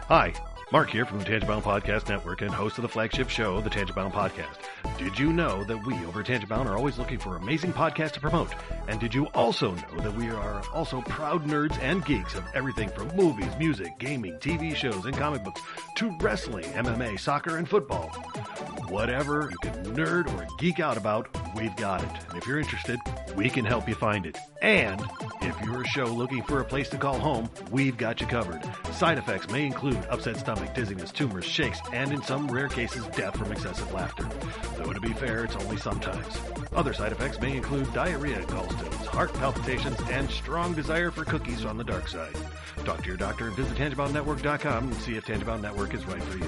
Hi, Mark here from the Tangibound Podcast Network and host of the flagship show, the Tangibound Podcast. Did you know that we over at Tangibound are always looking for amazing podcasts to promote? And did you also know that we are also proud nerds and geeks of everything from movies, music, gaming, TV shows, and comic books to wrestling, MMA, soccer, and football? Whatever you can nerd or geek out about, we've got it. And if you're interested, we can help you find it. And if you're a show looking for a place to call home, we've got you covered. Side effects may include upset stomach, dizziness, tumors, shakes, and in some rare cases, death from excessive laughter. Though to be fair, it's only sometimes. Other side effects may include diarrhea, gallstones, heart palpitations, and strong desire for cookies on the dark side. Talk to your doctor and visit TangiboundNetwork.com and see if Tangibound Network is right for you.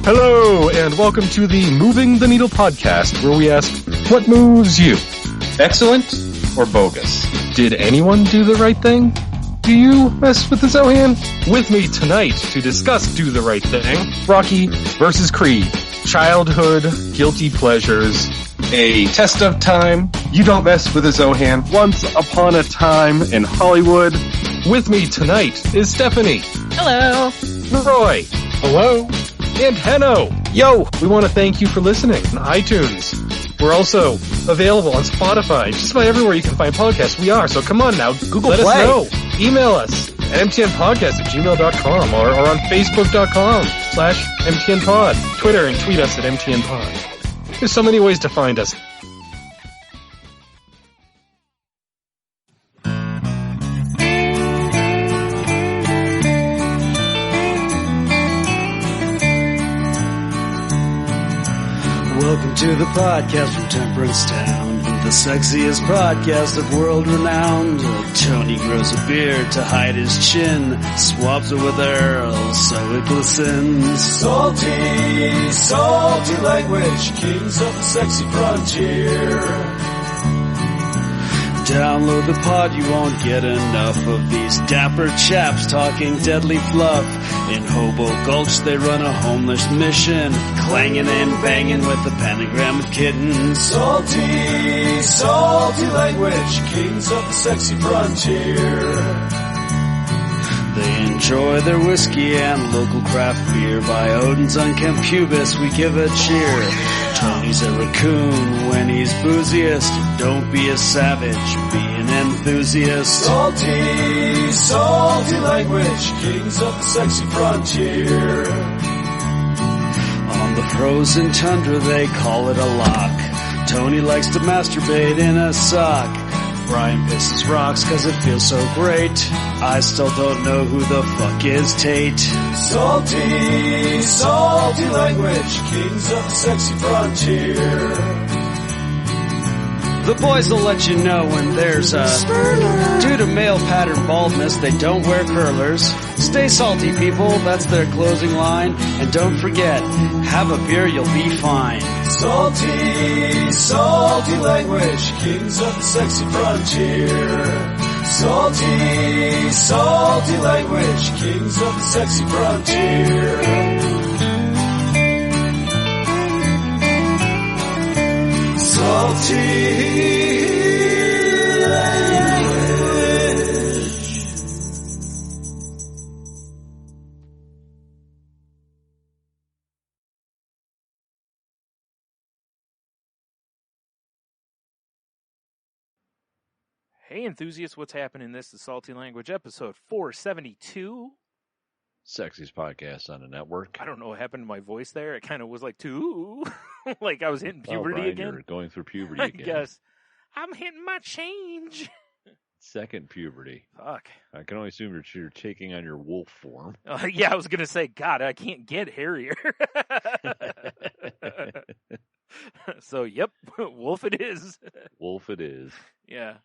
Hello, and welcome to the Moving the Needle podcast, where we ask, what moves you? Excellent or bogus? Did anyone do the right thing? Do you mess with the Zohan? With me tonight to discuss Do the Right Thing, Rocky versus Creed, childhood, guilty pleasures, a test of time, you don't mess with the Zohan, once upon a time in Hollywood. With me tonight is Stephanie. Hello. Roy. Hello. And Henno. Yo, we want to thank you for listening on iTunes. We're also available on Spotify, just about everywhere you can find podcasts. We are, so come on now, Google let Play. us know. Email us at mtnpodcast@gmail.com or on facebook.com/mtnpod. Twitter and tweet us at mtnpod. There's so many ways to find us. Welcome to the podcast from Temperance Town, the sexiest podcast of world renowned. Tony grows a beard to hide his chin, swaps it with Earl so it glistens. Salty, salty language, kings of the sexy frontier. Download the pod, you won't get enough of these dapper chaps talking deadly fluff. In Hobo Gulch they run a homeless mission, clanging and banging with the pentagram of kittens. Salty, salty language, kings of the sexy frontier. They enjoy their whiskey and local craft beer. By Odin's unkempt pubis we give a cheer. Tony's a raccoon when he's booziest. Don't be a savage, be an enthusiast. Salty, salty language, kings of the sexy frontier. On the frozen tundra they call it a lock. Tony likes to masturbate in a sock. Brian pisses rocks cause it feels so great. I still don't know who the fuck is Tate. Salty, salty language, kings of the sexy frontier. The boys will let you know when there's a due to male pattern baldness, they don't wear curlers. Stay salty, people, that's their closing line. And don't forget, have a beer, you'll be fine. Salty, salty language, kings of the sexy frontier. Salty, salty language, kings of the sexy frontier. Salty language. Hey enthusiasts, what's happening? This is Salty Language episode 472. Sexiest podcast on the network. I don't know what happened to my voice there. It kind of was like two, like I was hitting puberty Brian, again. You're going through puberty I again. guess I'm hitting my change. Second puberty. Fuck. I can only assume you're taking on your wolf form. Yeah, I was gonna say, God, I can't get hairier. So, yep, wolf it is. Wolf it is. Yeah.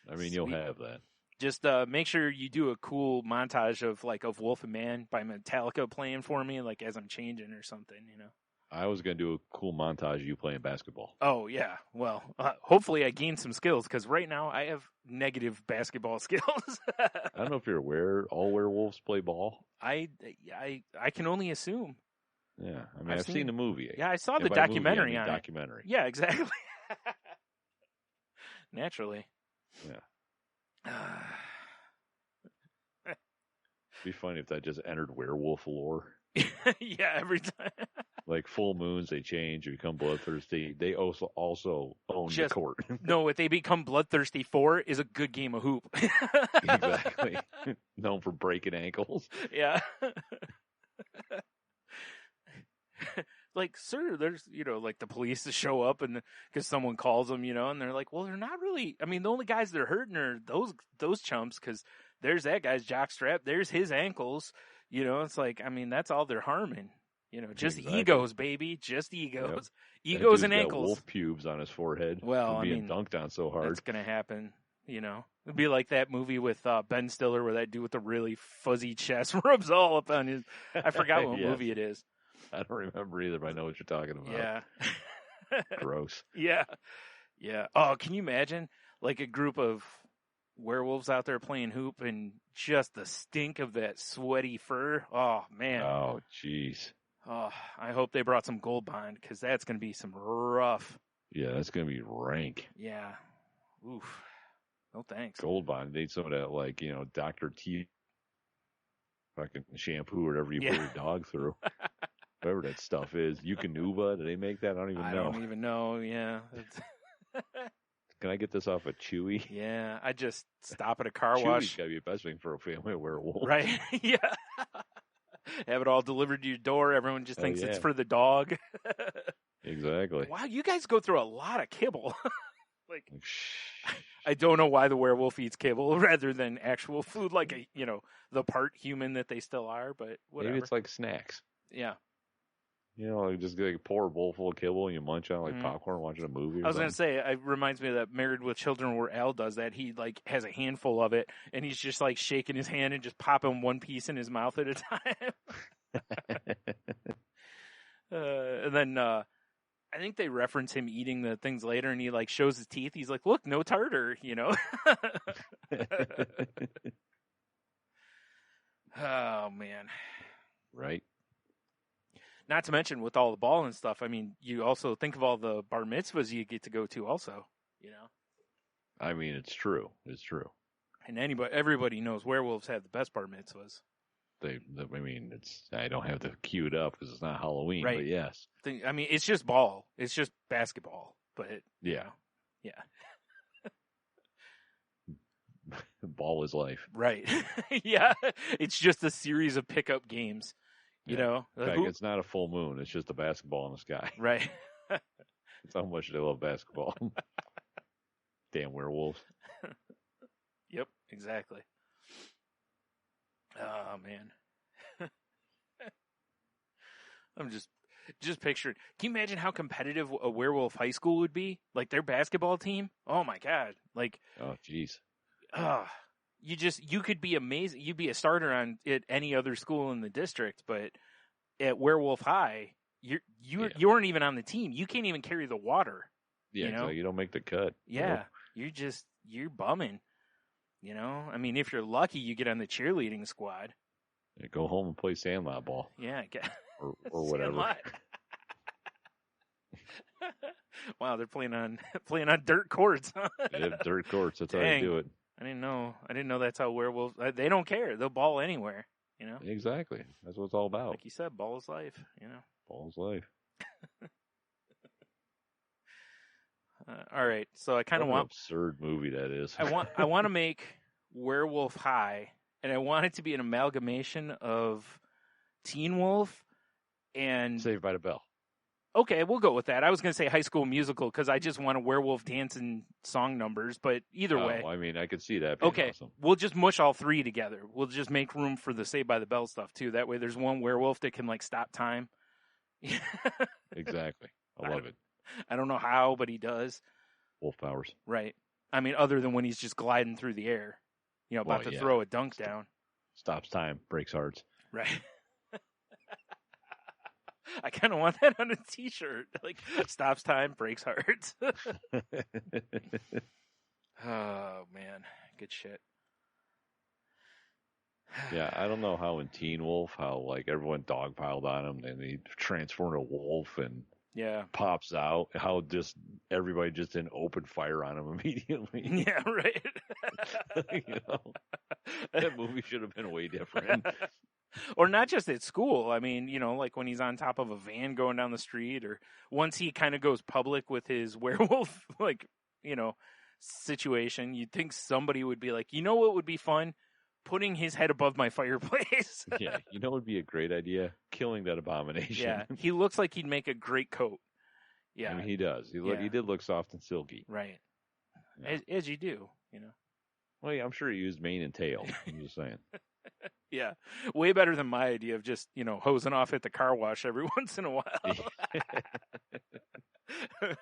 I mean, you'll Sweet. have that. Just make sure you do a cool montage of Wolf and Man by Metallica playing for me, like as I'm changing or something, you know. I was going to do a cool montage of you playing basketball. Oh, yeah. Well, hopefully I gain some skills, because right now I have negative basketball skills. I don't know if you're aware, all werewolves play ball. I can only assume. Yeah, I mean, I've seen the movie. Yeah, I saw And the by movie, documentary I mean on it. documentary. Yeah, exactly. Naturally. Yeah. It'd be funny if that just entered werewolf lore. Yeah, every time. Like full moons, they change, become bloodthirsty. They also own the court. No, what they become bloodthirsty for is a good game of hoop. Exactly. Known for breaking ankles. Yeah. Like, sir, there's, like the police to show up and because someone calls them, and they're like, well, they're not really. I mean, the only guys that are hurting are those chumps because there's that guy's jockstrap, there's his ankles. It's like, I mean, that's all they're harming. Just Exactly. egos, baby, just egos, Yep. egos That and dude's got ankles. wolf pubes on his forehead. Well, from being dunked on so hard. It's gonna happen. It'd be like that movie with Ben Stiller where that dude with the really fuzzy chest rubs all up on his. I forgot what Yes. movie it is. I don't remember either, but I know what you're talking about. Yeah. Gross. Yeah. Yeah. Oh, can you imagine like a group of werewolves out there playing hoop and just the stink of that sweaty fur? Oh, man. Oh, jeez. Oh, I hope they brought some Gold Bond because that's going to be some rough. Yeah, that's going to be rank. Yeah. Oof. No thanks. Gold Bond. Need some of that, like, Dr. T fucking shampoo or whatever you put your dog through. Whatever that stuff is. Eukanuba, do they make that? I don't even know. I don't even know, yeah. Can I get this off of Chewy? Yeah, I just stop at a car Chewy's wash. got to be the best thing for a family of werewolves. Right, yeah. Have it all delivered to your door. Everyone just thinks it's for the dog. Exactly. Wow, you guys go through a lot of kibble. Like, I don't know why the werewolf eats kibble rather than actual food, like the part human that they still are, but whatever. Maybe it's like snacks. Yeah. You just like pour a bowl full of kibble and you munch on like popcorn watching a movie. I was going to say, it reminds me of that Married with Children where Al does that. He like has a handful of it and he's just like shaking his hand and just popping one piece in his mouth at a time. And then I think they reference him eating the things later and he like shows his teeth. He's like, look, no tartar, Oh, man. Right. Not to mention with all the ball and stuff. I mean, you also think of all the bar mitzvahs you get to go to also, I mean, it's true. It's true. And everybody knows werewolves have the best bar mitzvahs. I mean, I don't have to queue it up because it's not Halloween, Right. but yes. I mean, it's just ball. It's just basketball, but Yeah. Yeah. Ball is life. Right. Yeah. It's just a series of pickup games, In fact, it's not a full moon. It's just a basketball in the sky. Right. That's how much they love basketball. Damn werewolves. Yep, exactly. Oh, man. I'm just picturing. Can you imagine how competitive a werewolf high school would be? Like their basketball team? Oh, my God. Like, Oh, jeez. You could be amazing. You'd be a starter at any other school in the district, but at Werewolf High, you weren't even on the team. You can't even carry the water. Yeah, so you don't make the cut. Yeah, you're bumming. I mean, if you're lucky, you get on the cheerleading squad. Yeah, go home and play sandlot ball. Yeah, or whatever. Sandlot. Wow, they're playing on dirt courts. They have dirt courts. That's how Dang. they do it. I didn't know that's how werewolves. They don't care. They'll ball anywhere. Exactly. That's what it's all about. Like you said, ball is life. Ball is life. All right, so I kind of What an want absurd movie that is. I want to make Werewolf High, and I want it to be an amalgamation of Teen Wolf and Saved by the Bell. Okay, we'll go with that. I was going to say High School Musical because I just want a werewolf dancing song numbers, but either way. I mean, I could see that being Okay, awesome. we'll just mush all three together. We'll just make room for the Saved by the Bell stuff too. That way, there's one werewolf that can like stop time. Exactly. I love it. I don't know how, but he does. Wolf powers. Right. I mean, other than when he's just gliding through the air, about to throw a dunk down. Stops time, breaks hearts. Right. I kind of want that on a T-shirt. Like, stops time, breaks hearts. Oh, man. Good shit. Yeah, I don't know how in Teen Wolf, how like everyone dogpiled on him and he transformed a wolf and Yeah. pops out, how just everybody just didn't open fire on him immediately. Yeah, right. You know, that movie should have been way different. Or not just at school. I mean, like when he's on top of a van going down the street, or once he kind of goes public with his werewolf, like, situation, you'd think somebody would be like, what would be fun? Putting his head above my fireplace. Yeah, what would be a great idea? Killing that abomination. Yeah, he looks like he'd make a great coat. Yeah. I mean, he does. He did look soft and silky. Right. Yeah. As you do, Well, yeah, I'm sure he used mane and tail. I'm just saying. Yeah, way better than my idea of just, hosing off at the car wash every once in a while. I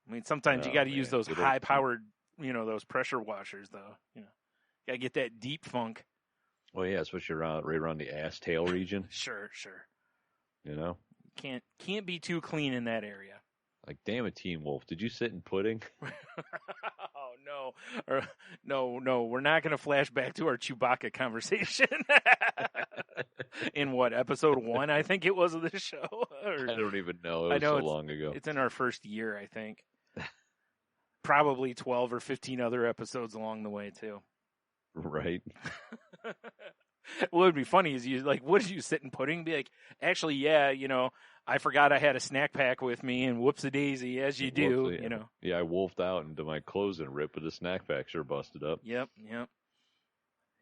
mean, sometimes you got to use those high-powered, those pressure washers, though. Got to get that deep funk. Well, yeah, especially right around the ass tail region. Sure. Can't be too clean in that area. Like, damn it, Teen Wolf, did you sit in pudding? Oh, no. No, we're not going to flash back to our Chewbacca conversation. In what, episode 1, I think it was, of this show? Or, I don't even know. It was so long ago. It's in our first year, I think. Probably 12 or 15 other episodes along the way, too. Right. What would be funny is what did you sit in pudding? Be like, actually, yeah, I forgot I had a snack pack with me, and whoops-a-daisy, as you do, Yeah, I wolfed out into my clothes and ripped, but the snack pack sure busted up. Yep.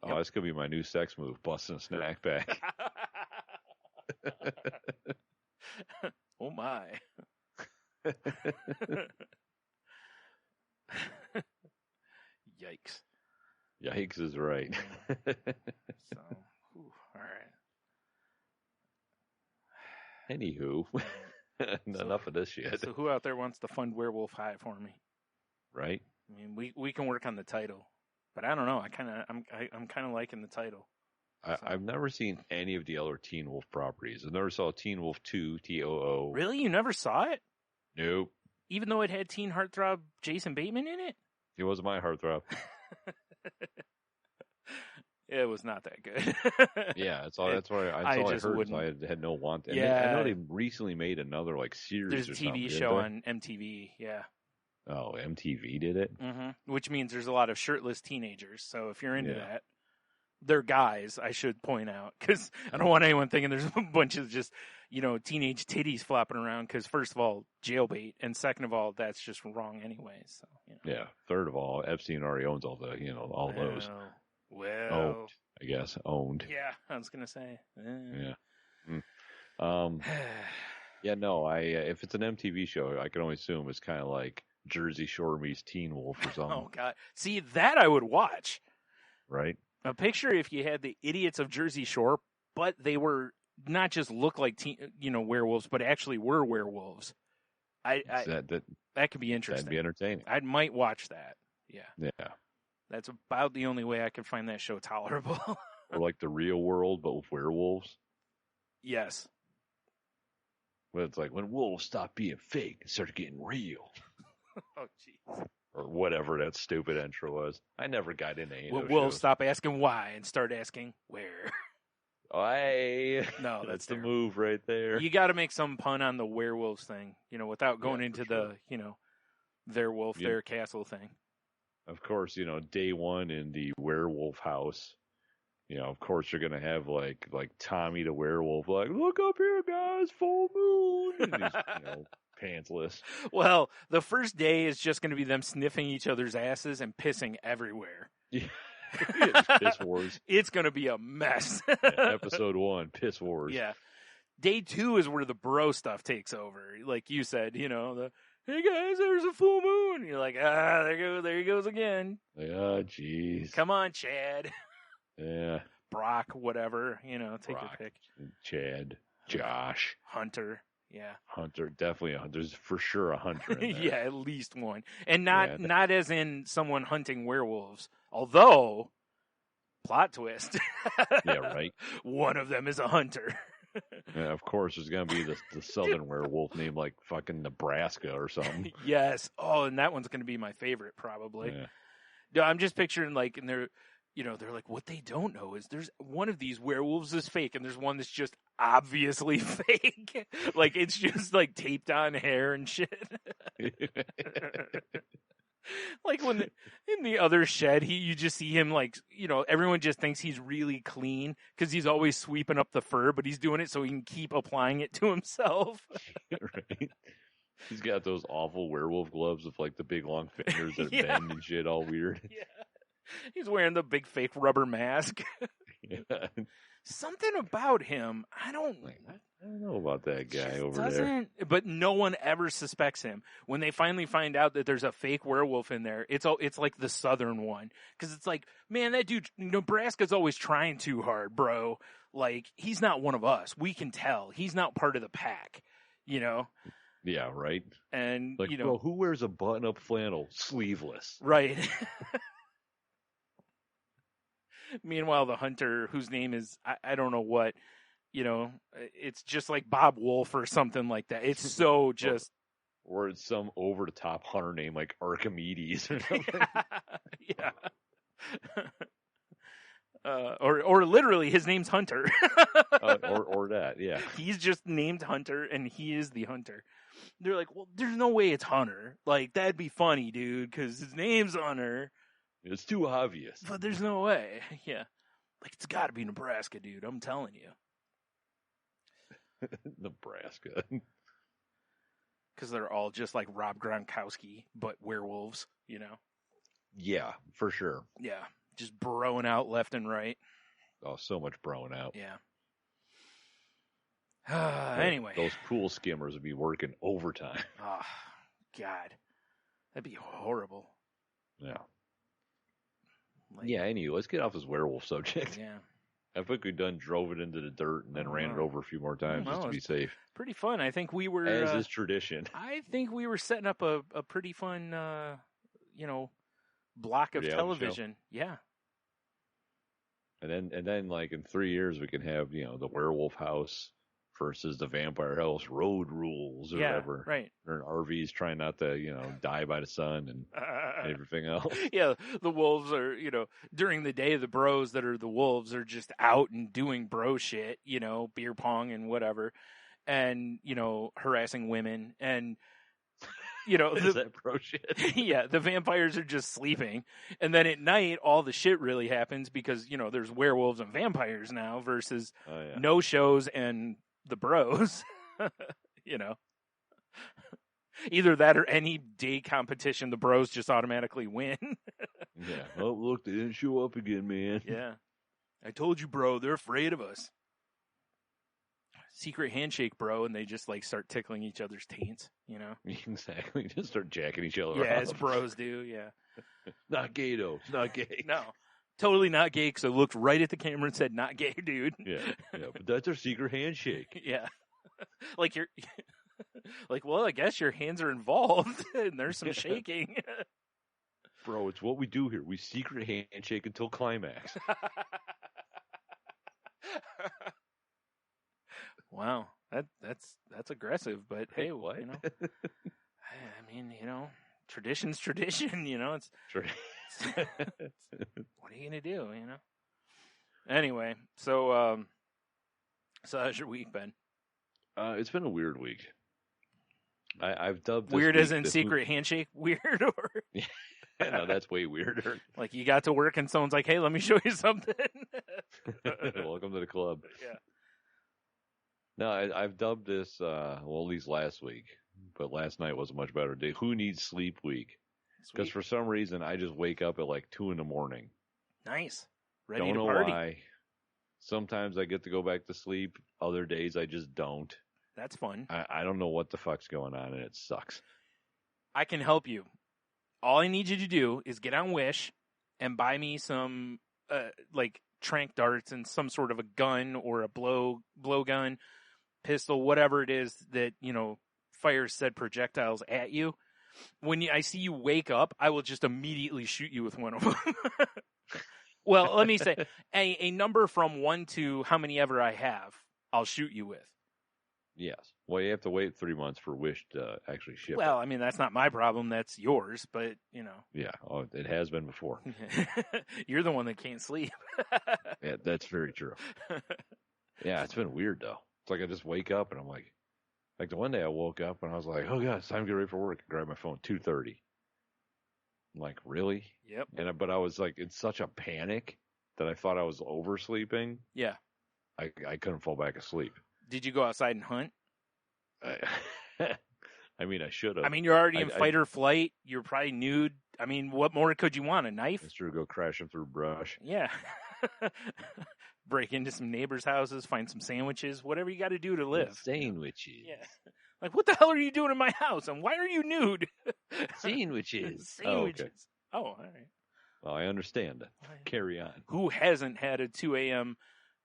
Oh, that's going to be my new sex move, busting a snack pack. Oh, my. Yikes. Yikes is right. So, all right. Anywho, enough of this shit. So who out there wants to fund Werewolf High for me? Right. I mean, we can work on the title, but I don't know. I'm kind of liking the title. I've never seen any of the other Teen Wolf properties. I never saw Teen Wolf 2, TOO. Really? You never saw it? Nope. Even though it had teen heartthrob Jason Bateman in it? It wasn't my heartthrob. It was not that good. Yeah, that's why I heard. So I had no want. And I know they recently made another series. There's a TV show on MTV. Yeah. Oh, MTV did it. Mm-hmm. Which means there's a lot of shirtless teenagers. So if you're into that, they're guys. I should point out, because I don't want anyone thinking there's a bunch of just teenage titties flopping around. Because first of all, jailbait, and second of all, that's just wrong anyway. So yeah. Third of all, Epstein already owns all the all those. Well, owned, I guess owned. Yeah, I was gonna say. Yeah. Yeah. No. If it's an MTV show, I can only assume it's kind of like Jersey Shore meets Teen Wolf or something. Oh God! See, that I would watch. Right. A picture if you had the idiots of Jersey Shore, but they were not just look like werewolves, but actually were werewolves. That could be interesting. That'd be entertaining. I might watch that. Yeah. Yeah. That's about the only way I can find that show tolerable. Or like The Real World, but with werewolves. Yes. But it's like when wolves stop being fake and started getting real. Oh, jeez. Or whatever that stupid intro was. I never got into any of those wolves shows. Stop asking why and start asking where. No, that's the move right there. You got to make some pun on the werewolves thing, without going into the, their wolf, their castle thing. Of course, day one in the werewolf house, of course you're going to have like Tommy the werewolf, like, look up here, guys, full moon. And he's, pantsless. Well, the first day is just going to be them sniffing each other's asses and pissing everywhere. Yeah. It's piss wars. It's going to be a mess. Episode 1, piss wars. Yeah. Day 2 is where the bro stuff takes over. Like you said, the, hey guys, there's a full moon. You're like, there he goes again. Like, oh, jeez. Come on, Chad. Yeah. Brock, whatever, take your pick. Chad, Josh. Hunter. Yeah. Hunter, definitely a hunter. There's for sure a hunter in there. Yeah, at least one. And not as in someone hunting werewolves. Although, plot twist. Yeah, right. One of them is a hunter. Yeah, of course, there's going to be the southern werewolf named like fucking Nebraska or something. Yes. Oh, and that one's going to be my favorite, probably. Yeah. No, I'm just picturing and they're, they're like, what they don't know is there's one of these werewolves is fake, and there's one that's just obviously fake. Like, it's just, like, taped on hair and shit. Like, when in the other shed, you just see him, like, everyone just thinks he's really clean because he's always sweeping up the fur, but he's doing it so he can keep applying it to himself. Right. He's got those awful werewolf gloves with, like, the big long fingers that bend and shit, all weird. Yeah. He's wearing the big fake rubber mask. Yeah. Something about him, I don't know about that guy over there. But no one ever suspects him. When they finally find out that there's a fake werewolf in there, it's like the southern one. Because it's like, man, that dude, Nebraska's always trying too hard, bro. Like, he's not one of us. We can tell. He's not part of the pack, Yeah, right. And, like, bro, who wears a button-up flannel sleeveless? Right. Meanwhile, the hunter, whose name is, I don't know what, it's just like Bob Wolf or something like that. It's so just... Or it's some over-the-top hunter name like Archimedes or something. Yeah. Or literally, his name's Hunter. or that, yeah. He's just named Hunter, and he is the hunter. They're like, well, there's no way it's Hunter. Like, that'd be funny, dude, because his name's Hunter. It's too obvious. But there's no way. Yeah. Like, it's got to be Nebraska, dude. I'm telling you. Nebraska. Because they're all just like Rob Gronkowski, but werewolves, Yeah, for sure. Yeah. Just broing out left and right. Oh, so much broing out. Yeah. Anyway. Those pool skimmers would be working overtime. Oh, God. That'd be horrible. Yeah. Like, yeah, anyway, let's get off this werewolf subject. Yeah. I think we drove it into the dirt and then ran it over a few more times just to be safe. Pretty fun. I think we were... As is tradition. I think we were setting up a pretty fun, block of television. Show. Yeah. And then, like, in 3 years, we can have, the werewolf house versus the vampire house road rules or whatever. Right. Or RVs trying not to, die by the sun and everything else. Yeah, the wolves are, during the day, the bros that are the wolves are just out and doing bro shit, beer pong and whatever, and, harassing women. And, Is that bro shit? Yeah, the vampires are just sleeping. And then at night, all the shit really happens because, there's werewolves and vampires now versus no shows and the bros, Either that or any day competition, the bros just automatically win. Yeah. Oh, look, they didn't show up again, man. Yeah. I told you, bro, they're afraid of us. Secret handshake, bro, and they just, like, start tickling each other's taints, Exactly. Just start jacking each other Yeah, up. as bros do, yeah. Not gay, though. It's not gay. No. Totally not gay, because I looked right at the camera and said, not gay, dude. Yeah, but that's our secret handshake. Yeah. Like, you're... Like, well, I guess your hands are involved, and there's some shaking. Bro, it's what we do here. We secret handshake until climax. Wow, that's aggressive, but hey, what? I mean, tradition's tradition. It's what are you gonna do? Anyway, so how's your week been? It's been a weird week. I've dubbed this weird week as in secret handshake weird, or no, that's way weirder. Like you got to work and someone's like, "Hey, let me show you something." Welcome to the club. Yeah. No, I've dubbed this at least last week, but last night was a much better day. Who needs sleep week? Because for some reason I just wake up at like 2 a.m. Nice. Ready don't to know party. why. Sometimes I get to go back to sleep. Other days I just don't. That's fun. I don't know what the fuck's going on, and it sucks. I can help you. All I need you to do is get on Wish and buy me some, like, tranq darts and some sort of a gun or a blow gun, pistol, whatever it is that, fires said projectiles at you. When I see you wake up, I will just immediately shoot you with one of them. Well, let me say, a number from 1 to how many ever I have, I'll shoot you with. Yes. Well, you have to wait 3 months for Wish to actually ship Well, it. I mean, that's not my problem. That's yours. But, Yeah. Oh, it has been before. you're the one that can't sleep. Yeah, that's very true. Yeah, it's been weird, though. It's like I just wake up and I'm like the one day I woke up and I was like, oh, God, it's time to get ready for work. I grabbed my phone, 2:30. I'm like, really? Yep. But I was like in such a panic that I thought I was oversleeping. Yeah. I couldn't fall back asleep. Did you go outside and hunt? I mean, I should have. I mean, you're already in fight or flight. You're probably nude. I mean, what more could you want? A knife? It's true. Go crashing through brush. Yeah. Break into some neighbors' houses, find some sandwiches, whatever you got to do to live. Sandwiches. Yeah. Like, what the hell are you doing in my house? And why are you nude? Sandwiches. Sandwiches. Oh, all right. Well, I understand. Carry on. Who hasn't had a 2 a.m.,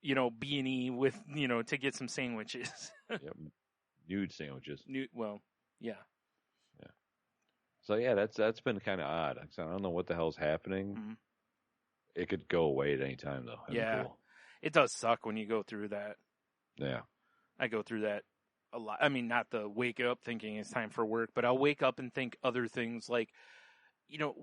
B&E with, to get some sandwiches? Yep. Nude sandwiches. Well, yeah. Yeah. So, yeah, that's been kind of odd. I don't know what the hell's happening. Mm-hmm. It could go away at any time, though. That'd be cool. It does suck when you go through that. Yeah. I go through that a lot. I mean, not the wake up thinking it's time for work, but I'll wake up and think other things like,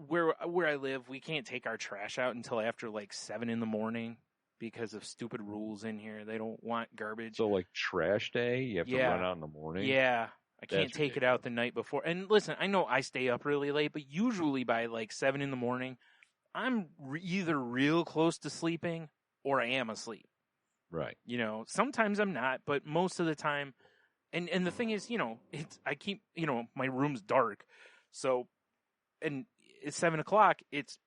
where I live, we can't take our trash out until after like 7 a.m. because of stupid rules in here. They don't want garbage. So like trash day, you have to run out in the morning? Yeah. I can't That's take it out the night before. And listen, I know I stay up really late, but usually by like 7 a.m, I'm either real close to sleeping or I am asleep. Right. Sometimes I'm not, but most of the time, and the thing is, I keep, my room's dark. So, and it's 7 o'clock. It's,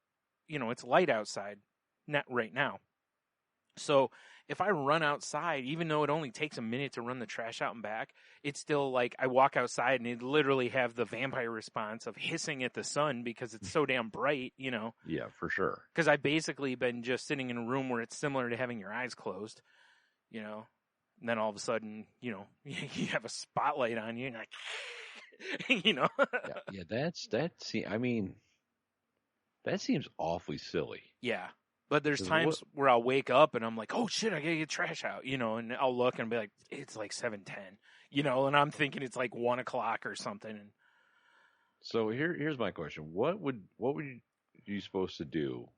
it's light outside, not right now. So if I run outside, even though it only takes a minute to run the trash out and back, it's still like I walk outside and it literally have the vampire response of hissing at the sun because it's so damn bright, Yeah, for sure. Because I've basically been just sitting in a room where it's similar to having your eyes closed, and then all of a sudden, you have a spotlight on you and you're like, Yeah, that seems awfully silly. Yeah. But there's times where I'll wake up and I'm like, oh shit, I gotta get trash out, and I'll look and be like, it's like 7:10, and I'm thinking it's like 1 o'clock or something. And so here's my question: what would you supposed to do?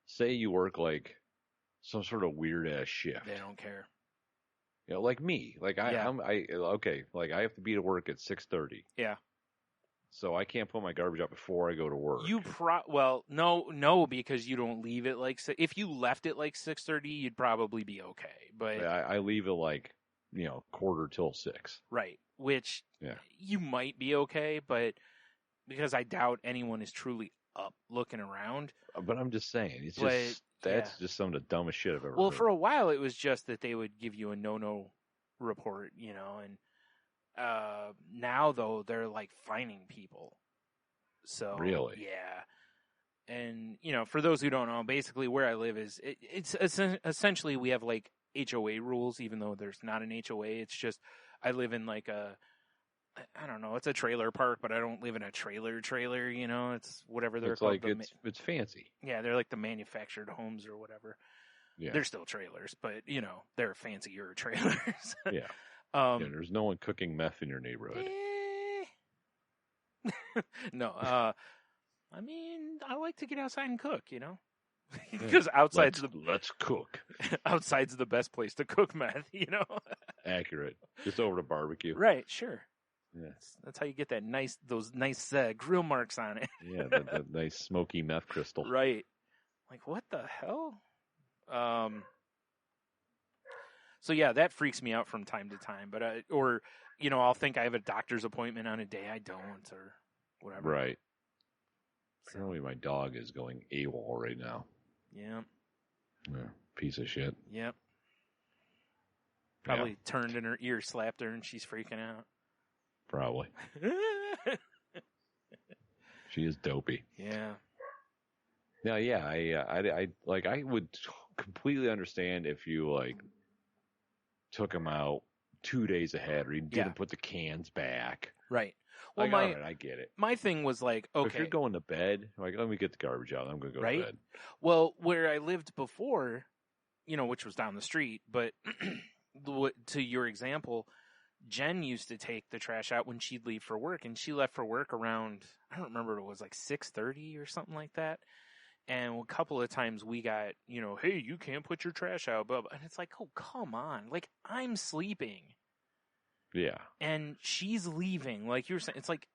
Say you work like some sort of weird ass shift. They don't care. Like me. Like I have to be to work at 6:30. Yeah. So I can't put my garbage out before I go to work. No, because you don't leave it like if you left it like 6:30, you'd probably be okay. But I leave it like 6:15. Right, which you might be okay, but because I doubt anyone is truly up looking around. But I'm just saying, that's just some of the dumbest shit I've ever heard. Well, for a while it was just that they would give you a no report, and. Now though they're like fining people. So really, yeah. And for those who don't know, basically where I live is it's essentially we have like HOA rules, even though there's not an HOA. It's just I live in like I don't know, it's a trailer park, but I don't live in a trailer. It's whatever they're called. Like it's fancy. Yeah, they're like the manufactured homes or whatever. Yeah, they're still trailers, but they're fancier trailers. Yeah. There's no one cooking meth in your neighborhood. No, I mean, I like to get outside and cook, because outside's let's cook. Outside's the best place to cook meth, Accurate. Just over to barbecue. Right, sure. Yeah. That's how you get those nice grill marks on it. Yeah, the nice smoky meth crystal. Right. Like, what the hell? So yeah, that freaks me out from time to time. But I'll think I have a doctor's appointment on a day I don't, or whatever. Right. Apparently, my dog is going AWOL right now. Yeah. Piece of shit. Yep. Probably turned in her ear, slapped her, and she's freaking out. Probably. She is dopey. Yeah. Now, yeah, I would completely understand if you took them out 2 days ahead, or you didn't put the cans back. Right. Well, all right, I get it. My thing was like, okay, if you're going to bed, let me get the garbage out. I'm going to go to bed. Well, where I lived before, which was down the street, but to your example, Jen used to take the trash out when she'd leave for work, and she left for work around, I don't remember, it was like 6:30 or something like that. And a couple of times we got, hey, you can't put your trash out, blah, blah. And it's like, oh, come on. Like, I'm sleeping. Yeah. And she's leaving. Like you were saying, it's like,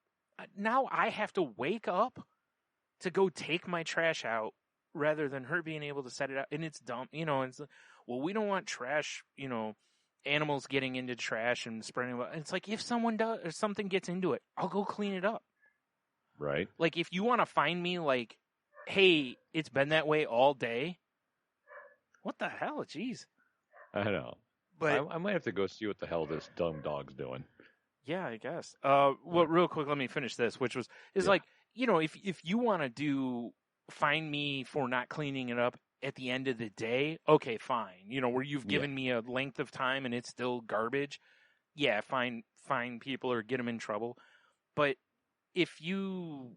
now I have to wake up to go take my trash out rather than her being able to set it out. And it's dumb. It's, well, we don't want trash, animals getting into trash and spreading it. It's like, if someone does, or something gets into it, I'll go clean it up. Right. Like, if you want to find me, like, hey, it's been that way all day. What the hell? Jeez. I know. But I might have to go see what the hell this dumb dog's doing. Yeah, I guess. Well, real quick, let me finish this, which is like, if you want to find me for not cleaning it up at the end of the day, okay, fine. Where you've given me a length of time and it's still garbage. Yeah, fine people or get them in trouble. But if you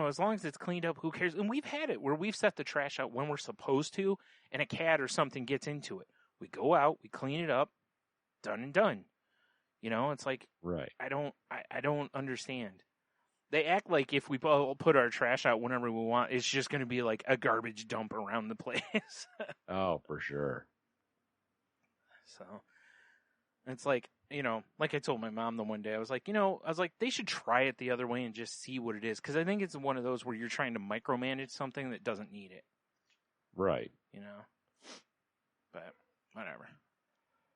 as long as it's cleaned up, who cares? And we've had it where we've set the trash out when we're supposed to, and a cat or something gets into it. We go out, we clean it up, done and done. It's like, right. I don't understand. They act like if we all put our trash out whenever we want, it's just going to be like a garbage dump around the place. Oh, for sure. So it's like, like I told my mom the one day, I was like, they should try it the other way and just see what it is. Because I think it's one of those where you're trying to micromanage something that doesn't need it. Right. But whatever.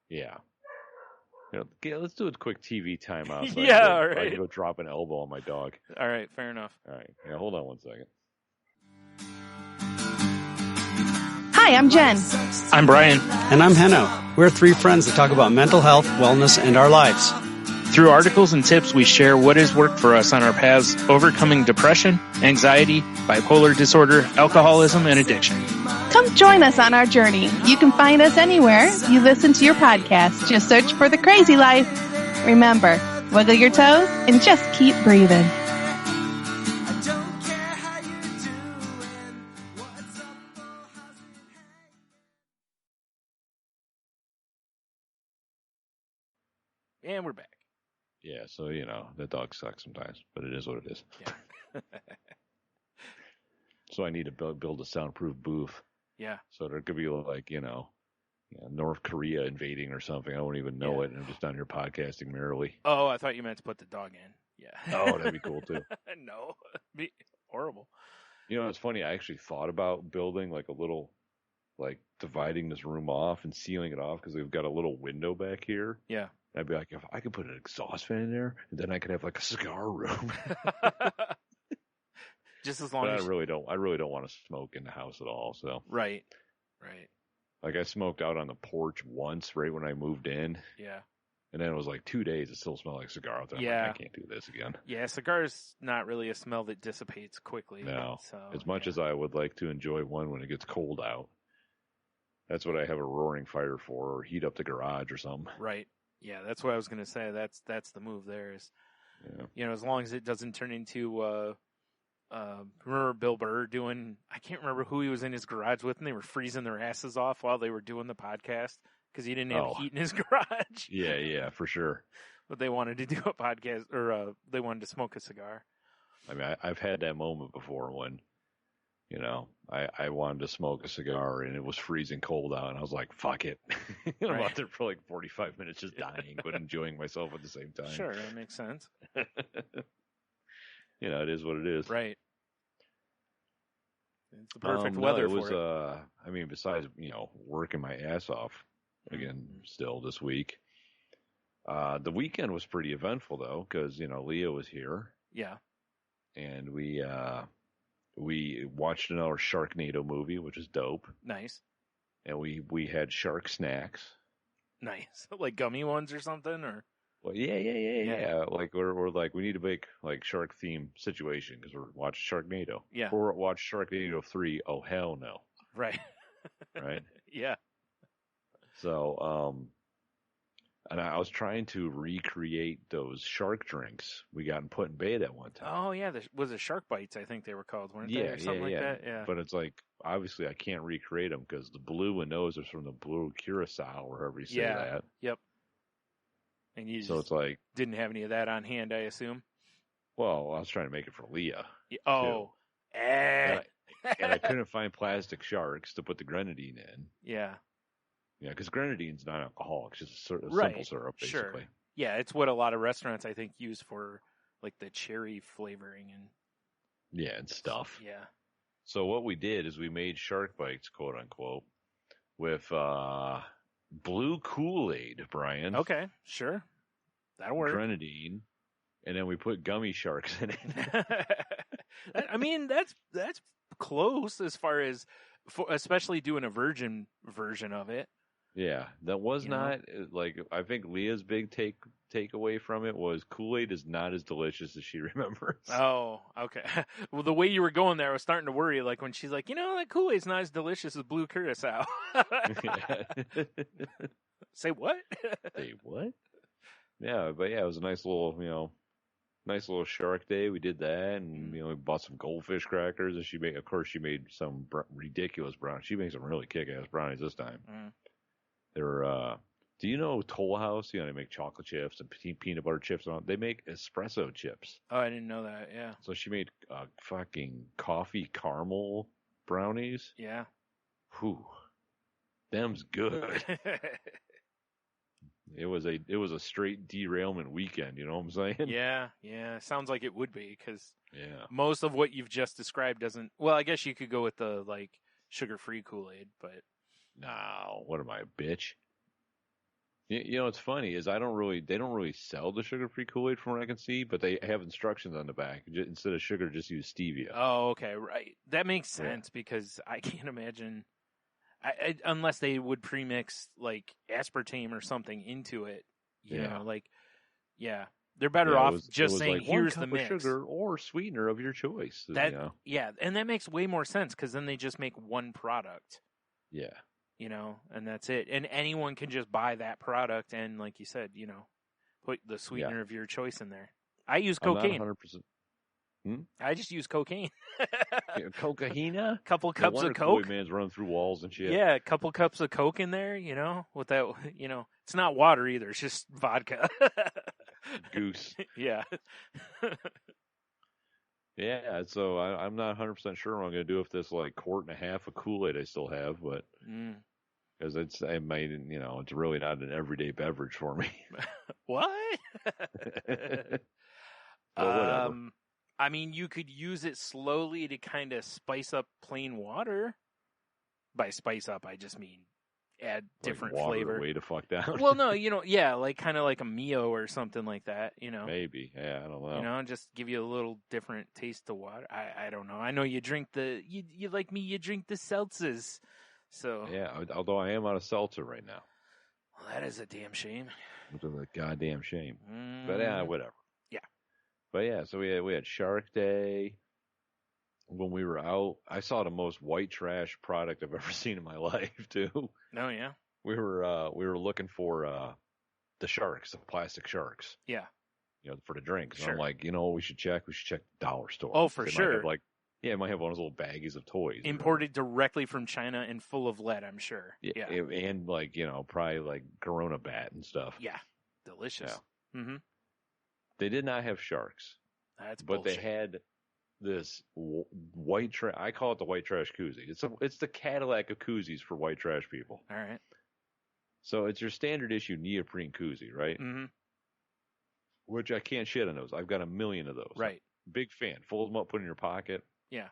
Yeah. Let's do a quick TV timeout. So all right. I can go drop an elbow on my dog. All right, fair enough. All right. Yeah, hold on one second. Hi, I'm Jen. I'm Brian. And I'm Henno. We're three friends that talk about mental health, wellness, and our lives. Through articles and tips, we share what has worked for us on our paths overcoming depression, anxiety, bipolar disorder, alcoholism, and addiction. Come join us on our journey. You can find us anywhere you listen to your podcast. Just search for The Crazy Life. Remember, wiggle your toes and just keep breathing. And we're back. Yeah, so, that dog sucks sometimes, but it is what it is. Yeah. So I need to build a soundproof booth. Yeah. So there could be like, North Korea invading or something. I won't even know it. And I'm just down here podcasting merrily. Oh, I thought you meant to put the dog in. Yeah. Oh, that'd be cool too. No, it'd be horrible. It's funny. I actually thought about building like a little, like dividing this room off and sealing it off because we've got a little window back here. Yeah. I'd be like, if I could put an exhaust fan in there, and then I could have like a cigar room. Just as long but as I really don't want to smoke in the house at all. So right. Like I smoked out on the porch once, right when I moved in. Yeah. And then it was like 2 days. It still smelled like cigar out there. Yeah. Like, I can't do this again. Yeah, cigar's not really a smell that dissipates quickly. No. So, as much as I would like to enjoy one when it gets cold out, that's what I have a roaring fire for, or heat up the garage or something. Right. Yeah, that's what I was going to say. That's the move there is, as long as it doesn't turn into, remember Bill Burr I can't remember who he was in his garage with, and they were freezing their asses off while they were doing the podcast because he didn't have heat in his garage. Yeah, for sure. But they wanted to do a podcast, or they wanted to smoke a cigar. I mean, I've had that moment before when, I wanted to smoke a cigar and it was freezing cold out, and I was like, fuck it. I'm out there for like 45 minutes just dying, but enjoying myself at the same time. Sure, that makes sense. It is what it is. Right. It's the perfect weather for it. I mean, besides, working my ass off again still this week, the weekend was pretty eventful though, because, Leah was here. Yeah. And we watched another Sharknado movie, which is dope. Nice. And we had shark snacks. Nice. Like gummy ones or something, or? Well, yeah. Like we're like, we need to make like shark theme situation because we're watching Sharknado. Yeah. Or watch Sharknado 3. Oh hell no. Right. Right. Yeah. So and I was trying to recreate those shark drinks we got in Put in Bay that one time. Oh yeah, was it Shark Bites? I think they were called, weren't they? Or something like that. Yeah. But it's like obviously I can't recreate them because the blue in those is from the blue Curacao, or however you say that. Yep. And you So just it's like, didn't have any of that on hand, I assume. well, I was trying to make it for Leah. Oh, And I couldn't find plastic sharks to put the grenadine in. Yeah. Yeah, because grenadine's non-alcoholic. It's just a Right. simple syrup, basically. Sure. Yeah, it's what a lot of restaurants, I think, use for like the cherry flavoring and Yeah, and stuff. yeah. So what we did is we made shark bites, quote unquote, with blue Kool-Aid, Brian. Okay, sure. That'll work. Grenadine, and then we put gummy sharks in it. I mean, that's close as far as, especially doing a virgin version of it. Yeah, that was You know? not like I think Leah's big takeaway from it was Kool-Aid is not as delicious as she remembers. Oh, okay. Well, the way you were going there, I was starting to worry. Like when she's like, that Kool-Aid's not as delicious as blue curacao. Say what? Say what? Yeah, but yeah, it was a nice little shark day. We did that, and we bought some goldfish crackers, and she made some ridiculous brownies. She makes some really kick-ass brownies this time. Mm. They're do you know Toll House? They make chocolate chips and peanut butter chips and all. They make espresso chips. Oh, I didn't know that. Yeah. So she made fucking coffee caramel brownies. Yeah. Whew. Them's good. It was a straight derailment weekend, you know what I'm saying? Yeah. Sounds like it would be because Yeah. most of what you've just described doesn't. Well, I guess you could go with the like sugar-free Kool-Aid, but No, what am I, a bitch? What's funny is they don't really sell the sugar-free Kool-Aid from what I can see, but they have instructions on the back. Instead of sugar, just use stevia. oh, okay, right. That makes sense because I can't imagine, unless they would premix like aspartame or something into it. You know, like, yeah, they're better off just saying, like, "Here's one the cup of mix." sugar or sweetener of your choice. Yeah, and that makes way more sense because then they just make one product. Yeah. And that's it. And anyone can just buy that product and, like you said, put the sweetener of your choice in there. I use cocaine. 100%. I just use cocaine. Cocaina? Couple cups of Coke. Kool-Aid Man's running through walls and shit. Yeah, a couple cups of Coke in there, with that, it's not water either. It's just vodka. Goose. Yeah. Yeah, so I'm not 100% sure what I'm going to do with this, like, quart and a half of Kool-Aid I still have, but because it's really not an everyday beverage for me. What? Whatever. I mean, you could use it slowly to kind of spice up plain water. By spice up, I just mean add different like water flavor. Way to fuck down. Well, no, like kind of like a Mio or something like that, Maybe, yeah, I don't know. Just give you a little different taste to water. I don't know. I know you drink you like me, you drink the seltzers. So yeah, although I am out of seltzer right now. Well, that is a damn shame. Which is a goddamn shame. But yeah, whatever. Yeah. But yeah, so we had Shark Day. When we were out, I saw the most white trash product I've ever seen in my life too. Oh yeah. We were looking for the sharks, the plastic sharks. Yeah. For the drinks. Sure. And I'm like, we should check the dollar store. Oh, for They sure. might have it might have one of those little baggies of toys. Imported directly from China and full of lead, I'm sure. Yeah. And probably like Corona bat and stuff. Yeah. Delicious. Yeah. Mm-hmm. They did not have sharks. That's but bullshit. They had this white trash. I call it the white trash koozie. It's the Cadillac of koozies for white trash people. All right. So it's your standard issue neoprene koozie, right? Mm-hmm. Which I can't shit on those. I've got a million of those. Right. Big fan. Fold them up, put in your pocket. Yeah.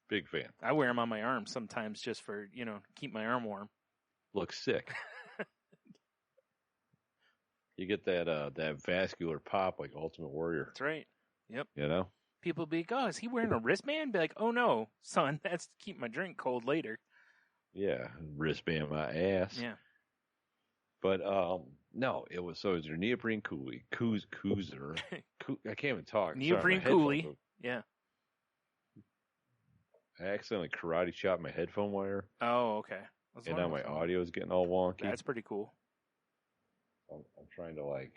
Big fan. I wear them on my arm sometimes just for, keep my arm warm. Looks sick. You get that vascular pop like Ultimate Warrior. That's right. Yep. People be like, oh, is he wearing a wristband? Be like, oh no, son, that's to keep my drink cold later. Yeah, wristband my ass. Yeah. But no, it was your neoprene koozer. I can't even talk. Neoprene coolie. Yeah. I accidentally karate chopped my headphone wire. Oh, okay. And now my audio is getting all wonky. That's pretty cool. I'm trying to I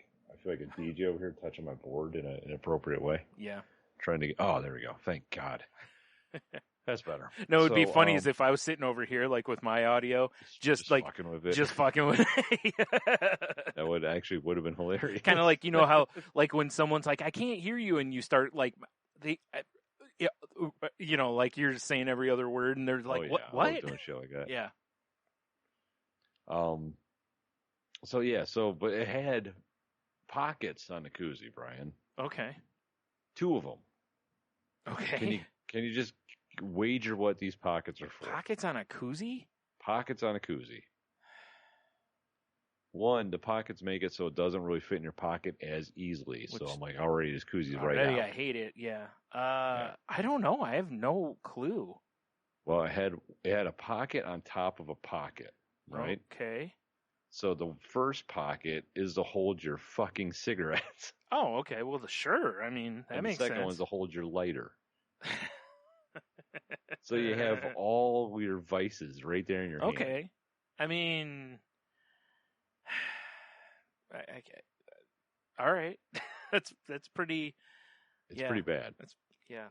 feel like a DJ over here touching my board in an inappropriate way. Yeah. Trying to oh, there we go. Thank God. That's better. No, it'd be funny as if I was sitting over here, like with my audio, just like fucking with it. just fucking with it. That would have been hilarious. Kind of like, you know how, like when someone's like, I can't hear you, and you start like, you know, like you're just saying every other word, and they're like, what? I was doing shit like that. Yeah. But it had pockets on the koozie, Brian. Okay. 2 of them. Okay. Can you just wager what these pockets are for? Pockets on a koozie? Pockets on a koozie. 1, the pockets make it so it doesn't really fit in your pocket as easily. So I'm like, already this koozie's right out. I hate it. Yeah. I don't know. I have no clue. Well, it had a pocket on top of a pocket, right? Okay. So the first pocket is to hold your fucking cigarettes. Oh, okay. Well, sure. I mean, that makes sense. The second one's to hold your lighter. So you have all your vices right there in your hand. Okay. I mean, all right. That's pretty. It's pretty bad. Yeah.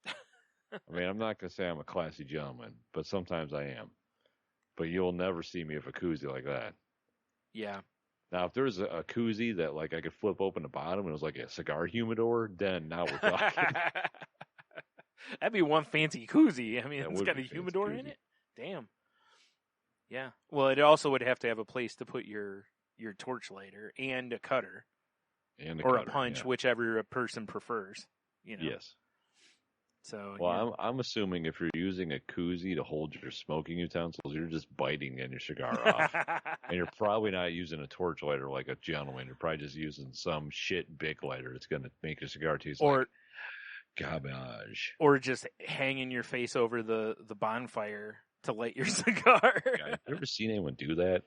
I mean, I'm not gonna say I'm a classy gentleman, but sometimes I am. But you'll never see me with a koozie like that. Yeah. Now, if there's a koozie that like I could flip open the bottom and it was like a cigar humidor, then now we're talking. That'd be one fancy koozie. I mean, it's got a humidor koozie in it. Damn. Yeah. Well, it also would have to have a place to put your torch lighter and a cutter, or a punch, whichever a person prefers. You know. Yes. So. Well, I'm assuming if you're using a koozie to hold your smoking utensils, you're just biting your cigar off, and you're probably not using a torch lighter like a gentleman. You're probably just using some shit Bic lighter that's going to make your cigar taste like garbage. Or just hanging your face over the bonfire to light your cigar. God, have you ever seen anyone do that?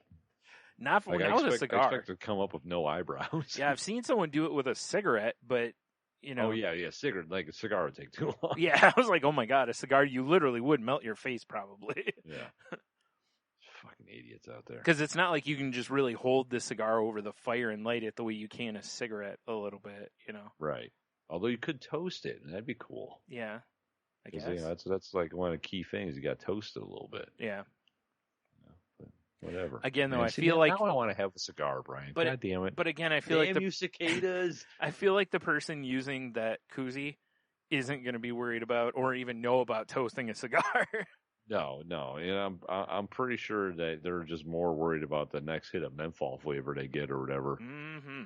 Not for with a cigar. I expect to come up with no eyebrows. Yeah, I've seen someone do it with a cigarette, but you know. Oh yeah, cigarette. Like a cigar would take too long. Yeah, I was like, oh my god, a cigar! You literally would melt your face probably. Yeah. Fucking idiots out there. Because it's not like you can just really hold the cigar over the fire and light it the way you can a cigarette a little bit, you know. Right. Although you could toast it, and that'd be cool. Yeah, I guess. You know, that's like one of the key things. You got to toast it a little bit. Yeah. But whatever. Again, though, I feel like now I want to have a cigar, Brian. But, God damn it! But again, I feel like you cicadas. I feel like the person using that koozie isn't going to be worried about or even know about toasting a cigar. No, and I'm pretty sure that they're just more worried about the next hit of menthol flavor they get or whatever. Mm-hmm.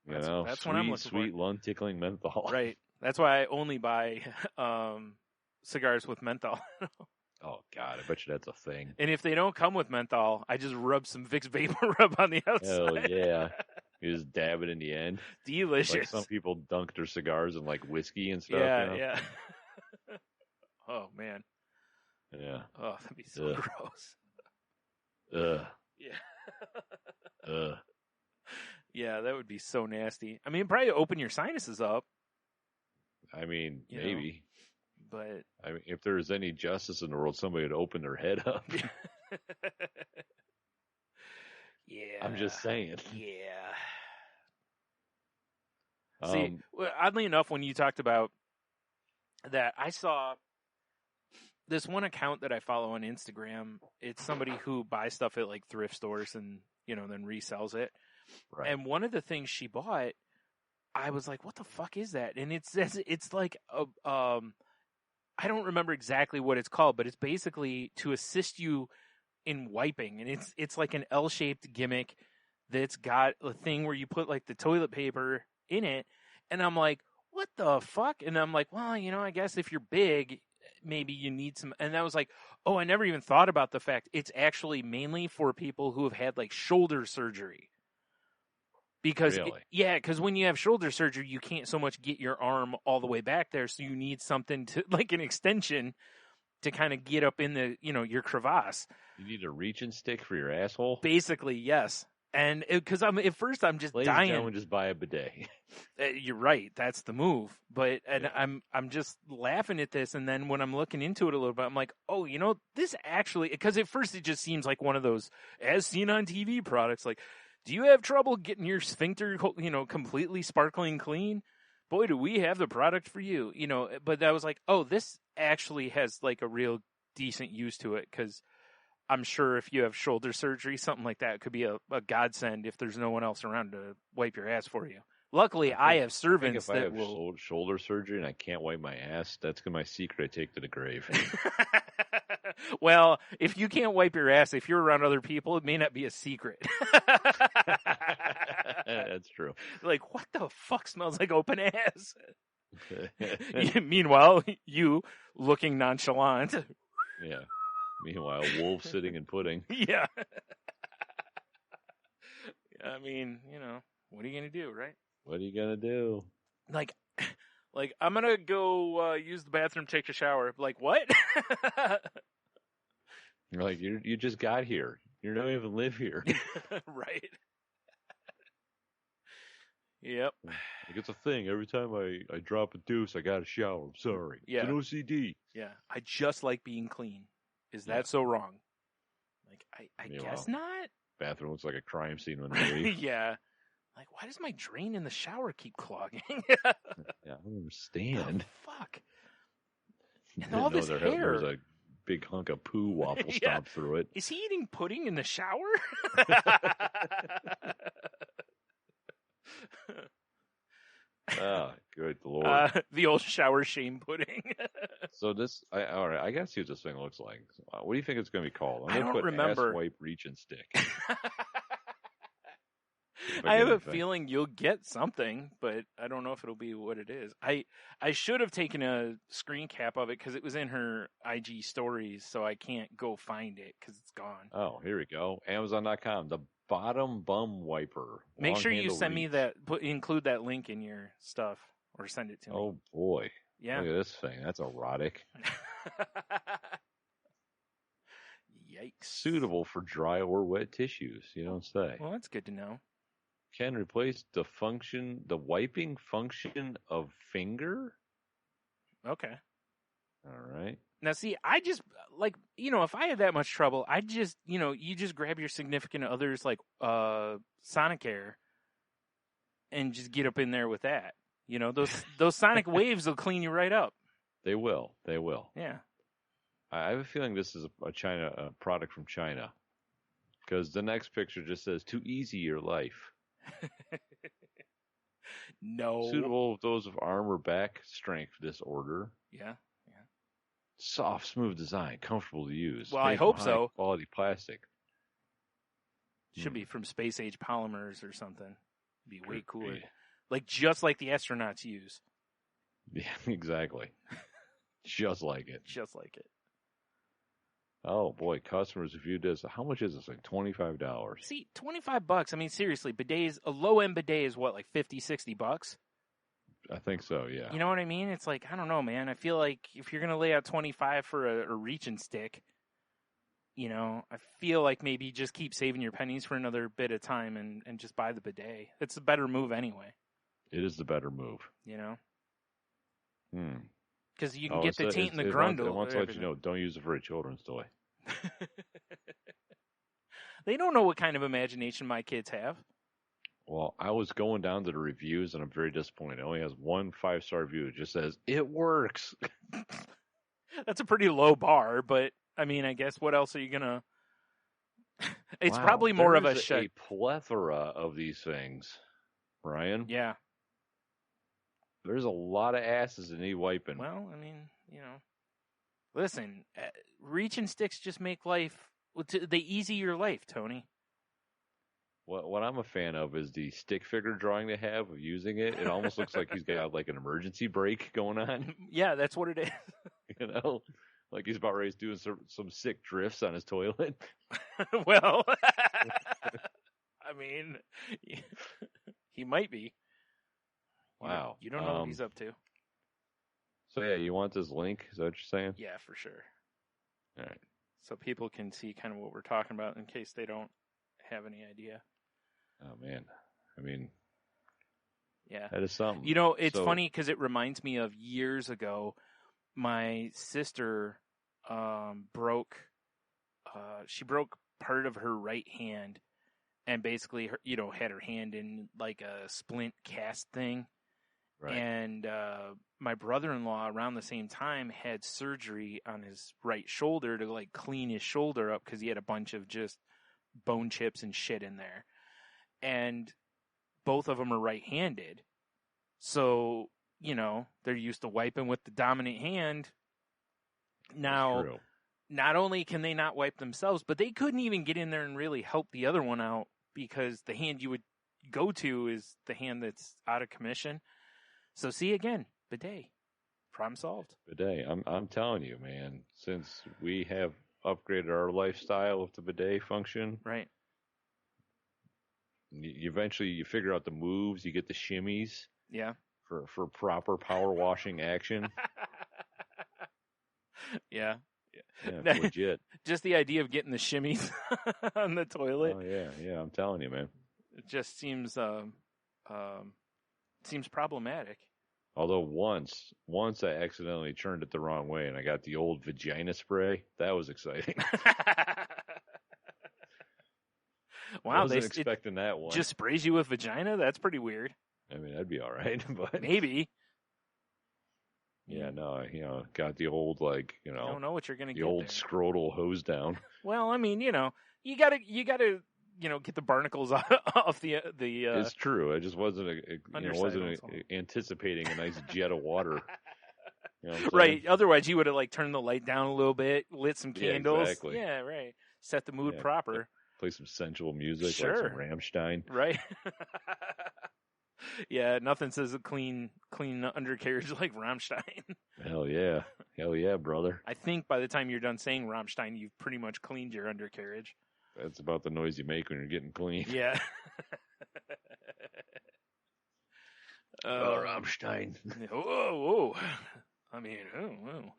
That's what I'm looking for. Sweet, lung-tickling menthol. Right. That's why I only buy cigars with menthol. Oh, God, I bet you that's a thing. And if they don't come with menthol, I just rub some Vicks Vapor Rub on the outside. Hell yeah. You just dab it in the end. Delicious. Like some people dunk their cigars in like whiskey and stuff. Yeah, you know? yeah. Oh, man. Yeah. Oh, that'd be so gross. Ugh. Yeah. Ugh. Yeah, that would be so nasty. I mean, probably open your sinuses up. I mean, You maybe. But I mean, if there's any justice in the world, somebody would open their head up. yeah. I'm just saying. Yeah. See, oddly enough, when you talked about that, I saw this one account that I follow on Instagram. It's somebody who buys stuff at like thrift stores and, you know, then resells it. Right. And one of the things she bought, I was like, what the fuck is that? And it's like I don't remember exactly what it's called, but it's basically to assist you in wiping. And it's like an L-shaped gimmick that's got a thing where you put like the toilet paper in it. And I'm like, what the fuck? And I'm like, well, you know, I guess if you're big, maybe you need some. And I was like, oh, I never even thought about the fact it's actually mainly for people who have had like shoulder surgery. Because, really? Because when you have shoulder surgery, you can't so much get your arm all the way back there. So you need something to, like an extension to kind of get up in the, you know, your crevasse. You need a reaching stick for your asshole? Basically, yes. And because at first I'm just dying. Ladies and gentlemen, just buy a bidet. You're right. That's the move. But Yeah. I'm just laughing at this. And then when I'm looking into it a little bit, I'm like, oh, you know, this actually, because at first it just seems like one of those as seen on TV products. Like, do you have trouble getting your sphincter, you know, completely sparkling clean? boy, do we have the product for you. You know, but I was like, oh, this actually has like a real decent use to it, because I'm sure if you have shoulder surgery, something like that could be a godsend if there's no one else around to wipe your ass for you. Luckily, I have servants if I that have will. shoulder surgery and I can't wipe my ass, that's my secret I take to the grave. Well, if you can't wipe your ass, if you're around other people, it may not be a secret. That's true. Like, what the fuck smells like open ass? Meanwhile, you looking nonchalant. Yeah. Meanwhile, wolves sitting and pudding. Yeah. I mean, you know, what are you going to do, right? What are you gonna do? Like I'm going to go use the bathroom, take a shower. Like, what? You're like, you just got here. You don't even live here. Right. Yep. Like, it's a thing. Every time I drop a deuce, I got to shower. I'm sorry. Yeah. It's an OCD. Yeah. I just like being clean. Is that so wrong? Like, I guess not. Bathroom looks like a crime scene when they leave. Yeah. Like, why does my drain in the shower keep clogging? Yeah, I don't understand. Oh, fuck. And all this hair. There's a big hunk of poo waffle stomped through it. Is he eating pudding in the shower? Oh, good Lord. The old shower shame pudding. So all right, I gotta see what this thing looks like. What do you think it's gonna be called? I don't put remember. Ass wipe reach and stick. I have a feeling you'll get something, but I don't know if it'll be what it is. I should have taken a screen cap of it because it was in her IG stories, so I can't go find it because it's gone. Oh, here we go. Amazon.com. The bottom bum wiper. Make sure you send me that. Include that link in your stuff, or send it to me. Oh boy! Yeah. Look at this thing. That's erotic. Yikes! Suitable for dry or wet tissues. You don't say. Well, that's good to know. Can replace the wiping function of finger. Okay. All right. Now, see, I just, like, you know, if I had that much trouble, I just, you know, you just grab your significant other's, like, Sonicare and just get up in there with that. You know, those sonic waves will clean you right up. They will. They will. Yeah. I have a feeling this is a product from China. Because the next picture just says, "To easy your life." No. Suitable with those of arm or back strength disorder. Yeah. Soft, smooth design, comfortable to use. Well, I hope so. Quality plastic. Should be from space age polymers or something. Be way cooler. Be. Like, just like the astronauts use. Yeah, exactly. Just like it. Just like it. Oh boy, customers reviewed this. How much is this? Like $25. See, $25. I mean, seriously, a low-end bidet is what, like $50-$60? I think so, yeah. You know what I mean? It's like, I don't know, man. I feel like if you're going to lay out $25 for a reach and stick, you know, I feel like maybe just keep saving your pennies for another bit of time and just buy the bidet. It's a better move anyway. It is the better move. You know? Hmm. Because you can get the taint and the grundle. It wants to let you know, don't use it for a children's toy. They don't know what kind of imagination my kids have. Well, I was going down to the reviews, and I'm very disappointed. It only has 1 5-star review. It just says, "It works." That's a pretty low bar, but, I mean, I guess what else are you going to... It's probably more of a plethora of these things, Ryan. Yeah. There's a lot of asses that need wiping. Well, I mean, you know, listen, reach and sticks just make life, they easy your life, Tony. What I'm a fan of is the stick figure drawing they have of using it. It almost looks like he's got like an emergency brake going on. Yeah, that's what it is. You know, like he's about ready to do some sick drifts on his toilet. Well, I mean, he might be. Wow. You don't know what he's up to. So, yeah, you want this link? Is that what you're saying? Yeah, for sure. All right. So people can see kind of what we're talking about in case they don't have any idea. Oh, man. I mean, yeah, that is something. You know, it's funny because it reminds me of years ago, my sister broke part of her right hand and basically, had her hand in like a splint cast thing. Right. And my brother-in-law around the same time had surgery on his right shoulder to like clean his shoulder up because he had a bunch of just bone chips and shit in there. And both of them are right-handed. So, you know, they're used to wiping with the dominant hand. Now, True. not only can they not wipe themselves, but they couldn't even get in there and really help the other one out because the hand you would go to is the hand that's out of commission. So see, again, bidet. Problem solved. Bidet. I'm telling you, man, since we have upgraded our lifestyle with the bidet function, Right. eventually you figure out the moves, you get the shimmies Yeah. for proper power washing action. Yeah. Yeah, legit. Just the idea of getting the shimmies on the toilet. Oh yeah, I'm telling you, man. It just seems problematic. Although once I accidentally turned it the wrong way and I got the old vagina spray, that was exciting. Wow, wasn't expecting that one. Just sprays you with vagina? That's pretty weird. I mean, that'd be all right, but Maybe. yeah, no, got the old I don't know what you're gonna the get. old there. scrotal hose down. Well, I mean, you gotta get the barnacles off the. It's true. I just wasn't underside anticipating a nice jet of water. You know what I'm Right. saying? Otherwise, you would have like turned the light down a little bit, lit some Yeah, candles. exactly. Yeah, right. Set the mood Yeah. proper. Play some sensual music, like Sure. some Rammstein. Right. Yeah, nothing says a clean undercarriage like Rammstein. Hell yeah, brother. I think by the time you're done saying Rammstein, you've pretty much cleaned your undercarriage. That's about the noise you make when you're getting clean. Yeah. Rammstein. Whoa. I mean, whoa.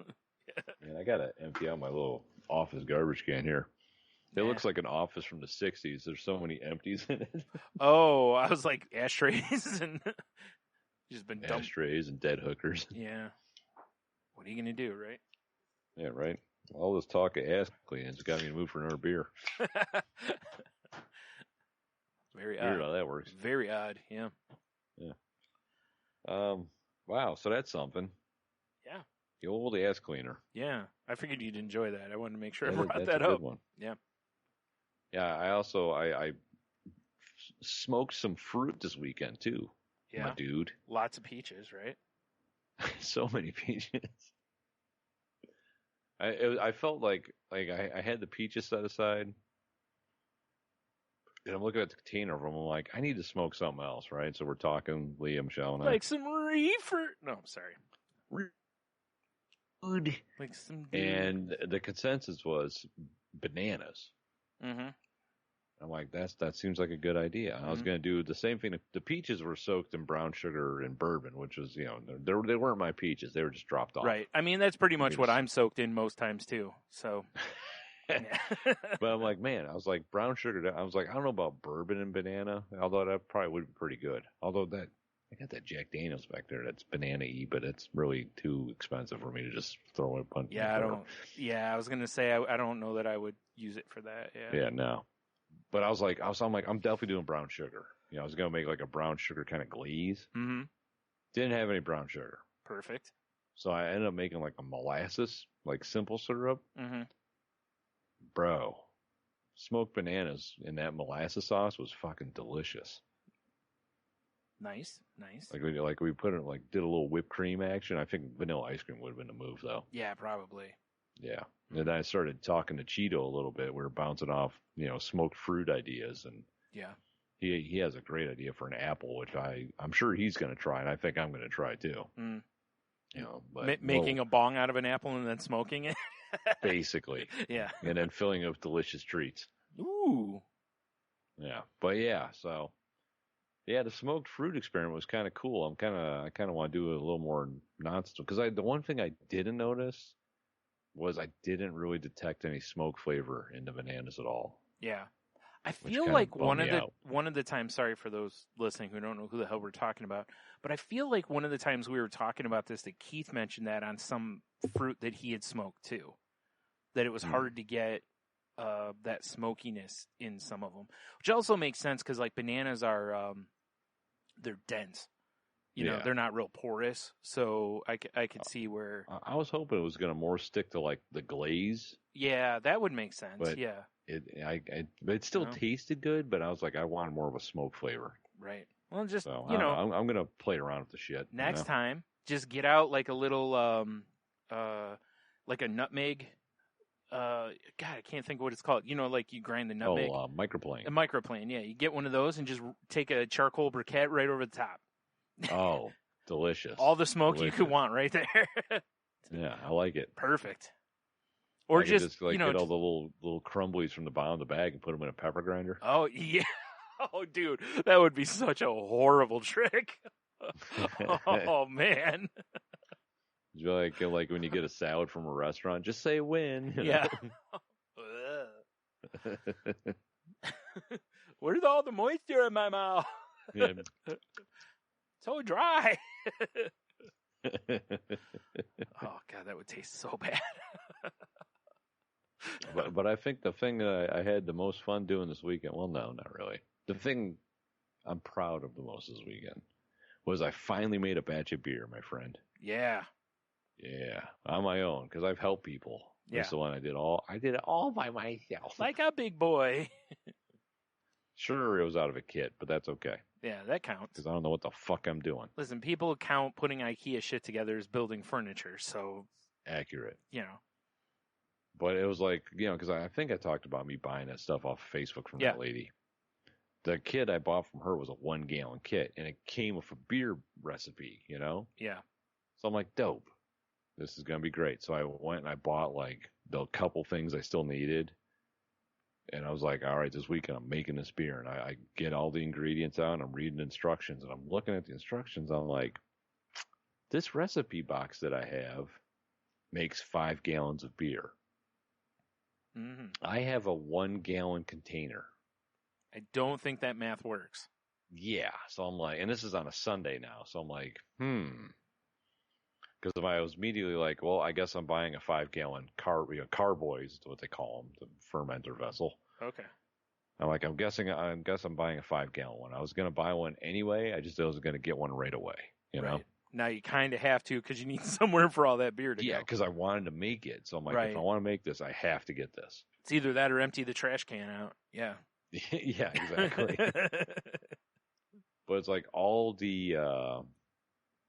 Man, I gotta empty out my little office garbage can here. It looks like an office from the 60s. There's so many empties in it. Oh, I was like ashtrays and just been dumped. Ashtrays and dead hookers. Yeah. What are you gonna do, right? Yeah, right. All this talk of ass cleaning's got me to move for another beer. Very Weird odd. how that works. Very odd. Yeah. Wow, so that's something. Yeah. The old ass cleaner. Yeah. I figured you'd enjoy that. I wanted to make sure I Yeah, brought that's that a good up. one. Yeah. Yeah, I also I smoked some fruit this weekend too. Yeah. My dude. Lots of peaches, right? So many peaches. I felt like I had the peaches set aside, and I'm looking at the container of them. I'm like, I need to smoke something else, right? So we're talking, Liam, Michelle, and I. Like some reefer. No, I'm sorry. Dude. Like some. And the consensus was bananas. Mm-hmm. I'm like, that seems like a good idea. I was going to do the same thing. The peaches were soaked in brown sugar and bourbon, which was, they weren't my peaches. They were just dropped off. Right. I mean, that's pretty much what I'm soaked in most times too. So. But I'm like, man, I was like, brown sugar. I was like, I don't know about bourbon and banana, although that probably would be pretty good. Although I got that Jack Daniels back there that's banana-y, but it's really too expensive for me to just throw it. I was going to say, I don't know that I would use it for that. Yeah. Yeah, no. But I'm definitely doing brown sugar. I was going to make like a brown sugar kind of glaze. Mm-hmm. Didn't have any brown sugar. Perfect. So I ended up making like a molasses, like simple syrup. Mm-hmm. Bro, smoked bananas in that molasses sauce was fucking delicious. Nice. Like we put it, like did a little whipped cream action. I think vanilla ice cream would have been the move though. Yeah, probably. Yeah. And then I started talking to Cheeto a little bit. We were bouncing off, smoked fruit ideas, and yeah, he has a great idea for an apple, which I'm sure he's going to try, and I think I'm going to try too. Mm. But making a bong out of an apple and then smoking it. Basically. Yeah. And then filling it with delicious treats. Ooh. Yeah. But yeah, so yeah, the smoked fruit experiment was kind of cool. I kind of want to do a little more nonsense because the one thing I didn't notice was I didn't really detect any smoke flavor in the bananas at all. Yeah. I feel like one of the times, sorry for those listening who don't know who the hell we're talking about, but I feel like one of the times we were talking about this that Keith mentioned that on some fruit that he had smoked too, that it was hard to get that smokiness in some of them, which also makes sense because like bananas are they're dense. you know, Yeah. they're not real porous. So I could see where. I was hoping it was going to more stick to like the glaze, Yeah, that would make sense. but Yeah. it still No. tasted good, but I was like, I wanted more of a smoke flavor. Right. Well, just, So you know, I'm going to play around with the shit. next you know? time, just get out like a little, like a nutmeg. God, I can't think of what it's called. You know, like you grind the nutmeg. Microplane. A microplane, yeah. You get one of those and just take a charcoal briquette right over the top. Oh, delicious. All the smoke you Delicious. could want right there. Yeah, I like it. Perfect. Or I could just, like you know, get all the little crumblies from the bottom of the bag and put them in a pepper grinder. oh, yeah. Oh, dude, that would be such a horrible trick. Oh, man. Like when you get a salad from a restaurant, just say when. you know? Yeah. Where's all the moisture in my mouth? Yeah. So dry. Oh, God, that would taste so bad. But I think the thing that I had the most fun doing this weekend, well, no, not really. The thing I'm proud of the most this weekend was I finally made a batch of beer, my friend. Yeah. Yeah, on my own, because I've helped people. Yeah. This is the one I did it all by myself. Like a big boy. Sure, it was out of a kit, but that's okay. Yeah, that counts. Because I don't know what the fuck I'm doing. Listen, people count putting IKEA shit together as building furniture, so, Accurate. you know. But it was like, because I think I talked about me buying that stuff off Facebook from Yeah. that lady. The kit I bought from her was a 1-gallon kit, and it came with a beer recipe, Yeah. So I'm like, dope. This is going to be great. So I went and I bought like the couple things I still needed. And I was like, all right, this weekend I'm making this beer. And I get all the ingredients out and I'm reading instructions. And I'm looking at the instructions. I'm like, this recipe box that I have makes 5 gallons of beer. Mm-hmm. I have a 1-gallon container. I don't think that math works. Yeah. So I'm like, and this is on a Sunday now. So I'm like, Because if I was immediately like, well, I guess I'm buying a 5-gallon carboys, is what they call them, the fermenter vessel. Okay. I'm like, I'm buying a 5-gallon one. I was going to buy one anyway. I just wasn't going to get one right away, you know? Right. Now you kind of have to because you need somewhere for all that beer to Yeah, go. because I wanted to make it. So I'm like, Right. if I want to make this, I have to get this. It's either that or empty the trash can out. Yeah. Yeah, exactly. But it's like all the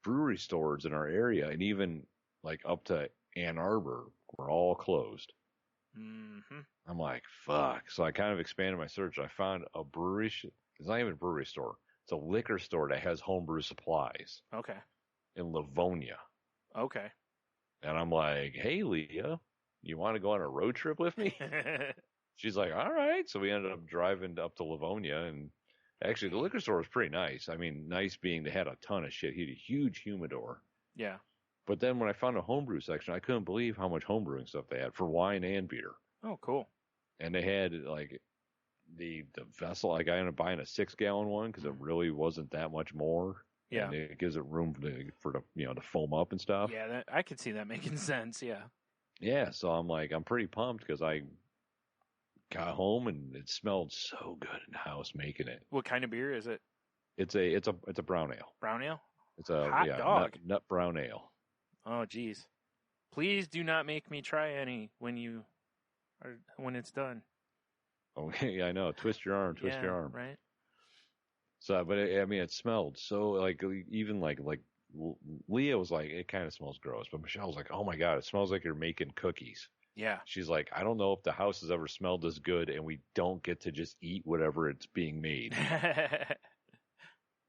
brewery stores in our area and even like up to Ann Arbor were all closed. Mm-hmm. I'm like, fuck. So I kind of expanded my search. I found a brewery. It's not even a brewery store. It's a liquor store that has homebrew supplies Okay. in Livonia. Okay. And I'm like, hey, Leah, you want to go on a road trip with me? She's like, all right. So we ended up driving up to Livonia. And actually, the liquor store was pretty nice. I mean, nice being they had a ton of shit. He had a huge humidor. Yeah. But then when I found a homebrew section, I couldn't believe how much homebrewing stuff they had for wine and beer. Oh, cool. And they had like the vessel. Like I ended up buying a 6-gallon one because it really wasn't that much more. Yeah. And it gives it room for the to foam up and stuff. Yeah, I could see that making sense. Yeah. Yeah. So I'm like, I'm pretty pumped because I got home and it smelled so good in the house making it. What kind of beer is it? It's a brown ale. Brown ale? It's a Hot dog. Nut brown ale. Oh, geez. Please do not make me try any when it's done. Okay, I know. Twist your arm. Twist your arm. Right. So, but it smelled so like even like Leah was like, it kind of smells gross, but Michelle was like, oh my god, it smells like you're making cookies. Yeah. She's like, I don't know if the house has ever smelled this good, and we don't get to just eat whatever it's being made.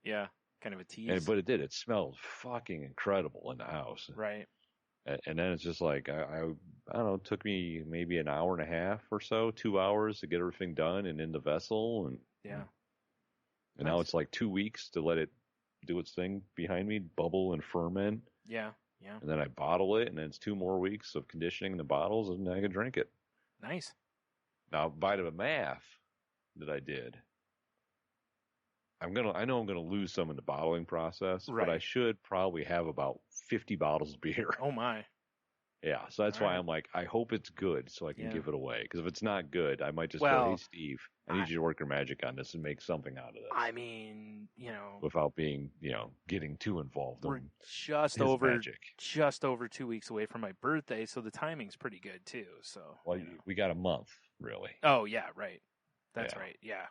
Yeah. Kind of a tease. But it did. It smelled fucking incredible in the house. Right. And then it's just like, I don't know, it took me maybe an hour and a half or so, 2 hours to get everything done and in the vessel. And Yeah. And now it's like 2 weeks to let it do its thing behind me, bubble and ferment. Yeah. Yeah. And then I bottle it, and then it's 2 more weeks of conditioning the bottles, and I can drink it. Nice. Now, by the math that I did, I know I'm gonna lose some in the bottling process, Right. but I should probably have about 50 bottles of beer. Oh my. Yeah, so that's All why right. I'm like, I hope it's good so I can Yeah. give it away. Because if it's not good, I might just Well, go, hey, Steve, I need you to work your magic on this and make something out of this. I mean, you know, without being, getting too involved we're in just his magic. just over 2 weeks away from my birthday, so the timing's pretty good too. So, Well, we got a month, really. Oh yeah, right. That's Yeah. right. Yeah.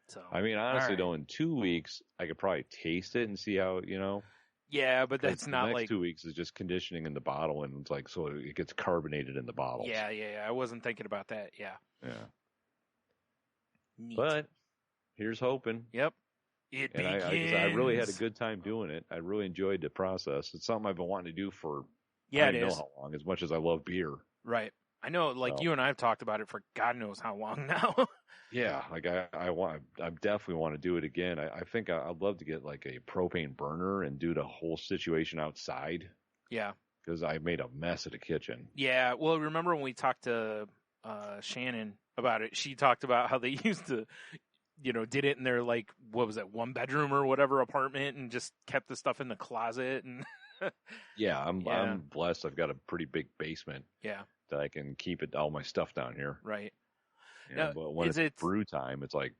So I mean, honestly, all right. though, in 2 weeks, I could probably taste it and see how, Yeah, but 'cause that's the not next like 2 weeks is just conditioning in the bottle, and it's like, so it gets carbonated in the bottles. Yeah. I wasn't thinking about that. Yeah. Yeah. Neat. But here's hoping. Yep. It And begins. I really had a good time doing it. I really enjoyed the process. It's something I've been wanting to do for Yeah, I it don't know is. how long, as much as I love beer. Right. I know, like So. you and I have talked about it for God knows how long now. Yeah, like I definitely want to do it again. I think I'd love to get like a propane burner and do the whole situation outside Yeah. because I made a mess of the kitchen. Yeah. Well, remember when we talked to Shannon about it? She talked about how they used to, did it in their like what was it, 1-bedroom or whatever apartment, and just kept the stuff in the closet and. Yeah, I'm Yeah. blessed. I've got a pretty big basement Yeah. that I can keep all my stuff down here. Right. You know, Now, but when is it's it- brew time, it's like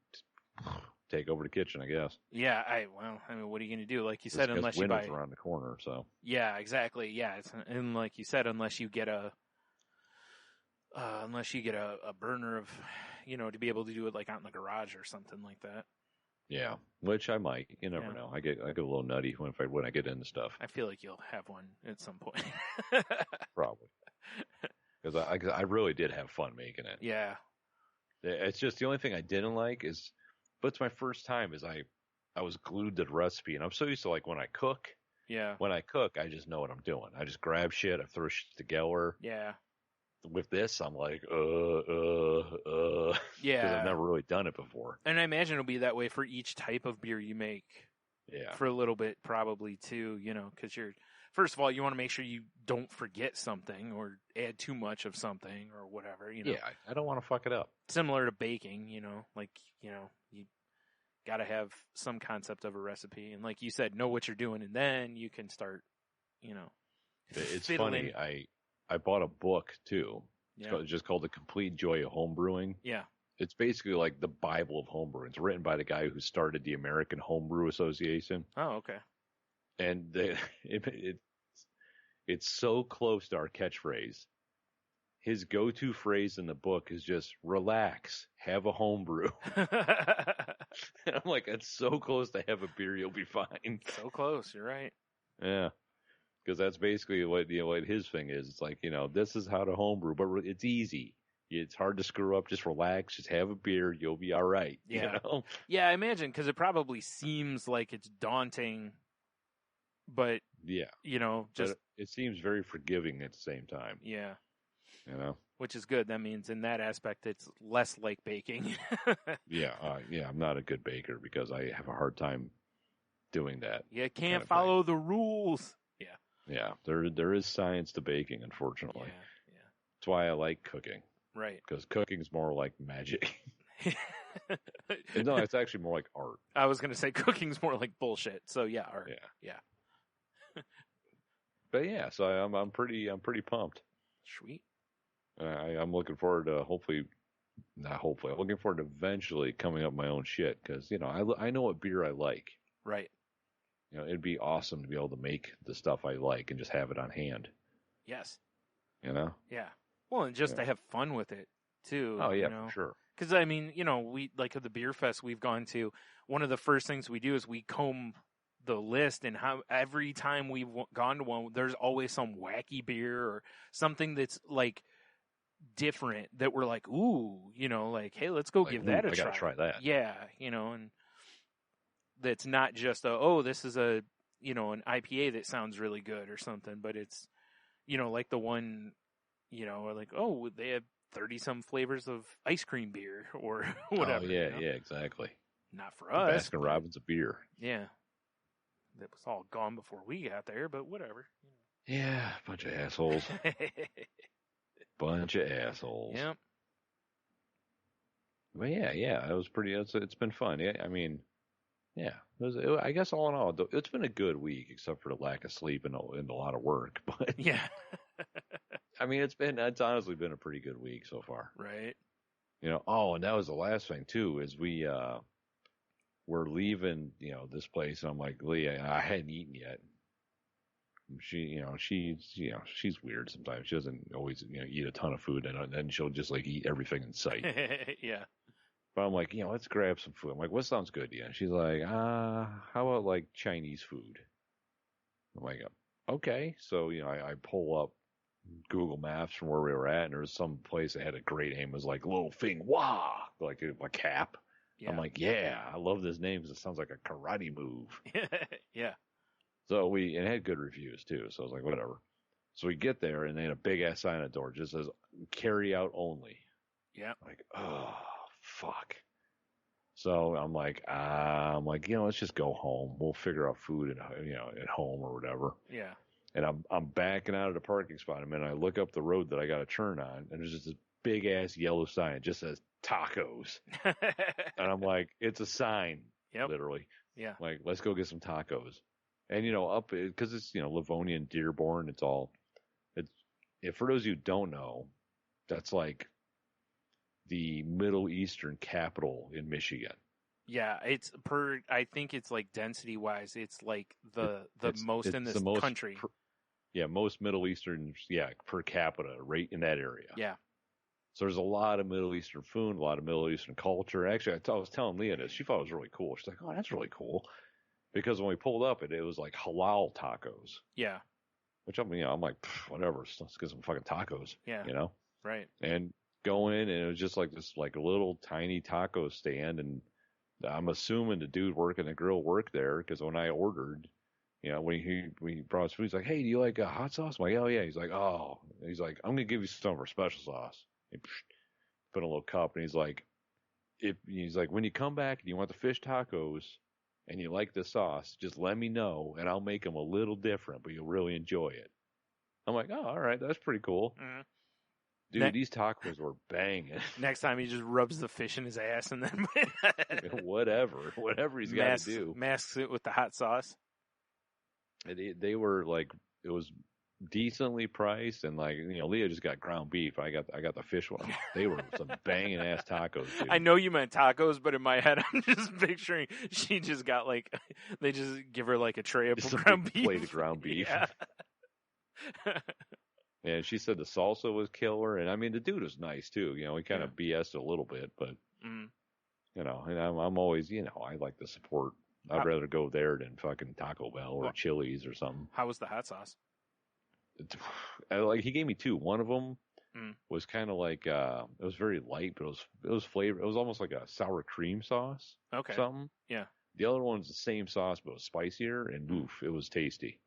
take over the kitchen, I guess. Yeah. I mean, what are you going to do? Like you said, Just 'cause unless you winter's buy. around the corner, so Yeah, exactly. Yeah, and like you said, unless you get a burner of, to be able to do it like out in the garage or something like that. yeah. Which I might. You never Yeah. know. I get a little nutty when I get into stuff. I feel like you'll have one at some point. Probably. Because I really did have fun making it. Yeah. It's just the only thing I didn't like is, but it's my first time, is I was glued to the recipe, and I'm so used to like when I cook, Yeah. I just know what I'm doing. I just grab shit, I throw shit together. Yeah. With this, I'm like, because Yeah. I've never really done it before. And I imagine it'll be that way for each type of beer you make. Yeah. For a little bit, probably too, because first of all, you want to make sure you don't forget something or add too much of something or whatever, Yeah, I don't want to fuck it up. Similar to baking, you got to have some concept of a recipe. And like you said, know what you're doing, and then you can start, It's fiddling. funny. I bought a book too. Yeah. It's just called The Complete Joy of Homebrewing. Yeah. It's basically like the Bible of homebrewing. It's written by the guy who started the American Homebrew Association. Oh, okay. And it's so close to our catchphrase. His go-to phrase in the book is just relax, have a homebrew. And I'm like, that's so close to have a beer, you'll be fine. So close. You're right. Yeah. Because that's basically what his thing is. It's like, this is how to homebrew, but it's easy. It's hard to screw up. Just relax. Just have a beer. You'll be all right. Yeah. Yeah, I imagine, because it probably seems like it's daunting, but, Yeah. just, But it seems very forgiving at the same time. yeah, which is good. That means in that aspect, it's less like baking. Yeah. I'm not a good baker because I have a hard time doing that. You can't kind of follow the rules. Yeah. Yeah. There is science to baking, unfortunately. Yeah. That's why I like cooking. Right. Because cooking's more like magic. No, it's actually more like art. I was going to say cooking's more like bullshit. So yeah, art. Yeah. But yeah, so I'm pretty pumped. Sweet. I'm looking forward to I'm looking forward to eventually coming up with my own shit because I know what beer I like. Right. It'd be awesome to be able to make the stuff I like and just have it on hand. Yes. Yeah. Well, and just to have fun with it too. Oh yeah, for sure. Because I mean, we like at the beer fest we've gone to. One of the first things we do is we comb the list, and how every time we've gone to one, there's always some wacky beer or something that's like different that we're like, ooh, like, hey, let's go give that a try. I gotta try that. Yeah, and that's not just this is an IPA that sounds really good or something, but it's like the one. Or like, they have 30-some flavors of ice cream beer or whatever. Oh, yeah, exactly. Not for us. Baskin Robbins of beer. Yeah. That was all gone before we got there, but whatever. Yeah, bunch of assholes. Bunch of assholes. Yep. But yeah, it was pretty. It's been fun. Yeah, I mean, yeah. I guess all in all, it's been a good week, except for the lack of sleep and a lot of work. But yeah. I mean, it's honestly been a pretty good week so far. Right. Oh, and that was the last thing too, is we're leaving, this place, and I'm like, Leah, I hadn't eaten yet. She's weird sometimes. She doesn't always, eat a ton of food, and then she'll just like eat everything in sight. Yeah. But I'm like, let's grab some food. I'm like, what sounds good to you? And she's like, how about like Chinese food? I'm like, okay. So, I pull up Google Maps from where we were at, and there was some place that had a great name. It was like Lo Fing Wah, like a cap. Yeah. I'm like, yeah, I love this name because it sounds like a karate move. Yeah. So and it had good reviews too. So I was like, whatever. So we get there, and they had a big ass sign on the door, just says carry out only. Yeah. Like, oh fuck. So I'm like, let's just go home. We'll figure out food at home or whatever. Yeah. And I'm backing out of the parking spot, and I look up the road that I got to turn on, and there's just this big ass yellow sign. It just says tacos. And I'm like, it's a sign, literally. Yeah. Like, let's go get some tacos. And, because it's, Livonia and Dearborn, for those of you who don't know, that's like the Middle Eastern capital in Michigan. Yeah, I think it's like density wise, it's like the most in this country. Most Middle Eastern, per capita, right in that area. Yeah. So there's a lot of Middle Eastern food, a lot of Middle Eastern culture. Actually, I was telling Leah this. She thought it was really cool. She's like, oh, that's really cool. Because when we pulled up, it was like halal tacos. Yeah. Which I'm like, whatever. Let's get some fucking tacos. Yeah. Right. And go in, and it was just like this like little tiny taco stand, and I'm assuming the dude working the grill worked there, because when I ordered, when he brought us food, he's like, hey, do you like hot sauce? I'm like, oh yeah. He's like, I'm gonna give you some of our special sauce. He put in a little cup, and he's like, when you come back and you want the fish tacos and you like the sauce, just let me know, and I'll make them a little different, but you'll really enjoy it. I'm like, oh, all right, that's pretty cool. Mm-hmm. Dude, these tacos were banging. Next time he just rubs the fish in his ass and then whatever he's got to do. Masks it with the hot sauce. They were like, it was decently priced, and like, Leah just got ground beef. I got the fish one. They were some banging ass tacos, dude. I know you meant tacos, but in my head I'm just picturing she just got like, they just give her like a tray of ground beef. Plate of ground beef. Yeah. And she said the salsa was killer, and I mean the dude was nice too. He kind of BS'd a little bit, but and I'm always, I like to support. I'd rather go there than fucking Taco Bell or Chili's or something. How was the hot sauce? Like, he gave me two. One of them was kind of like it was very light, but it was flavored. It was almost like a sour cream sauce. Okay. Something. Yeah. The other one's the same sauce, but it was spicier, and oof, it was tasty.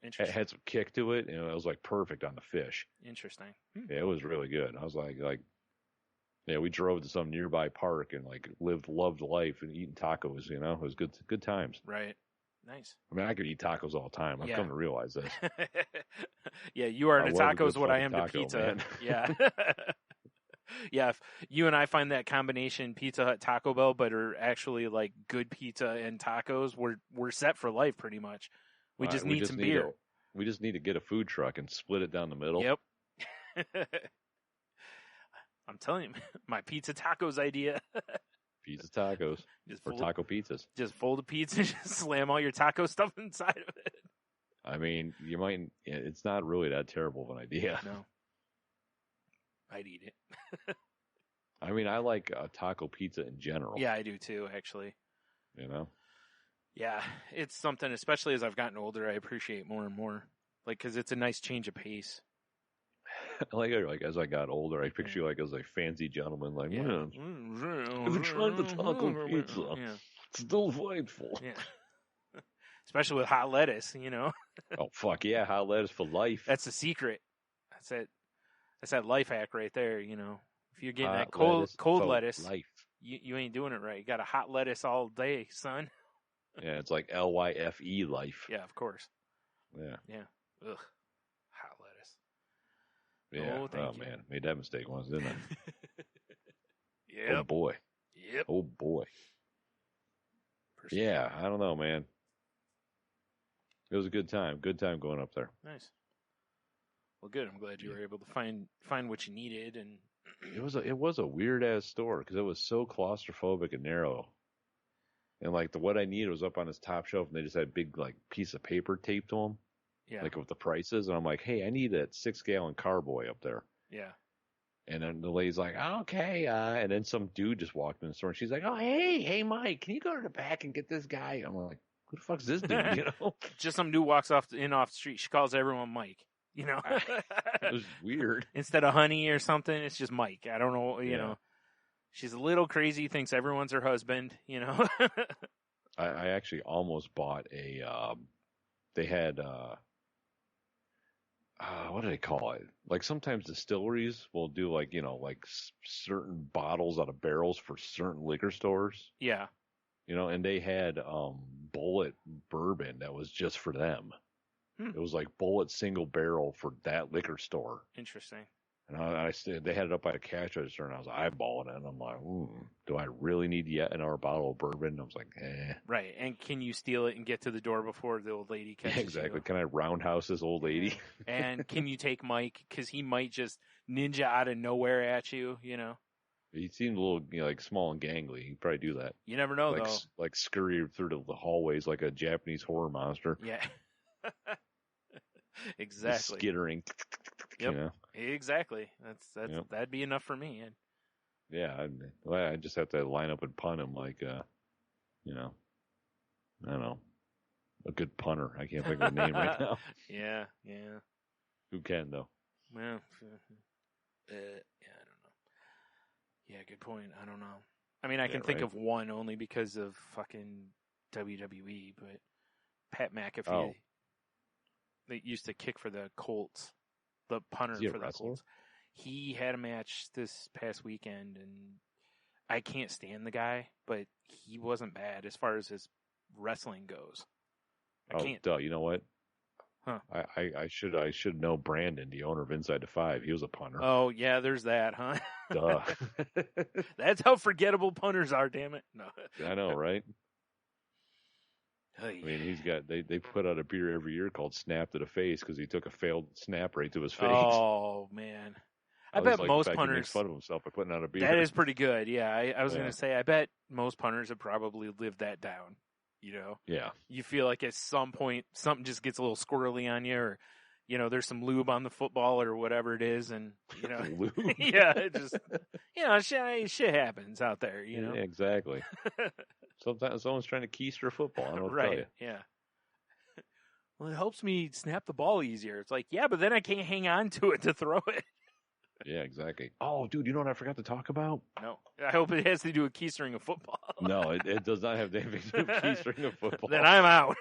Interesting. It had some kick to it, and it was like perfect on the fish. Interesting. Yeah, it was really good. I was like, we drove to some nearby park and like loved life and eating tacos. It was good times. Right. Nice. I mean, I could eat tacos all the time. I've come to realize this. Yeah, you are to tacos what I am to pizza. Man. Yeah. Yeah, if you and I find that combination Pizza Hut Taco Bell, but are actually like good pizza and tacos, we're set for life pretty much. We just need some beer. We just need to get a food truck and split it down the middle. Yep. I'm telling you, my pizza tacos idea. Pizza tacos. Or taco pizzas. Just fold a pizza and just slam all your taco stuff inside of it. I mean, it's not really that terrible of an idea. No. I'd eat it. I mean, I like taco pizza in general. Yeah, I do too, actually. Yeah, it's something, especially as I've gotten older, I appreciate more and more. Like, because it's a nice change of pace. like as I got older, I picture you like as a fancy gentleman, like, have you tried the taco pizza? Yeah. It's delightful. Yeah. Especially with hot lettuce, Oh, fuck yeah, hot lettuce for life. That's the secret. That's that life hack right there, If you're getting hot that cold lettuce, life. You ain't doing it right. You got a hot lettuce all day, son. Yeah, it's like LYFE life. Yeah, of course. Yeah. Yeah. Ugh. Hot lettuce. Yeah. Oh, thank you. Man. Made that mistake once, didn't I? Yeah. Oh, boy. Yep. Oh, boy. Yeah, I don't know, man. It was a good time. Good time going up there. Nice. Well, good. I'm glad you were able to find what you needed, and It was a weird ass store because it was so claustrophobic and narrow. And like what I needed was up on his top shelf, and they just had a big like piece of paper taped to them, yeah, like with the prices. And I'm like, hey, I need that 6-gallon carboy up there. yeah. And then the lady's like, okay. And then some dude just walked in the store, and she's like, oh, hey, Mike, can you go to the back and get this guy? I'm like, who the fuck's this dude? You know, Just some dude walks off the street. She calls everyone Mike. You know, it was weird. Instead of honey or something, it's just Mike. I don't know. You know, she's a little crazy. Thinks everyone's her husband. You know. I actually almost bought a. They had. What do they call it? Like sometimes distilleries will do like, you know, like certain bottles out of barrels for certain liquor stores. Yeah. You know, and they had Bullet bourbon that was just for them. It was like Bullet single barrel for that liquor store. Interesting. And they had it up by the cash register, and I was eyeballing it, and I'm like, do I really need yet another bottle of bourbon? And I was like, eh. Right. And can you steal it and get to the door before the old lady catches Yeah, exactly. you? Can I roundhouse this old lady? And can you take Mike? Because he might just ninja out of nowhere at you, you know? He seemed a little, you know, like small and gangly. He'd probably do that. You never know, like, though. Like scurry through the hallways like a Japanese horror monster. Yeah. Exactly. Skittering. Yep. You know? Exactly. That'd be enough for me. Yeah. I just have to line up and punt him like, you know, I don't know, a good punter. I can't think of a name right now. Yeah. Who can though? Well, yeah, I don't know. Yeah, good point. I don't know. I mean, I can think of one only because of fucking WWE, but Pat McAfee. They used to kick for the Colts, the punter for the Colts. He had a match this past weekend, and I can't stand the guy, but he wasn't bad as far as his wrestling goes. I can't. Duh, you know what? Huh. I should know Brandon, the owner of Inside the Five. He was a punter. Oh, yeah, there's that, huh? Duh. That's how forgettable punters are, damn it. No. I know, right? Hey. I mean, he's got they put out a beer every year called Snap to the Face because he took a failed snap right to his face. Oh man, I bet like most he punters makes fun of himself by putting out a beer. That is pretty good. Yeah, I was gonna say I bet most punters have probably lived that down. You know, yeah. You feel like at some point something just gets a little squirrely on you, or you know, there's some lube on the football or whatever it is, and you know, yeah, it just shit happens out there. You know, yeah, exactly. Sometimes someone's trying to keister a football. I don't know what to tell you. Yeah. Well, it helps me snap the ball easier. It's like, yeah, but then I can't hang on to it to throw it. Yeah, exactly. Oh, dude, you know what I forgot to talk about? No. I hope it has to do with keystering a football. No, it does not have anything to do with keystering a football. Then I'm out.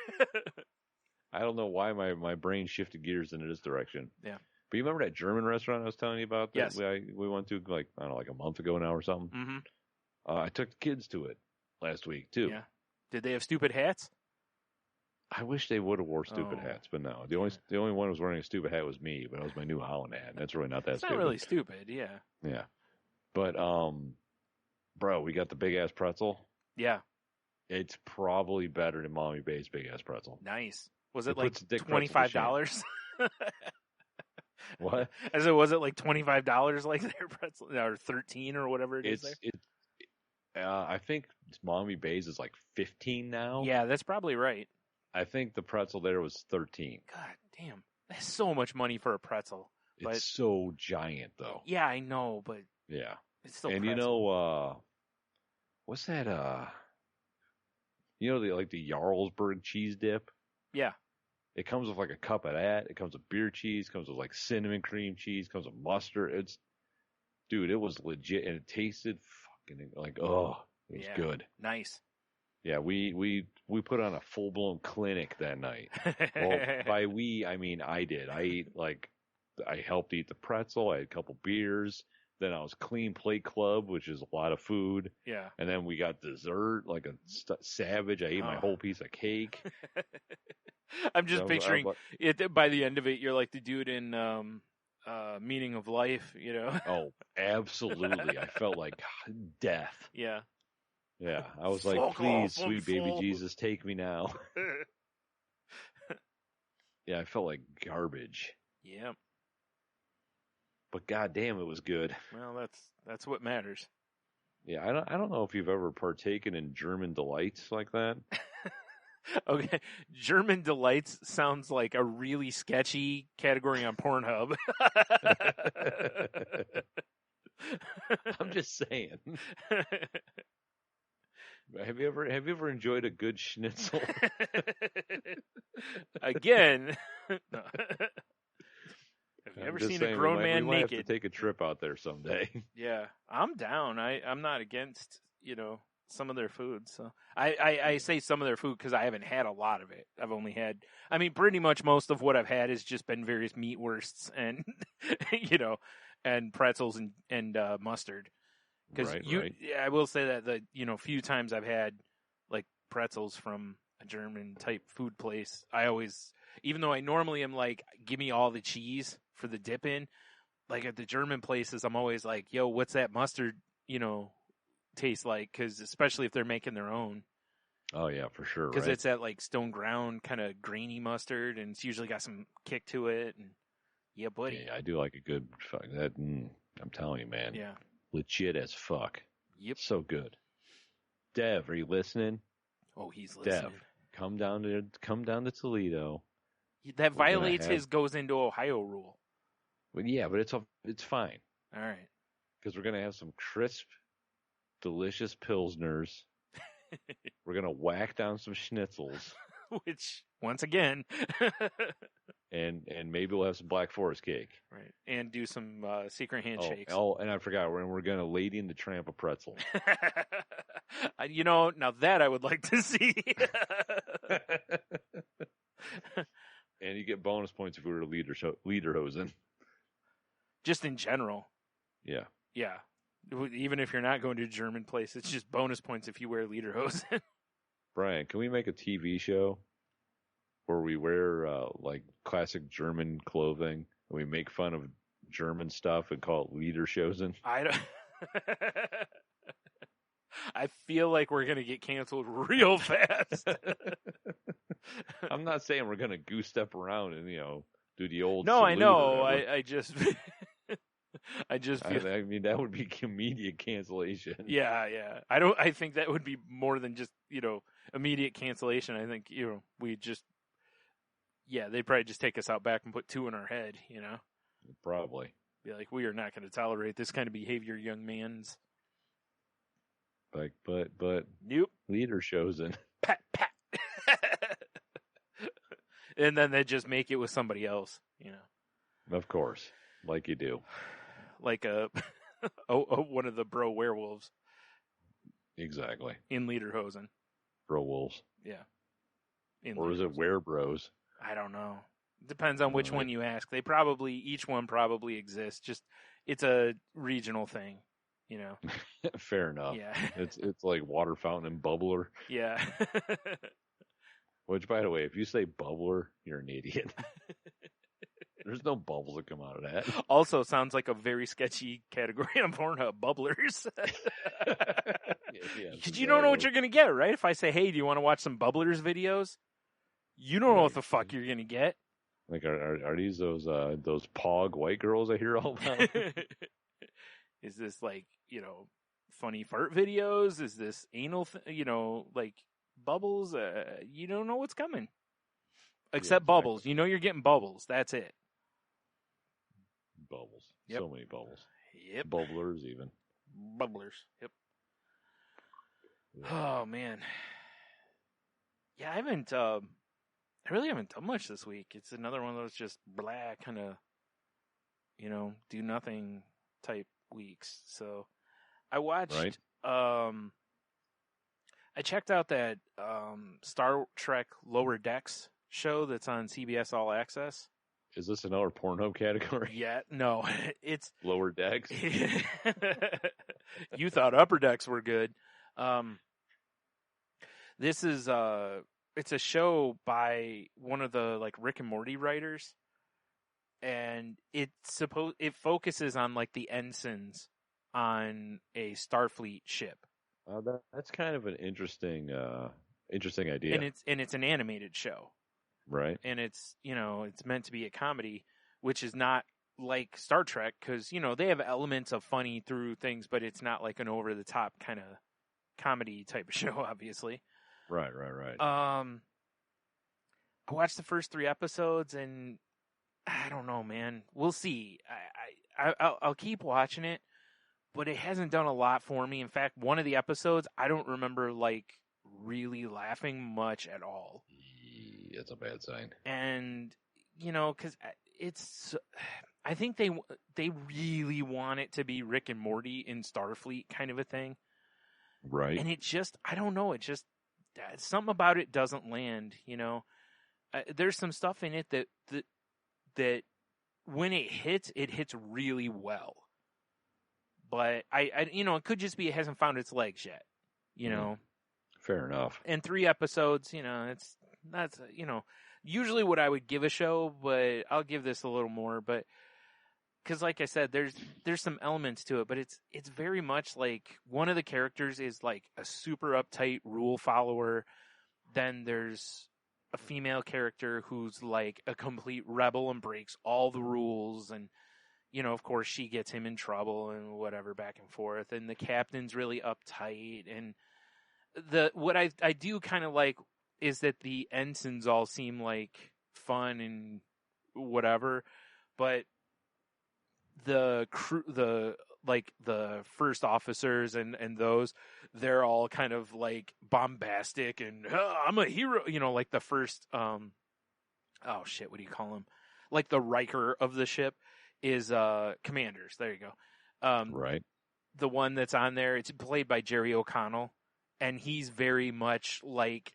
I don't know why my brain shifted gears in this direction. Yeah. But you remember that German restaurant I was telling you about? That Yes. we went to like, I don't know, like a month ago now or something? Mm-hmm. I took the kids to it last week, too. Yeah. Did they have stupid hats? I wish they would have wore stupid hats, but no. The only one who was wearing a stupid hat was me, but it was my New Holland hat, and that's really not that it's stupid. Not really stupid, yeah. Yeah. But, bro, we got the big-ass pretzel. Yeah. It's probably better than Mommy Bay's big-ass pretzel. Nice. Was it It like puts Dick Pretzel to $25? What? Was it like $25 like their pretzel, or $13 or whatever it is there? I think Mommy Bay's is like 15 now. Yeah, that's probably right. I think the pretzel there was 13. God damn. That's so much money for a pretzel. It's so giant, though. Yeah, I know, but yeah, it's still and pretzel. you know, what's that? You know, the Jarlsberg cheese dip. Yeah, it comes with like a cup of that. It comes with beer cheese. Comes with like cinnamon cream cheese. Comes with mustard. Dude, it was legit, and it tasted fucking like it was good. Nice. Yeah, we put on a full blown clinic that night. Well, by we I mean I did. I helped eat the pretzel. I had a couple beers. Then I was clean plate club, which is a lot of food. Yeah. And then we got dessert, like a savage. I ate my whole piece of cake. I'm just picturing it. By the end of it, you're like the dude in Meaning of Life, you know? Oh, absolutely. I felt like death. Yeah. Yeah. I was like, please, sweet baby Jesus, take me now. Yeah, I felt like garbage. Yeah. but goddamn, it was good. Well, that's what matters. Yeah, I don't know if you've ever partaken in German delights like that. Okay, German delights sounds like a really sketchy category on Pornhub. I'm just saying. Have you ever enjoyed a good schnitzel? Again, no. Have you I'm ever just seen saying, a grown man we might naked? have to take a trip out there someday. Yeah, I'm down. I'm not against, some of their food. So I say some of their food because I haven't had a lot of it. I've only had, pretty much most of what I've had has just been various meatwursts and, and pretzels and mustard. Because right. I will say that the few times I've had like pretzels from a German type food place, I always, even though I normally am like, give me all the cheese for the dip in, like at the German places, I'm always like, yo, what's that mustard, taste like? Because especially if they're making their own. Oh yeah, for sure. Because right? it's that like stone ground kind of grainy mustard, and it's usually got some kick to it. And yeah, buddy. Yeah, I do like a good that. I'm telling you, man. Yeah. Legit as fuck. Yep. So good. Dev, are you listening? Oh, he's listening. Dev, come down to Toledo. That violates his goes into Ohio rule. Well, yeah, but it's fine. All right. Because we're gonna have some crisp, delicious pilsners. We're gonna whack down some schnitzels. Which, once again, and maybe we'll have some Black Forest cake. Right, and do some secret handshakes. Oh, and I forgot, we're gonna Lady in the Tramp a pretzel. Now that I would like to see. And you get bonus points if we were to Lederhosen. Just in general. Yeah. Yeah. Even if you're not going to a German place, it's just bonus points if you wear Lederhosen. Brian, can we make a TV show where we wear like classic German clothing and we make fun of German stuff and call it Lederhosen? I don't. I feel like we're gonna get canceled real fast. I'm not saying we're gonna goose step around and do the old. No, I know. I I just feel. I mean, that would be immediate cancellation. Yeah. I think that would be more than just immediate cancellation. I think we just. Yeah, they'd probably just take us out back and put two in our head. Probably. Be like, we are not going to tolerate this kind of behavior, young man's. Like, but nope. Lederhosen. Pat. And then they just make it with somebody else, Of course, like you do. Like one of the bro werewolves. Exactly. In Lederhosen. Bro wolves. Yeah. Or is it werebros? I don't know. Depends on which one you ask. Each one probably exists. Just it's a regional thing, Fair enough. Yeah. It's like water fountain and bubbler. Yeah. Which, by the way, if you say bubbler, you're an idiot. There's no bubbles that come out of that. Also sounds like a very sketchy category on Pornhub, bubblers. Because you don't know what you're going to get, right? If I say, hey, do you want to watch some bubblers videos? You don't know what the fuck you're going to get. Like, are these those pog white girls I hear all about? Is this like, funny fart videos? Is this anal, like bubbles? You don't know what's coming. Except bubbles. You're getting bubbles. That's it. Bubbles. Yep. So many bubbles. Yep. Bubblers even. Bubblers. Yep. Yeah. Oh man. Yeah, I really haven't done much this week. It's another one of those just blah kind of, do nothing type weeks. So I watched, I checked out that Star Trek Lower Decks show that's on CBS All Access. Is this another Pornhub category? Yeah, no, it's Lower Decks. You thought Upper Decks were good. This is it's a show by one of the like Rick and Morty writers, and it focuses on like the ensigns on a Starfleet ship. That's kind of an interesting idea. And it's an animated show. Right. And it's, it's meant to be a comedy, which is not like Star Trek, because, you know, they have elements of funny through things, but it's not like an over-the-top kind of comedy type of show, obviously. Right. I watched the first 3 episodes, and I don't know, man. We'll see. I'll keep watching it, but it hasn't done a lot for me. In fact, one of the episodes, I don't remember, like, really laughing much at all. That's a bad sign. And, you know, because I think they really want it to be Rick and Morty in Starfleet kind of a thing. Right. And it just, I don't know, it just, something about it doesn't land, you know. There's some stuff in it that when it hits really well. But I you know, it could just be it hasn't found its legs yet, you know. Fair enough. And 3 episodes, you know, that's you know, usually what I would give a show, but I'll give this a little more, but because like I said, there's some elements to it, but it's very much like one of the characters is like a super uptight rule follower. Then there's a female character who's like a complete rebel and breaks all the rules, and you know, of course, she gets him in trouble and whatever, back and forth. And the captain's really uptight. And what I do kind of like is that the ensigns all seem like fun and whatever, but the crew, the first officers and those, they're all kind of like bombastic and I'm a hero, you know, like the first oh shit, what do you call him? Like the Riker of the ship is Commanders. There you go. Right. The one that's on there, it's played by Jerry O'Connell, and he's very much like,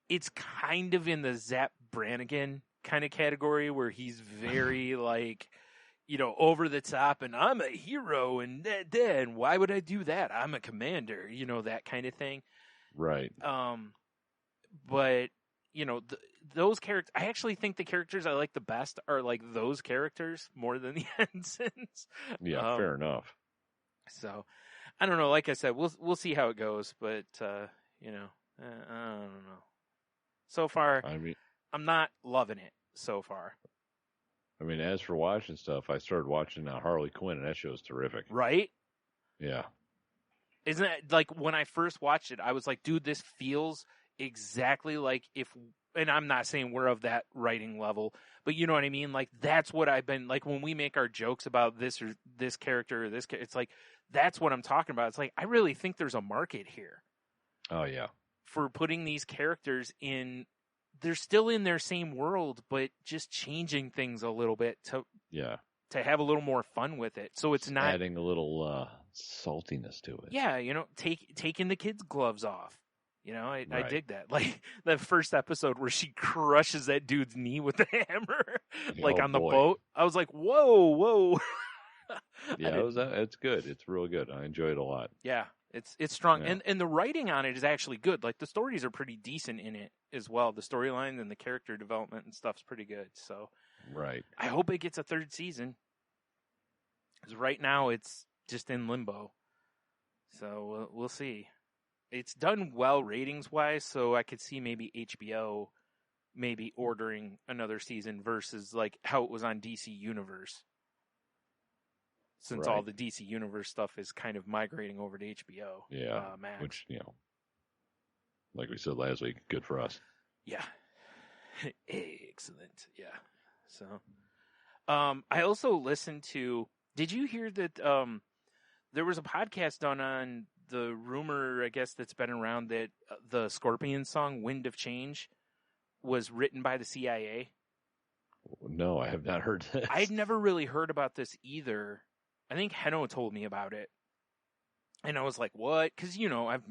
it's kind of in the Zap Brannigan kind of category where he's very like, you know, over the top and I'm a hero and and why would I do that? I'm a commander, you know, that kind of thing. Right. But you know, those characters, I actually think the characters I like the best are like those characters more than the ensigns. Yeah, fair enough. So, I don't know. Like I said, we'll see how it goes, but you know, I don't know. So far, I mean, I'm not loving it so far. I mean, as for watching stuff, I started watching Harley Quinn, and that show's terrific. Right? Yeah. Isn't it like when I first watched it, I was like, dude, this feels exactly like and I'm not saying we're of that writing level, but you know what I mean? Like, that's what I've been, like, when we make our jokes about this or this character or this, it's like, that's what I'm talking about. It's like, I really think there's a market here. Oh, yeah. For putting these characters in, they're still in their same world, but just changing things a little bit to have a little more fun with it. So it's not adding a little saltiness to it. Yeah, you know, taking the kids' gloves off. You know, I dig that. Like the first episode where she crushes that dude's knee with the hammer, like on the boat. I was like, whoa. Yeah, it's good. It's real good. I enjoy it a lot. Yeah, it's strong. Yeah. And the writing on it is actually good. Like the stories are pretty decent in it as well. The storyline and the character development and stuff's pretty good. So right. I hope it gets a 3rd season. Because right now it's just in limbo. So we'll see. It's done well ratings-wise, so I could see maybe HBO maybe ordering another season versus like how it was on DC Universe. Since all the DC Universe stuff is kind of migrating over to HBO. Yeah, Max. Which, you know, like we said last week, good for us. Yeah. Excellent. Yeah. So, I also listened to, did you hear that there was a podcast done on the rumor, I guess, that's been around that the Scorpions song, Wind of Change, was written by the CIA? No, I have not heard this. I'd never really heard about this either. I think Heno told me about it. And I was like, what? Because, you know, I've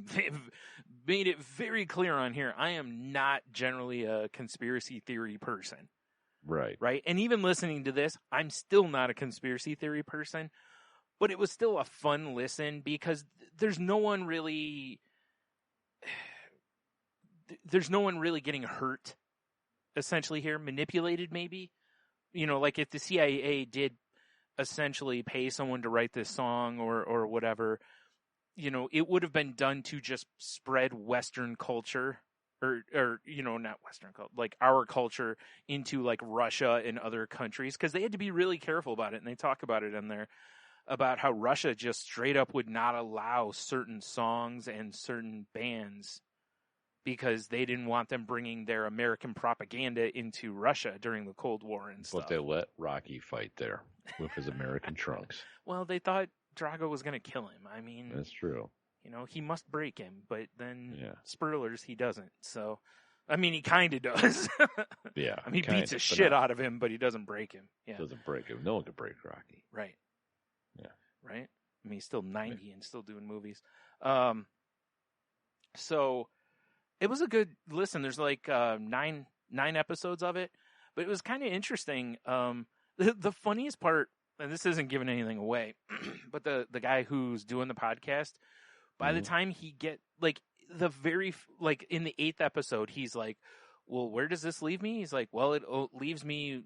made it very clear on here, I am not generally a conspiracy theory person. Right. Right? And even listening to this, I'm still not a conspiracy theory person. But it was still a fun listen because there's no one really getting hurt, essentially here, manipulated maybe. You know, like if the CIA did essentially pay someone to write this song or whatever, you know, it would have been done to just spread Western culture or not Western culture, like our culture into like Russia and other countries, because they had to be really careful about it, and they talk about it in there about how Russia just straight up would not allow certain songs and certain bands because they didn't want them bringing their American propaganda into Russia during the Cold War and stuff. But they let Rocky fight there with his American trunks. Well, they thought Drago was going to kill him. I mean, That's true. He must break him, but then Yeah. spoilers, he doesn't. So, I mean, he kind of does. Yeah. I mean, he beats the shit out of him, but he doesn't break him. Yeah. Doesn't break him. No one can break Rocky. Right. Yeah. Right? I mean, he's still 90 and still doing movies. So it was a good listen. There's like 9 episodes of it, but it was kind of interesting. The funniest part, and this isn't giving anything away, but the guy who's doing the podcast, by the time he get like in the 8th episode, he's like, well, where does this leave me? He's like, well, it leaves me,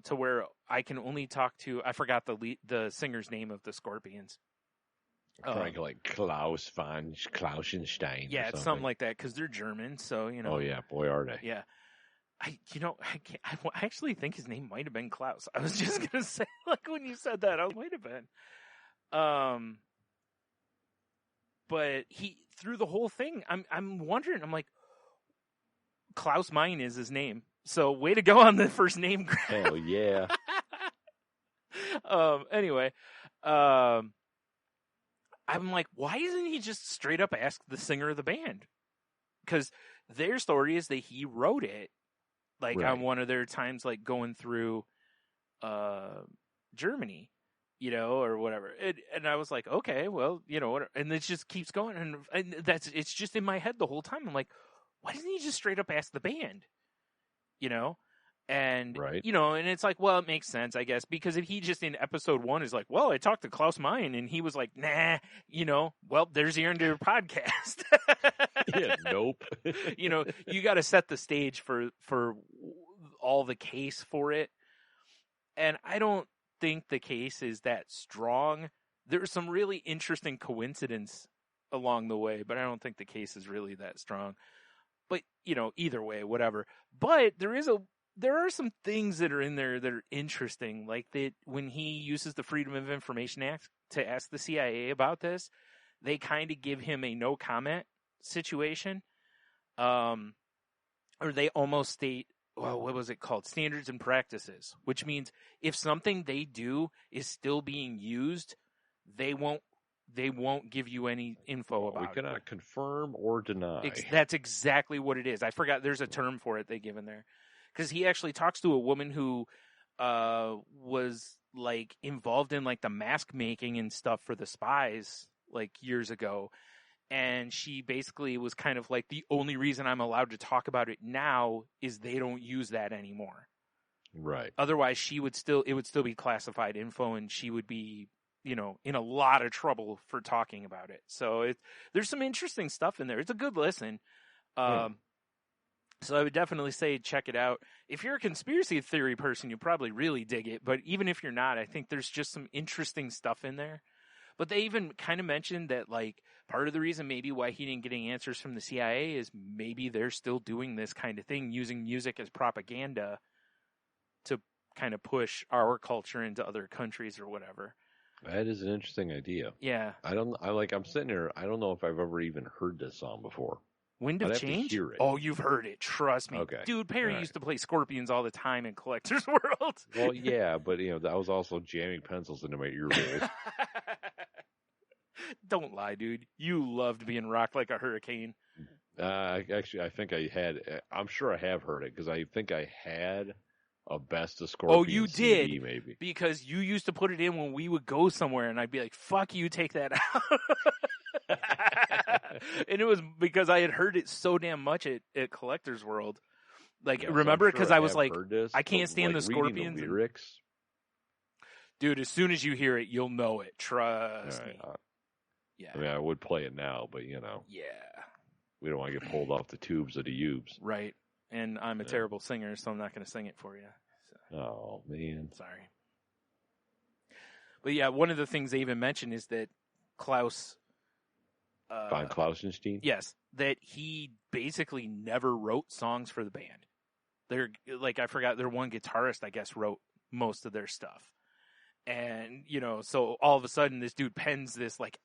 to where I can only talk to, I forgot the singer's name of the Scorpions. Probably like Klaus von Klausenstein. Yeah, it's something like that, because they're German, so, Oh, yeah, boy, are they. Yeah. I actually think his name might have been Klaus. I was just going to say, like, when you said that, it might have been. But through the whole thing, I'm wondering, I'm like, Klaus Meine is his name. So way to go on the first name grab. Hell yeah. Anyway, I'm like, why isn't he just straight up ask the singer of the band? Because their story is that he wrote it, like Right. on one of their times, like going through Germany, or whatever. And I was like, okay, well, what? And it just keeps going, and it's just in my head the whole time. I'm like, why doesn't he just straight up ask the band? And, Right. and it's like, well, it makes sense, I guess, because if he just in episode 1 is like, well, I talked to Klaus Meine, and he was like, nah, well, there's your end of your podcast. Yeah, nope. You got to set the stage for all the case for it. And I don't think the case is that strong. There's some really interesting coincidence along the way, but I don't think the case is really that strong. But, either way, whatever. But there are some things that are in there that are interesting, like that when he uses the Freedom of Information Act to ask the CIA about this, they kind of give him a no comment situation. Or they almost state, well, what was it called? Standards and practices, which means if something they do is still being used, they won't give you any info about it. We cannot confirm or deny. That's exactly what it is. I forgot there's a term for it they give in there. Because he actually talks to a woman who was like involved in like the mask making and stuff for the spies like years ago. And she basically was kind of like, the only reason I'm allowed to talk about it now is they don't use that anymore. Right. Otherwise, it would still be classified info, and she would be, in a lot of trouble for talking about it. So there's some interesting stuff in there. It's a good listen. So I would definitely say check it out. If you're a conspiracy theory person, you probably really dig it. But even if you're not, I think there's just some interesting stuff in there. But they even kind of mentioned that, like, part of the reason maybe why he didn't get any answers from the CIA is maybe they're still doing this kind of thing, using music as propaganda to kind of push our culture into other countries or whatever. That is an interesting idea. Yeah. I'm sitting here, I don't know if I've ever even heard this song before. Wind of I'd have to Change? hear it. Oh, you've heard it. Trust me. Okay. Dude, Perry All right. used to play Scorpions all the time in Collector's World. Well, yeah, but, that was also jamming pencils into my ear holes. Don't lie, dude. You loved being rocked like a hurricane. Actually, I think I'm sure I have heard it, because I think I had a Best of Scorpions Oh, you CD, did? maybe. Because you used to put it in when we would go somewhere, and I'd be like, fuck you, take that out. And it was because I had heard it so damn much at Collector's World. Like, Yeah, so remember? I'm Because sure I was have like, heard this, I can't but, stand like, the reading Scorpions. The lyrics. Dude, as soon as you hear it, you'll know it. Trust All me. right, Yeah. I mean, I would play it now, but, Yeah. we don't want to get pulled off the tubes of the Ubes. Right. And I'm a terrible singer, so I'm not going to sing it for you. So, Oh, man. sorry. But yeah, one of the things they even mentioned is that Klaus Von Klausenstein? Yes, that he basically never wrote songs for the band. They're like, I forgot, their one guitarist, I guess, wrote most of their stuff. And, so all of a sudden this dude pens this, like,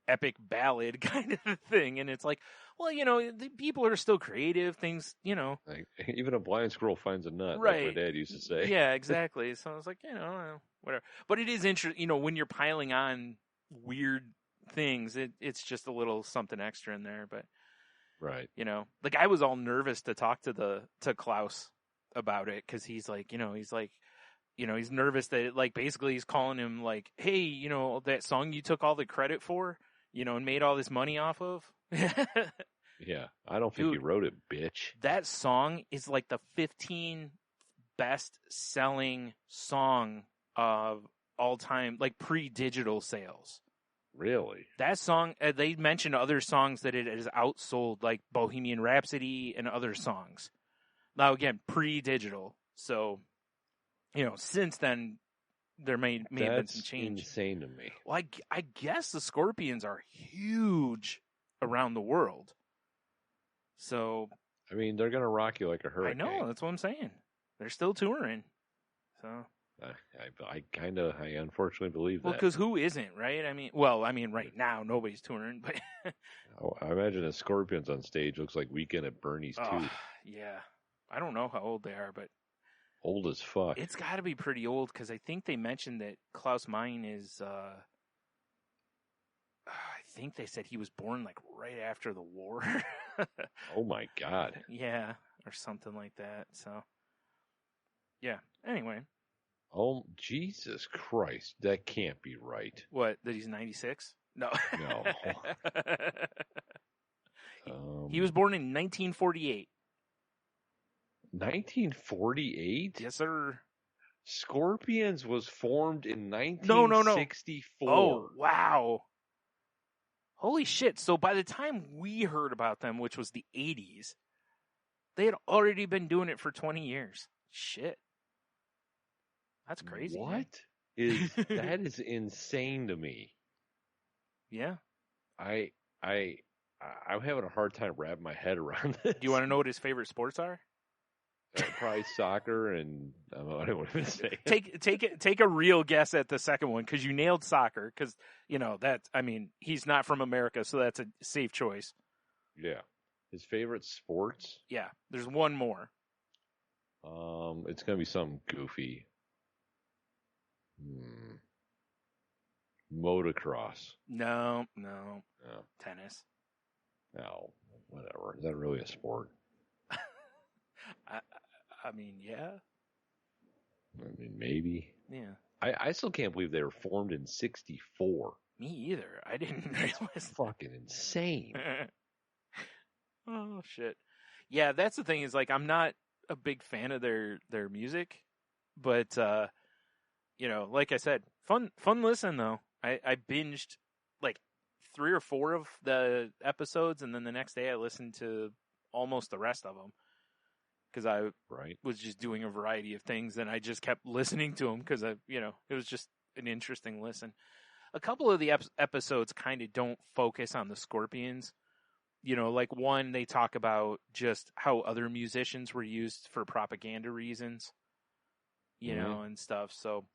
epic ballad kind of thing. And it's like, well, the people are still creative, things, Like, even a blind squirrel finds a nut, right. like my dad used to say. Yeah, exactly. So I was like, whatever. But it is interesting, when you're piling on weird things, it's just a little something extra in there. But, right. Like I was all nervous to talk to Klaus about it, because he's like, he's nervous that like basically he's calling him like, hey, that song you took all the credit for, and made all this money off of. Yeah, I don't think Dude, he wrote it, bitch. That song is like the 15 best selling song of all time, like pre-digital sales. Really? That song, they mentioned other songs that it has outsold, like Bohemian Rhapsody and other songs. Now again, pre-digital. So, since then, there may have been some change. That's insane to me. Well, I guess the Scorpions are huge around the world. So, I mean, they're gonna rock you like a hurricane. I know, that's what I'm saying. They're still touring. So, I unfortunately believe that. well, because who isn't, right? I mean, right now nobody's touring, but I imagine the Scorpions on stage looks like Weekend at Bernie's too. Yeah, I don't know how old they are, but old as fuck. It's got to be pretty old, because I think they mentioned that Klaus Meine is. I think they said he was born like right after the war. Oh my God. Yeah, or something like that. So, yeah. Anyway. Oh, Jesus Christ. That can't be right. What, that he's 96? No. No. He was born in 1948. 1948? Yes, sir. Scorpions was formed in 1964. No. Oh, wow. Holy shit. So by the time we heard about them, which was the 80s, they had already been doing it for 20 years. Shit. That's crazy. What? That is insane to me. Yeah. I'm having a hard time wrapping my head around this. Do you want to know what his favorite sports are? Probably soccer, and I don't want to say it. Take a real guess at the second one, because you nailed soccer. Because he's not from America, so that's a safe choice. Yeah, his favorite sports. Yeah, there's one more. It's gonna be something goofy. Motocross. No. Tennis. No, whatever. Is that really a sport? I mean, yeah. I mean, maybe. Yeah. I still can't believe they were formed in 64. Me either. I didn't realize. Fucking insane. Oh, shit. Yeah, that's the thing, is like, I'm not a big fan of their music, but, like I said, fun listen though. I binged like 3 or 4 of the episodes, and then the next day I listened to almost the rest of them. Because I was just doing a variety of things, and I just kept listening to them because it was just an interesting listen. A couple of the episodes kind of don't focus on the Scorpions. Like one, they talk about just how other musicians were used for propaganda reasons, and stuff. So,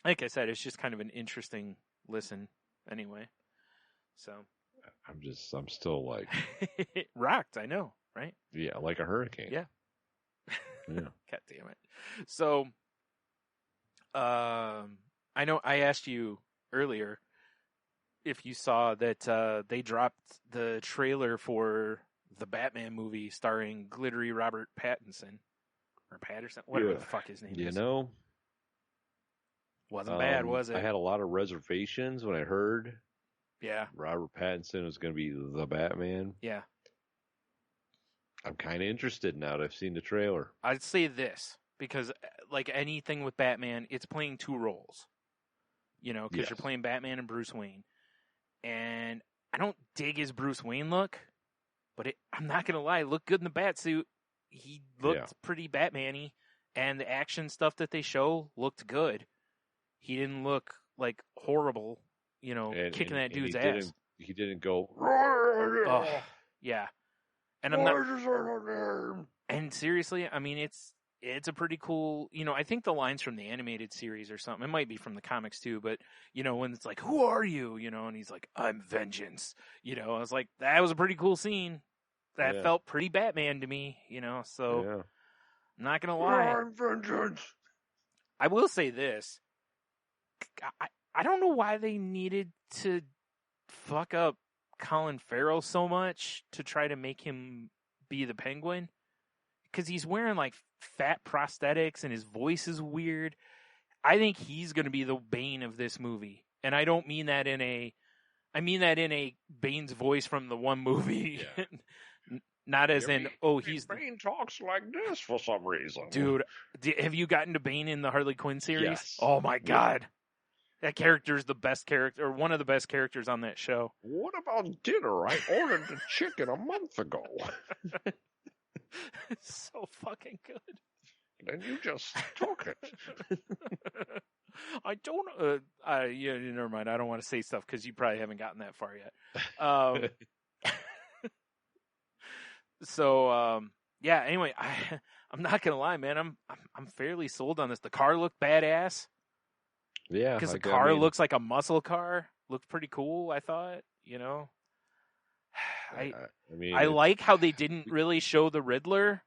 like I said, it's just kind of an interesting listen anyway. So, I'm still like rocked. I know, right? Yeah, like a hurricane. Yeah. Yeah. God damn it. So, I know I asked you earlier if you saw that they dropped the trailer for the Batman movie starring glittery Robert Pattinson. Or Patterson, whatever the fuck his name is. Wasn't bad, was it? I had a lot of reservations when I heard Robert Pattinson was going to be the Batman. Yeah. I'm kind of interested now that I've seen the trailer. I'd say this, because like anything with Batman, it's playing 2 roles. Because you're playing Batman and Bruce Wayne. And I don't dig his Bruce Wayne look, but I'm not going to lie, it looked good in the bat suit. He looked pretty Batman-y, and the action stuff that they show looked good. He didn't look like horrible, kicking that dude's ass. he didn't go. Oh, yeah. And I'm not. And seriously, I mean, it's a pretty cool. I think the lines from the animated series or something. It might be from the comics too, but when it's like, "Who are you?" And he's like, "I'm vengeance." I was like, that was a pretty cool scene. That felt pretty Batman to me. So I'm not gonna lie. I'm vengeance. I will say this. I don't know why they needed to fuck up Colin Farrell so much to try to make him be the Penguin. Because he's wearing like fat prosthetics and his voice is weird. I think he's going to be the Bane of this movie. And I don't mean that I mean that in a Bane's voice from the one movie. Yeah. Not as he's... Bane talks like this for some reason. Dude, have you gotten to Bane in the Harley Quinn series? Yes. Oh my God. That character is the best character, or one of the best characters on that show. What about dinner? I ordered the chicken a month ago. It's so fucking good. Then you just took it. I don't. Never mind. I don't want to say stuff because you probably haven't gotten that far yet. Yeah. Anyway, I'm not gonna lie, man. I'm fairly sold on this. The car looked badass. Yeah, because the car looks like a muscle car. Looked pretty cool. I thought. I like how they didn't really show the Riddler.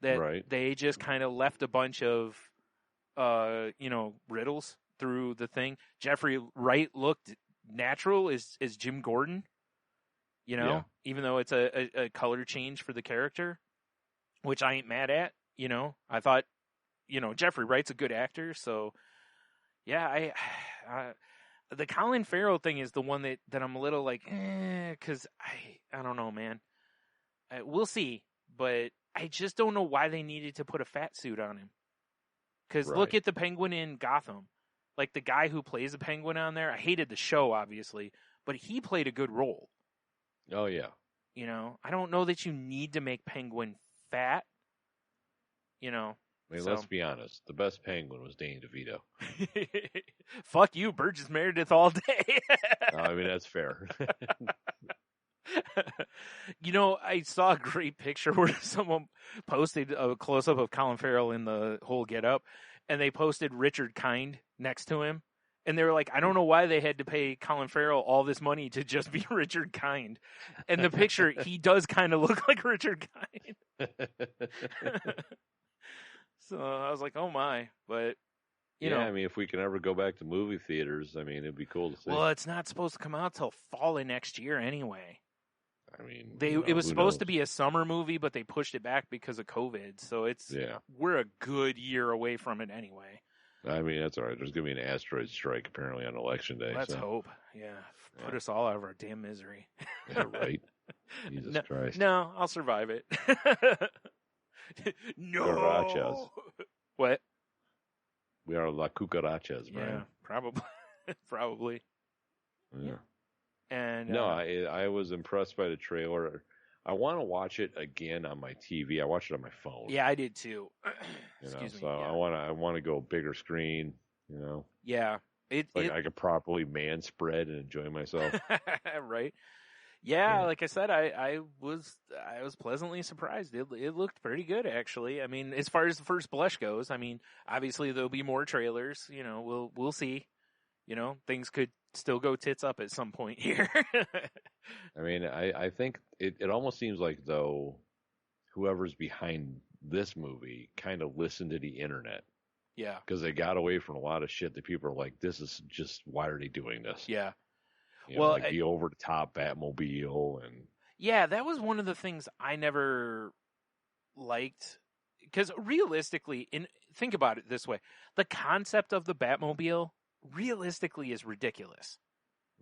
That they just kind of left a bunch of, riddles through the thing. Jeffrey Wright looked natural as Jim Gordon. Even though it's a color change for the character, which I ain't mad at. I thought, Jeffrey Wright's a good actor, so yeah. The Colin Farrell thing is the one that I'm a little like, because I don't know, man. We'll see, but I just don't know why they needed to put a fat suit on him. Because look at the Penguin in Gotham. Like, the guy who plays the Penguin on there, I hated the show, obviously, but he played a good role. Oh, yeah. I don't know that you need to make Penguin fat. Let's be honest. The best Penguin was Danny DeVito. Fuck you, Burgess Meredith all day. That's fair. I saw a great picture where someone posted a close-up of Colin Farrell in the whole get-up, and they posted Richard Kind next to him. And they were like, I don't know why they had to pay Colin Farrell all this money to just be Richard Kind. And the picture, he does kind of look like Richard Kind. So I was like, oh my. But, you know. if we can ever go back to movie theaters, it'd be cool to see. Well, it's not supposed to come out till fall of next year anyway. It was supposed to be a summer movie, but they pushed it back because of COVID. So we're a good year away from it anyway. That's all right. There's going to be an asteroid strike apparently on Election Day. Let's hope. Yeah. Put us all out of our damn misery. Yeah, right. Jesus Christ. No, I'll survive it. No. Cucarachas. What? We are La Cucarachas, man. Yeah, probably. Probably. Yeah. And no, I was impressed by the trailer. I want to watch it again on my TV. I watched it on my phone. Yeah, I did too. Excuse me. So yeah. I want to go bigger screen. Yeah, I could properly man spread and enjoy myself. Right. Yeah, like I said, I was pleasantly surprised. It looked pretty good, actually. As far as the first blush goes, obviously there'll be more trailers. We'll see. Things could still go tits up at some point here. I think it almost seems like, though, whoever's behind this movie kind of listened to the internet. Yeah. Because they got away from a lot of shit that people are like, this is just, why are they doing this? Yeah. The over-the-top Batmobile and... Yeah, that was one of the things I never liked. Because realistically, think about it this way. The concept of the Batmobile realistically is ridiculous.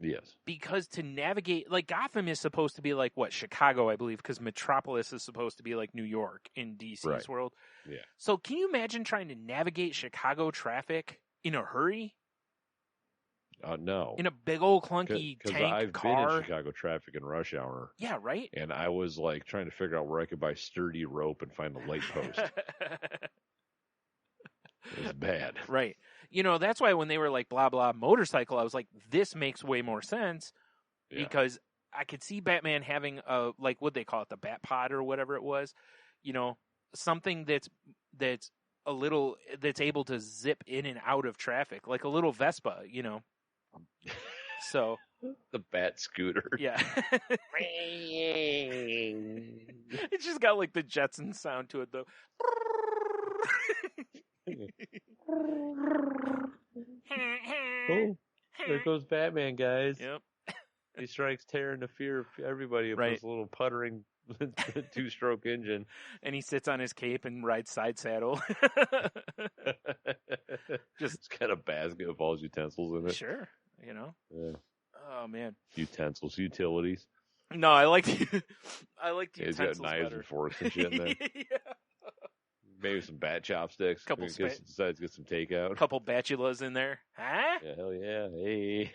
Yes. Because to navigate, like, Gotham is supposed to be like, Chicago, I believe, because Metropolis is supposed to be like New York in DC's world. Yeah. So can you imagine trying to navigate Chicago traffic in a hurry? No. In a big old clunky tank I've car. been in Chicago traffic in rush hour. Yeah, right? And I was like trying to figure out where I could buy sturdy rope and find a light post. It was bad. Right. That's why when they were like, blah, blah, motorcycle, I was like, this makes way more sense. Yeah. because I could see Batman having a, like, what they call it, the Bat Pod or whatever it was, you know, something that's a little, that's able to zip in and out of traffic, like a little Vespa, you know. So The Bat Scooter. yeah, it's just got like the Jetson sound to it though. Oh, there goes Batman, guys. Yep. He strikes terror and the fear of everybody with Right. this little puttering 2-stroke engine. And he sits on his cape and rides side saddle. It's got a basket of all his utensils in it. Sure, you know. Yeah. Oh man. Utilities. No, I like the Yeah, he's utensils got knives better. and forks and shit in there. Yeah. Maybe some bat chopsticks. Couple Decides to get some takeout. Couple batulas in there. Huh? Yeah, hell yeah. Hey.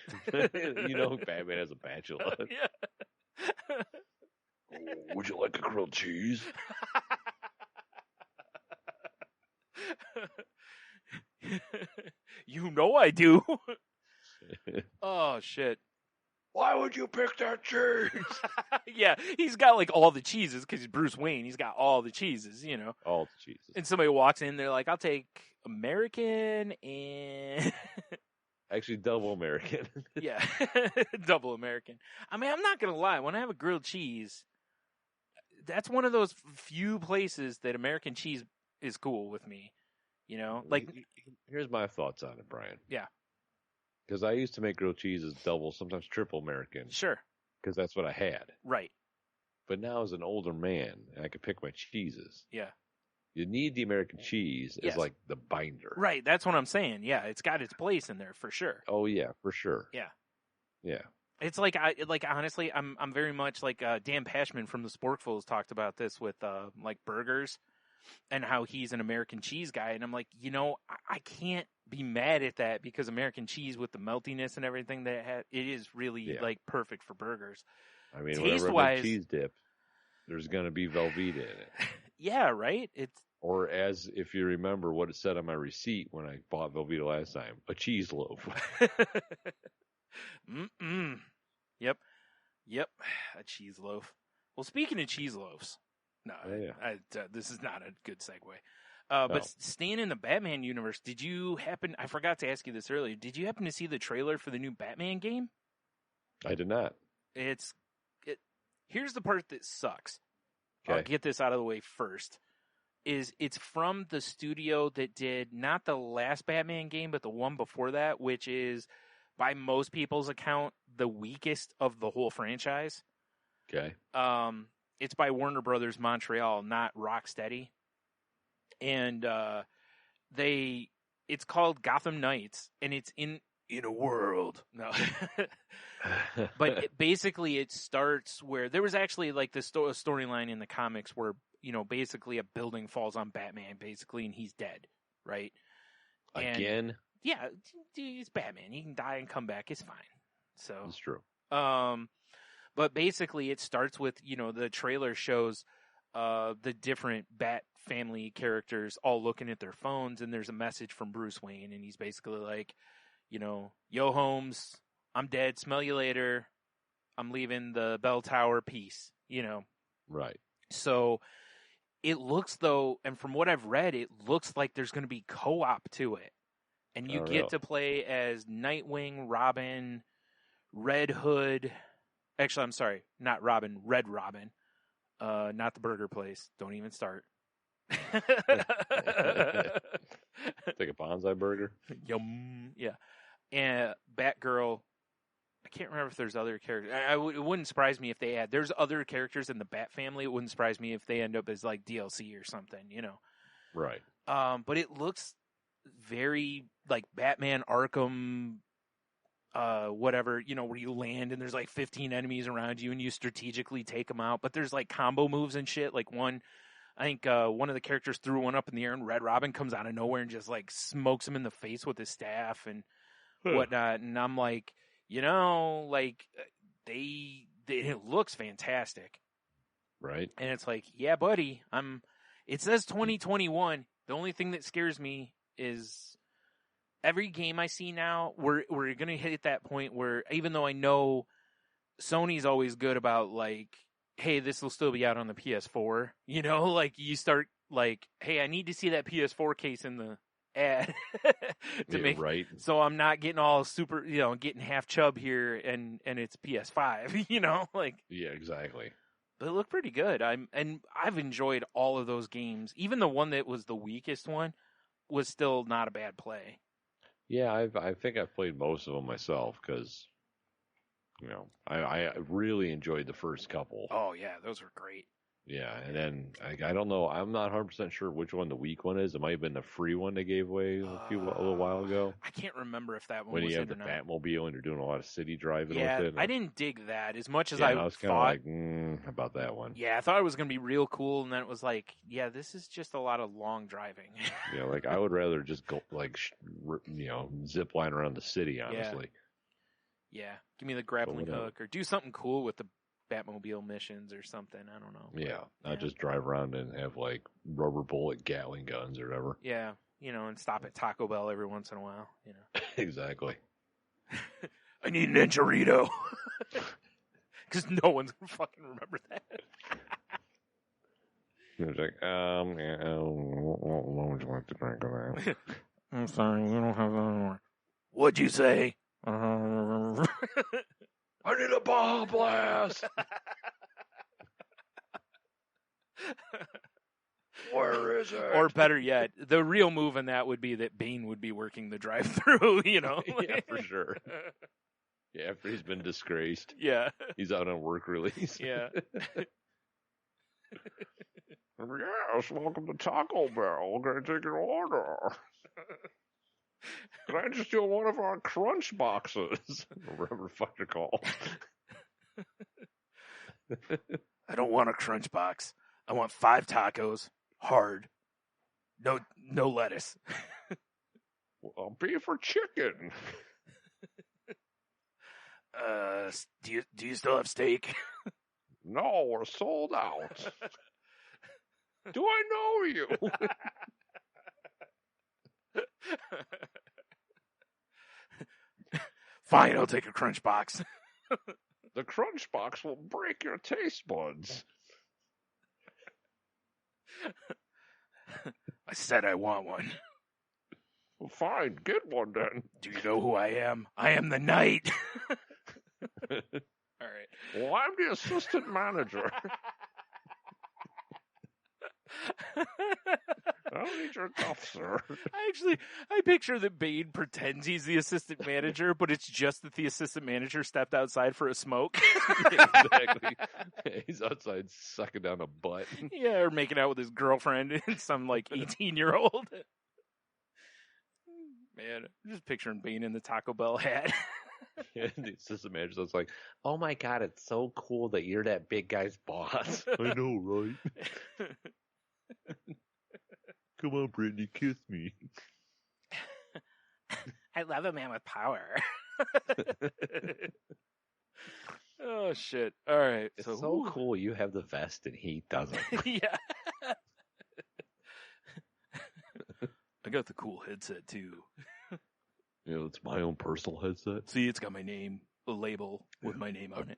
You know Batman has a batula. Yeah. Would you like a grilled cheese? You know I do. Oh shit. Why would you pick that cheese? Yeah, he's got like all the cheeses because he's Bruce Wayne. He's got all the cheeses, you know. All the cheeses. And somebody walks in, they're like, "I'll take American and Actually, double American. yeah, double American." I mean, I'm not gonna lie. When I have a grilled cheese, that's one of those few places that American cheese is cool with me. You know, like Here's my thoughts on it, Brian. Yeah. Because I used to make grilled cheese as double, sometimes triple American, sure, because that's what I had. right, But now as an older man, I can pick my cheeses. yeah, You need the American cheese Yes. as like the binder. right. That's what I'm saying. Yeah, it's got its place in there for sure. Oh yeah, for sure. Yeah. Yeah. It's like honestly, I'm very much like Dan Pashman from the Sporkfuls talked about this with like burgers and how he's an American cheese guy, and I'm like, you know, I can't be mad at that because American cheese with the meltiness and everything that it is really like perfect for burgers. I mean, whenever I make cheese dip, there's going to be Velveeta in it. Yeah, right. It's or as if you remember what it said on my receipt when I bought Velveeta last time, a cheese loaf. Yep, a cheese loaf. Well, speaking of cheese loaves, no, this is not a good segue. But staying in the Batman universe, did you happen? I forgot to ask you this earlier. Did you happen to see the trailer for the new Batman game? I did not. Here's the part that sucks. Okay. I'll get this out of the way first. It's from the studio that did not the last Batman game, but the one before that, which is by most people's account the weakest of the whole franchise. Okay. It's by Warner Brothers Montreal, not Rocksteady. And it's called Gotham Knights, and it's in a world. No. But basically it starts where there was actually like this storyline in the comics where, you know, basically a building falls on Batman basically and he's dead, right? Again? Yeah, he's Batman. He can die and come back. It's fine. So That's true. But basically it starts with, you know, the trailer shows the different Bat family characters all looking at their phones, and there's a message from Bruce Wayne, and he's basically like, you know, yo, Holmes, I'm dead. Smell you later. I'm leaving the bell tower. Peace. You know. Right. So it looks though, and from what I've read, it looks like there's going to be co-op to it, and you get to play as Nightwing, Robin, Red Hood. Actually, I'm sorry, not Robin, Red Robin. Not the burger place. Don't even start. Take a bonsai burger. Yum. Yeah. And Batgirl. I can't remember if there's other characters. It wouldn't surprise me if they had. There's other characters in the Bat family. It wouldn't surprise me if they end up as like DLC or something, you know. Right. But it looks very like Batman Arkham, whatever, you know, where you land and there's like 15 enemies around you and you strategically take them out. But there's like combo moves and shit. Like one of the characters threw one up in the air and Red Robin comes out of nowhere and just like smokes him in the face with his staff and whatnot. And I'm like, you know, like it looks fantastic. Right. And it's like, yeah, buddy, it says 2021. The only thing that scares me is every game I see now, we're going to hit that point where even though I know Sony's always good about like, hey, this will still be out on the PS4. You know, like you start like, hey, I need to see that PS4 case in the ad to make right. so I'm not getting all super, getting half chub here and it's PS5. Like Yeah, exactly. But it looked pretty good. I've enjoyed all of those games. Even the one that was the weakest one was still not a bad play. Yeah, I think I've played most of them myself because, I really enjoyed the first couple. Oh yeah, those were great. Yeah, and then I don't know. I'm not 100% sure which one the weak one is. It might have been the free one they gave away a little while ago. I can't remember if that one when was you have in the or not. Batmobile and you're doing a lot of city driving Yeah, with it. I didn't dig that as much as I I was thought. kind of like, about that one. Yeah, I thought it was going to be real cool, and then it was like, yeah, this is just a lot of long driving. Yeah, like I would rather just go zip line around the city. Honestly. Yeah, give me the grappling whatever. hook or do something cool with the Batmobile missions or something. I don't know. Yeah, not just drive around and have like rubber bullet Gatling guns or whatever. Yeah, and stop at Taco Bell every once in a while. Exactly. I need an enchilada. Because no one's gonna fucking remember that. It's like, what would you like to drink of that? I'm sorry, we don't have that anymore. What'd you say? I need a bomb blast. Where is it? Or better yet, the real move in that would be that Bane would be working the drive-through. Yeah, for sure. Yeah, after he's been disgraced. Yeah. He's out on work release. Yeah. Yes, welcome to Taco Bell. We're going to take your order. Can I just do one of our crunch boxes? Or whatever the fuck they're called. I don't want a crunch box. I want 5 tacos. Hard. No lettuce. Well, beef or chicken? Do you still have steak? No, we're sold out. Do I know you? Fine, I'll take a crunch box. The crunch box will break your taste buds. I said I want one. Well, fine, get one then. Do you know who I am? I am the knight. All right. Well, I'm the assistant manager. I don't need your cuff, sir. I picture that Bane pretends he's the assistant manager, but it's just that the assistant manager stepped outside for a smoke. Exactly. He's outside sucking down a butt. Yeah, or making out with his girlfriend and some 18-year-old. Man, I'm just picturing Bane in the Taco Bell hat. Yeah, the assistant manager's like, "Oh my god, it's so cool that you're that big guy's boss." I know, right? Come on, Brittany, kiss me. I love a man with power. Oh, shit. All right. It's so cool you have the vest and he doesn't. Yeah. I got the cool headset, too. It's my own personal headset. See, it's got my name, a label with my name on it.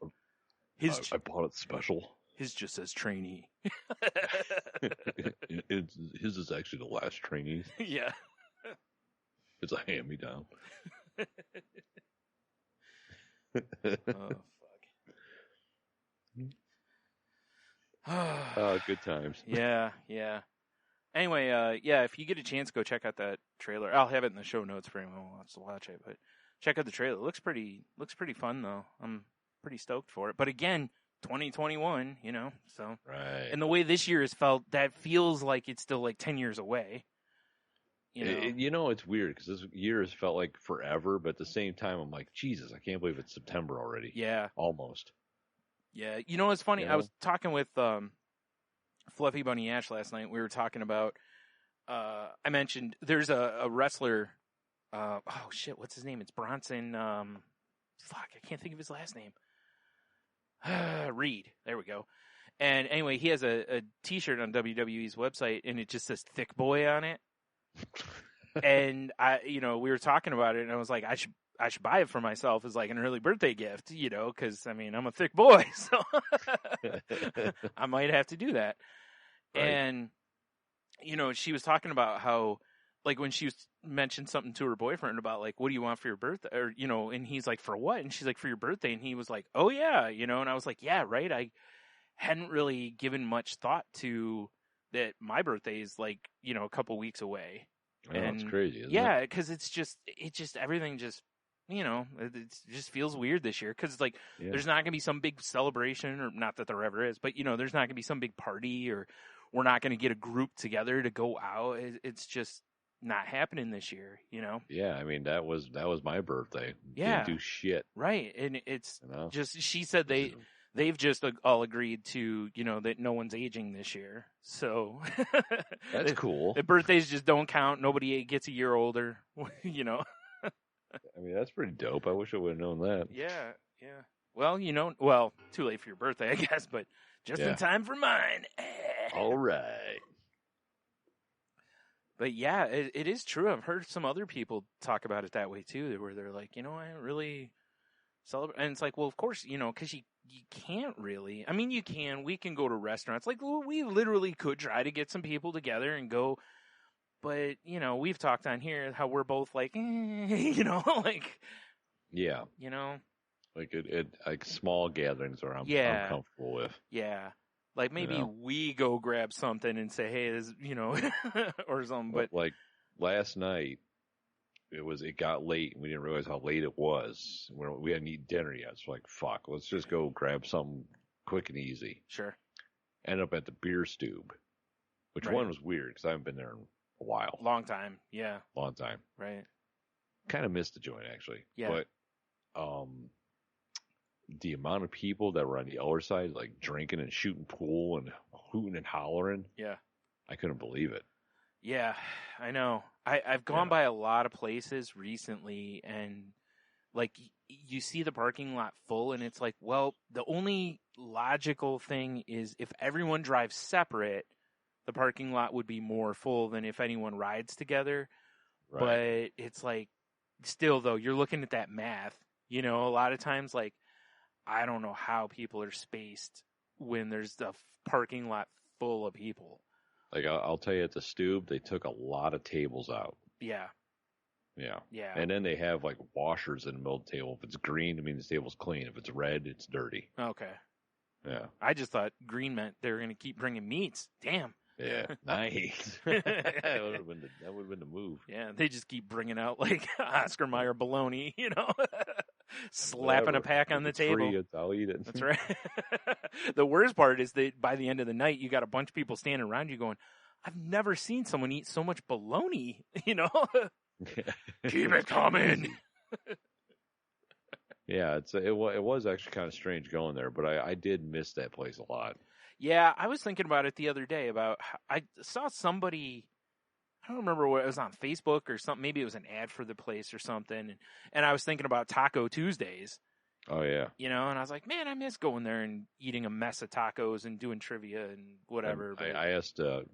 I bought it special. His just says trainee. His is actually the last trainee. Yeah. It's a hand-me-down. Oh, fuck. Good times. Yeah. Anyway, if you get a chance, go check out that trailer. I'll have it in the show notes for anyone who wants to watch it. But check out the trailer. It looks pretty fun, though. I'm pretty stoked for it. But again, 2021, so. Right. And the way this year has felt, that feels like it's still 10 years away. It's weird because this year has felt like forever, but at the same time, I'm like, Jesus, I can't believe it's September already. Yeah. Almost. Yeah. It's funny. I was talking with Fluffy Bunny Ash last night. We were talking about, I mentioned there's a wrestler, what's his name? It's Bronson, I can't think of his last name. Reed. There we go. And anyway, he has a t-shirt on WWE's website and it just says Thick Boy on it. And we were talking about it and I was like, I should I should buy it for myself as like an early birthday gift, you know, because I mean I'm a thick boy, so I might have to do that. Right. And you know, she was talking about how, like, when she mentioned something to her boyfriend about like, what do you want for your birthday, or you know, and he's like, for what? And she's like, for your birthday, and he was like, oh yeah, you know, and I was like, yeah, right. I hadn't really given much thought to that. My birthday is like, you know, a couple weeks away. Oh, and it's crazy, isn't yeah, it? because it just everything just, you know, it just feels weird this year because like there's not gonna be some big celebration, or not that there ever is, but you know, there's not gonna be some big party, or we're not gonna get a group together to go out. It's just not happening this year, you know. Yeah, I mean that was my birthday. Yeah. Didn't do shit. Right, and it's You know? just, she said they've just all agreed to, you know, that no one's aging this year. So That's cool. The birthdays just don't count. Nobody gets a year older, you know. I mean, that's pretty dope. I wish I would have known that. Yeah. Well, you know, too late for your birthday, I guess, but just in time for mine. All right. But yeah, it is true. I've heard some other people talk about it that way too, where they're like, you know, I don't really celebrate. And it's like, well, of course, you know, because you can't really. I mean, you can. We can go to restaurants. Like, we literally could try to get some people together and go. But, you know, we've talked on here how we're both like, you know, like. Yeah. You know. Like like small gatherings where I'm comfortable with. Yeah. Like maybe we go grab something and say, hey, this, you know, or something. But like last night, it got late and we didn't realize how late it was. We hadn't eaten dinner yet. So like, fuck, let's just go grab something quick and easy. Sure. End up at the Beer Stube, which one was weird because I haven't been there in a while. Long time. Yeah. Long time. Right. Kind of missed the joint actually. Yeah. But, the amount of people that were on the other side, like drinking and shooting pool and hooting and hollering. Yeah. I couldn't believe it. Yeah, I know. I've gone by a lot of places recently, and like you see the parking lot full, and it's like, well, the only logical thing is if everyone drives separate, the parking lot would be more full than if anyone rides together. Right. But it's like, still though, you're looking at that math. You know, a lot of times, like, I don't know how people are spaced when there's a parking lot full of people. Like, I'll tell you, at the Stube, they took a lot of tables out. Yeah. Yeah. Yeah. And then they have, like, washers in the middle of the table. If it's green, it means the table's clean. If it's red, it's dirty. Okay. Yeah. I just thought green meant they were going to keep bringing meats. Damn. Yeah. Nice. That would have been the move. Yeah, they just keep bringing out, like, Oscar Mayer bologna, you know? Slapping Whatever. a pack on the It's table. free, I'll eat it. That's right. The worst part is that by the end of the night, you got a bunch of people standing around you going, I've never seen someone eat so much bologna, you know? Keep it coming. Yeah, it was actually kind of strange going there, but I did miss that place a lot. Yeah, I was thinking about it the other day about I saw somebody, I don't remember what it was, on Facebook or something. Maybe it was an ad for the place or something. And I was thinking about Taco Tuesdays. Oh, yeah. You know, and I was like, man, I miss going there and eating a mess of tacos and doing trivia and whatever. I asked the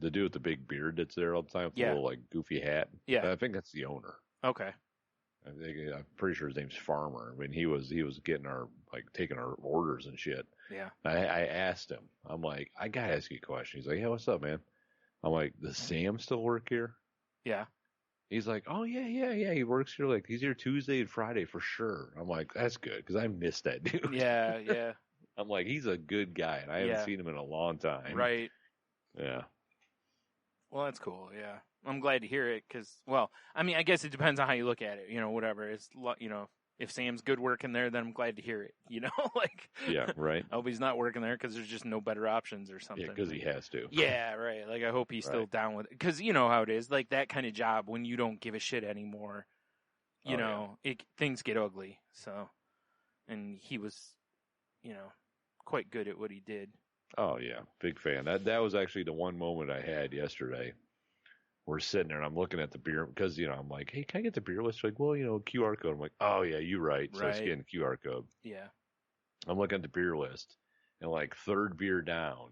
dude with the big beard that's there all the time with the little, like, goofy hat. Yeah. I think that's the owner. Okay. I'm pretty sure his name's Farmer. I mean, he was getting taking our orders and shit. Yeah. I asked him, I'm like, I gotta ask you a question. He's like, yeah, what's up, man? I'm like, does Sam still work here? Yeah. He's like, oh, yeah. He works here. Like, he's here Tuesday and Friday for sure. I'm like, that's good because I miss that dude. Yeah. I'm like, he's a good guy, and I haven't seen him in a long time. Right. Yeah. Well, that's cool. Yeah. I'm glad to hear it because, well, I mean, I guess it depends on how you look at it. You know, whatever. It's, you know, if Sam's good working there, then I'm glad to hear it. You know, like. Yeah, right. I hope he's not working there because there's just no better options or something. Yeah, because he has to. Yeah, right. Like, I hope he's still down with it. Because you know how it is. Like, that kind of job, when you don't give a shit anymore, you know, things get ugly. So, and he was, you know, quite good at what he did. Oh, yeah. Big fan. That was actually the one moment I had yesterday. We're sitting there, and I'm looking at the beer, because, you know, I'm like, hey, can I get the beer list? She's like, well, you know, QR code. I'm like, oh, yeah, you're right. So I scan the QR code. Yeah. I'm looking at the beer list, and, like, third beer down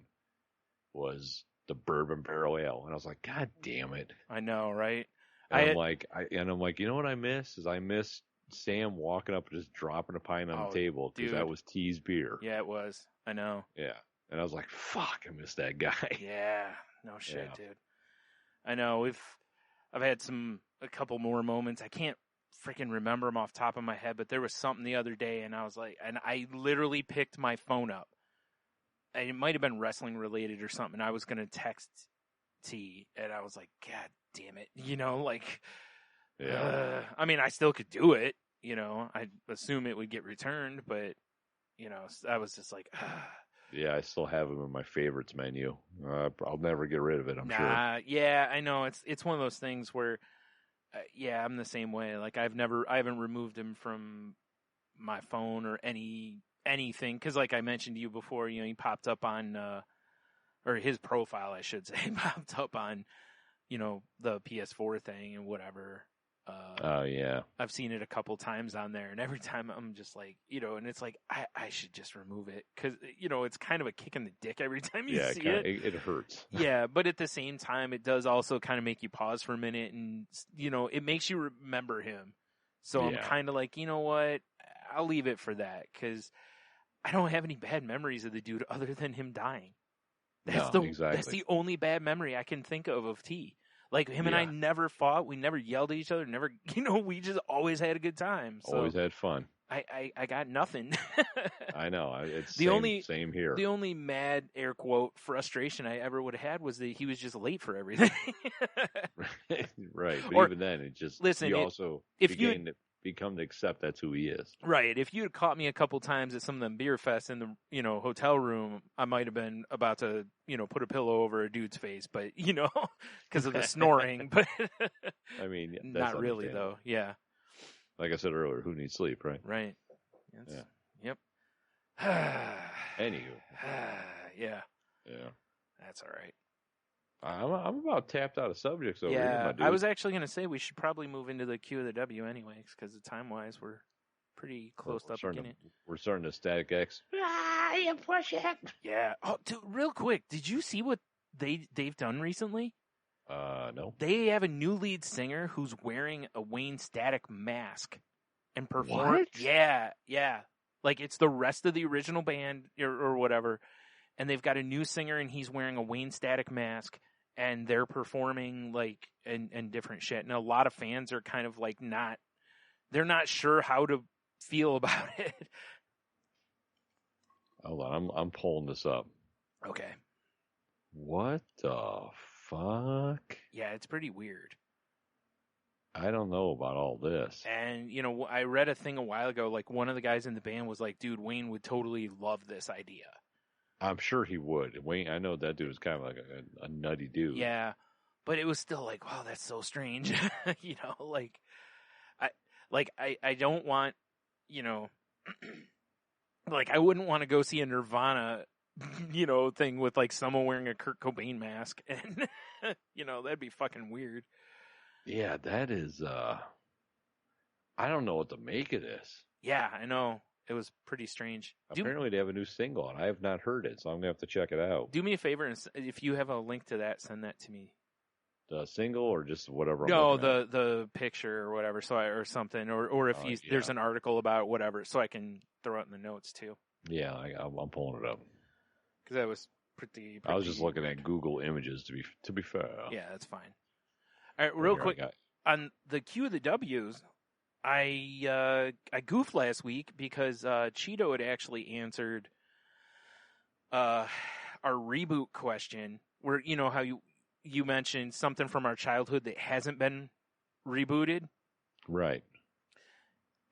was the Bourbon Barrel Ale. And I was like, God damn it. I know, right? And I'm like, you know what I miss? I miss Sam walking up and just dropping a pint on the table because that was T's beer. Yeah, it was. I know. Yeah. And I was like, fuck, I miss that guy. Yeah. No shit, dude. I know. I've had a couple more moments. I can't freaking remember them off the top of my head, but there was something the other day, and I was like, and I literally picked my phone up. And it might have been wrestling related or something. I was going to text T, and I was like, God damn it. You know, like, I mean, I still could do it. You know, I assume it would get returned, but, you know, I was just like, Yeah, I still have them in my favorites menu. I'll never get rid of it, I'm sure. Yeah, I know. It's one of those things where, I'm the same way. Like, I haven't removed him from my phone or anything. Because, like I mentioned to you before, you know, he popped up on, or his profile, I should say, popped up on, you know, the PS4 thing and whatever. Oh, yeah. I've seen it a couple times on there, and every time I'm just like, you know, and it's like, I should just remove it. Because, you know, it's kind of a kick in the dick every time you see it. It hurts. Yeah, but at the same time, it does also kind of make you pause for a minute, and, you know, it makes you remember him. So I'm kind of like, you know what? I'll leave it for that, because I don't have any bad memories of the dude other than him dying. That's the only bad memory I can think of T. Like, him and I never fought. We never yelled at each other. Never, you know, we just always had a good time. So always had fun. I got nothing. I know. It's same here. The only mad, air quote, frustration I ever would have had was that he was just late for everything. Right. But even then, become to accept that's who he is. Right. If you'd caught me a couple times at some of them beer fests in the, you know, hotel room, I might have been about to, you know, put a pillow over a dude's face, but, you know, because of the snoring. But I mean, not really though. Yeah. Like I said earlier, who needs sleep, right? Right. Yep. Anywho. Yeah. Yeah. That's all right. I'm about tapped out of subjects over here, my dude. I was actually going to say we should probably move into the Q of the W anyways, because the time-wise we're pretty close up again. We're starting to Static X. You push it. Yeah. Oh, dude, real quick, did you see what they've done recently? No. They have a new lead singer who's wearing a Wayne Static mask and performing. What? Yeah. Like, it's the rest of the original band or whatever, and they've got a new singer and he's wearing a Wayne Static mask. And they're performing, like, and different shit. And a lot of fans are kind of, like, they're not sure how to feel about it. Hold on, I'm pulling this up. Okay. What the fuck? Yeah, it's pretty weird. I don't know about all this. And, you know, I read a thing a while ago, like, one of the guys in the band was like, dude, Wayne would totally love this idea. I'm sure he would. Wayne, I know that dude is kind of like a nutty dude. Yeah, but it was still like, wow, that's so strange. You know, I don't want, you know, like, I wouldn't want to go see a Nirvana, you know, thing with like someone wearing a Kurt Cobain mask, and you know, that'd be fucking weird. Yeah, that is. I don't know what to make of this. Yeah, I know. It was pretty strange. Apparently, they have a new single, and I have not heard it, so I'm going to have to check it out. Do me a favor, and if you have a link to that, send that to me. The single, or just whatever? No, the picture or whatever, or something, or if there's an article about it, whatever, so I can throw it in the notes too. Yeah, I'm pulling it up. Because that was pretty. I was just looking at Google Images, to be fair. Yeah, that's fine. All right, real quick, on the Q of the W's, I goofed last week because Cheeto had actually answered our reboot question, where, you know how you mentioned something from our childhood that hasn't been rebooted, right?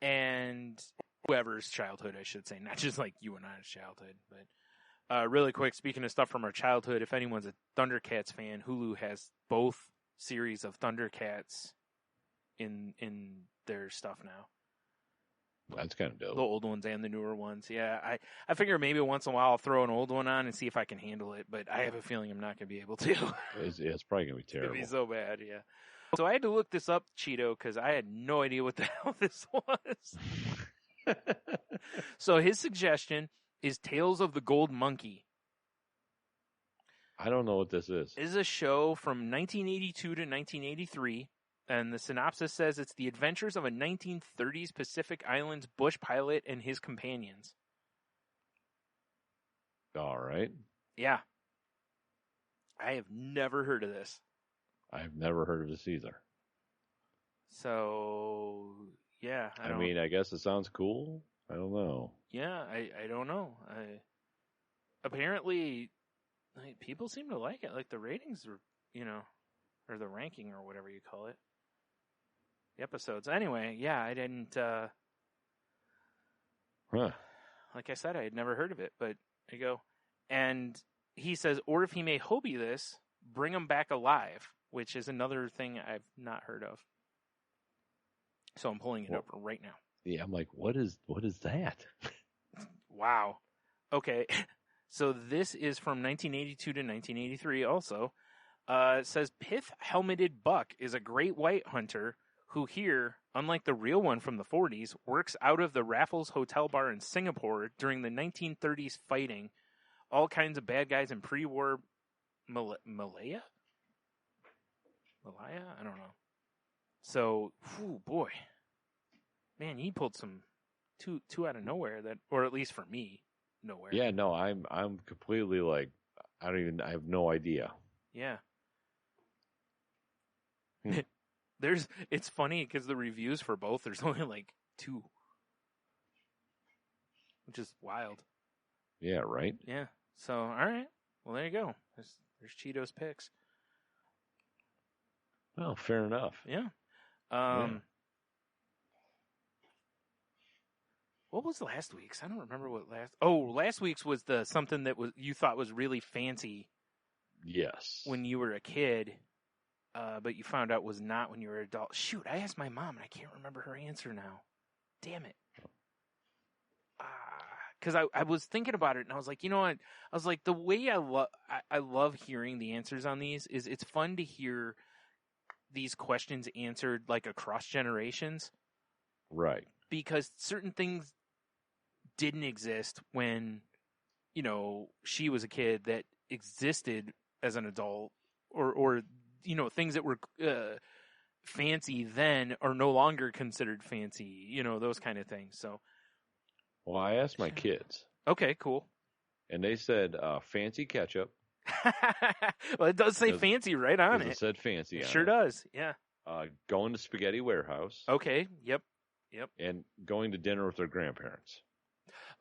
And whoever's childhood, I should say, not just like you and I's childhood. But really quick, speaking of stuff from our childhood, if anyone's a Thundercats fan, Hulu has both series of Thundercats in their stuff now. That's kind of dope. The old ones and the newer ones. Yeah, I figure maybe once in a while I'll throw an old one on and see if I can handle it, but I have a feeling I'm not going to be able to. It's probably going to be terrible. It's going to be so bad, yeah. So I had to look this up, Cheeto, because I had no idea what the hell this was. So his suggestion is Tales of the Gold Monkey. I don't know what this is. This is a show from 1982 to 1983. And the synopsis says it's the adventures of a 1930s Pacific Islands bush pilot and his companions. All right. Yeah. I have never heard of this. I've never heard of this either. So, yeah. I mean, I guess it sounds cool. I don't know. Yeah, I don't know. Apparently, people seem to like it. Like, the ratings are, or the ranking or whatever you call it. The episodes. Anyway, yeah, I didn't, like I said, I had never heard of it, but there you go. And he says, or if he may Hobie this, bring him back alive, which is another thing I've not heard of. So I'm pulling it up right now. Yeah, I'm like, what is that? Wow. Okay. So this is from 1982 to 1983 also. It says, Pith Helmeted Buck is a great white hunter who here, unlike the real one from the 40s, works out of the Raffles Hotel Bar in Singapore during the 1930s fighting all kinds of bad guys in pre-war Malaya? I don't know. So, boy. Man, he pulled some two out of nowhere that, or at least for me, nowhere. Yeah, no, I'm completely like, I have no idea. Yeah. It's funny because the reviews for both, there's only like 2. Which is wild. Yeah, right? Yeah. So, all right. Well, there you go. There's Cheeto's picks. Well, fair enough. Yeah. What was last week's? I don't remember what last week's was something that you thought was really fancy. Yes. When you were a kid, but you found out was not when you were an adult. Shoot, I asked my mom and I can't remember her answer now. Damn it. Because I was thinking about it and I was like, you know what? I was like, the way I love hearing the answers on these is it's fun to hear these questions answered like across generations. Right. Because certain things didn't exist when, she was a kid that existed as an adult or things that were fancy then are no longer considered fancy, those kind of things. So. Well, I asked my kids. Okay, cool. And they said fancy ketchup. Well, it does say fancy right on it. It said fancy on it. Sure does, yeah. Going to Spaghetti Warehouse. Okay, yep. And going to dinner with their grandparents.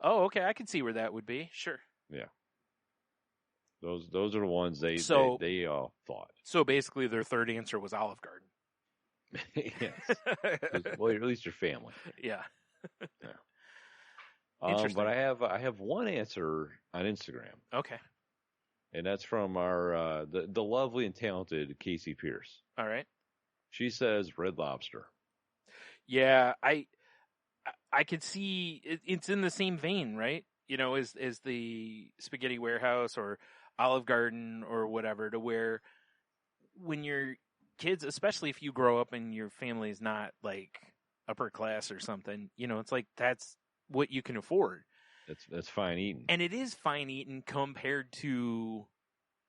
Oh, okay, I can see where that would be. Sure. Yeah. Those are the ones they thought. So basically their third answer was Olive Garden. Yes. Well, at least your family. Yeah. Yeah. But I have one answer on Instagram. Okay. And that's from our the lovely and talented Casey Pierce. All right. She says Red Lobster. Yeah, I could see it's in the same vein, right? As the Spaghetti Warehouse or Olive Garden or whatever, to where when your kids, especially if you grow up and your family is not like upper class or something, it's like that's what you can afford. That's fine eating. And it is fine eating compared to,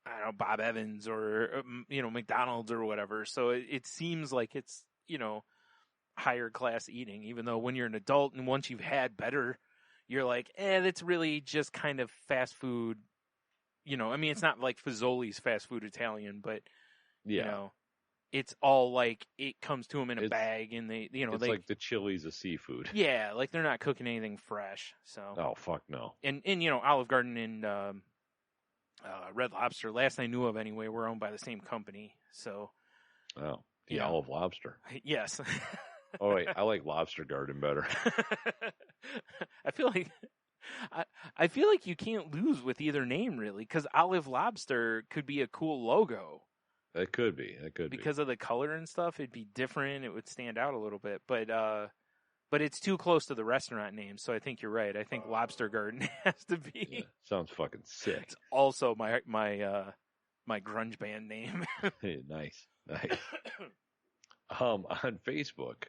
I don't know, Bob Evans or, McDonald's or whatever. So it seems like it's, higher class eating, even though when you're an adult and once you've had better, you're like, that's really just kind of fast food. It's not like Fazoli's fast food Italian, but, it's all like it comes to them in a bag and it's like the Chili's of seafood. Yeah, like they're not cooking anything fresh. So. Oh, fuck no. And Olive Garden and Red Lobster, last I knew of anyway, were owned by the same company. So. Oh, the Olive Lobster. Yes. Oh wait, I like Lobster Garden better. I feel like you can't lose with either name really, because Olive Lobster could be a cool logo. It could be. Because of the color and stuff, it'd be different. It would stand out a little bit, but it's too close to the restaurant name. So I think you're right. I think Lobster Garden has to be. Yeah, sounds fucking sick. It's also my grunge band name. Hey, nice. On Facebook.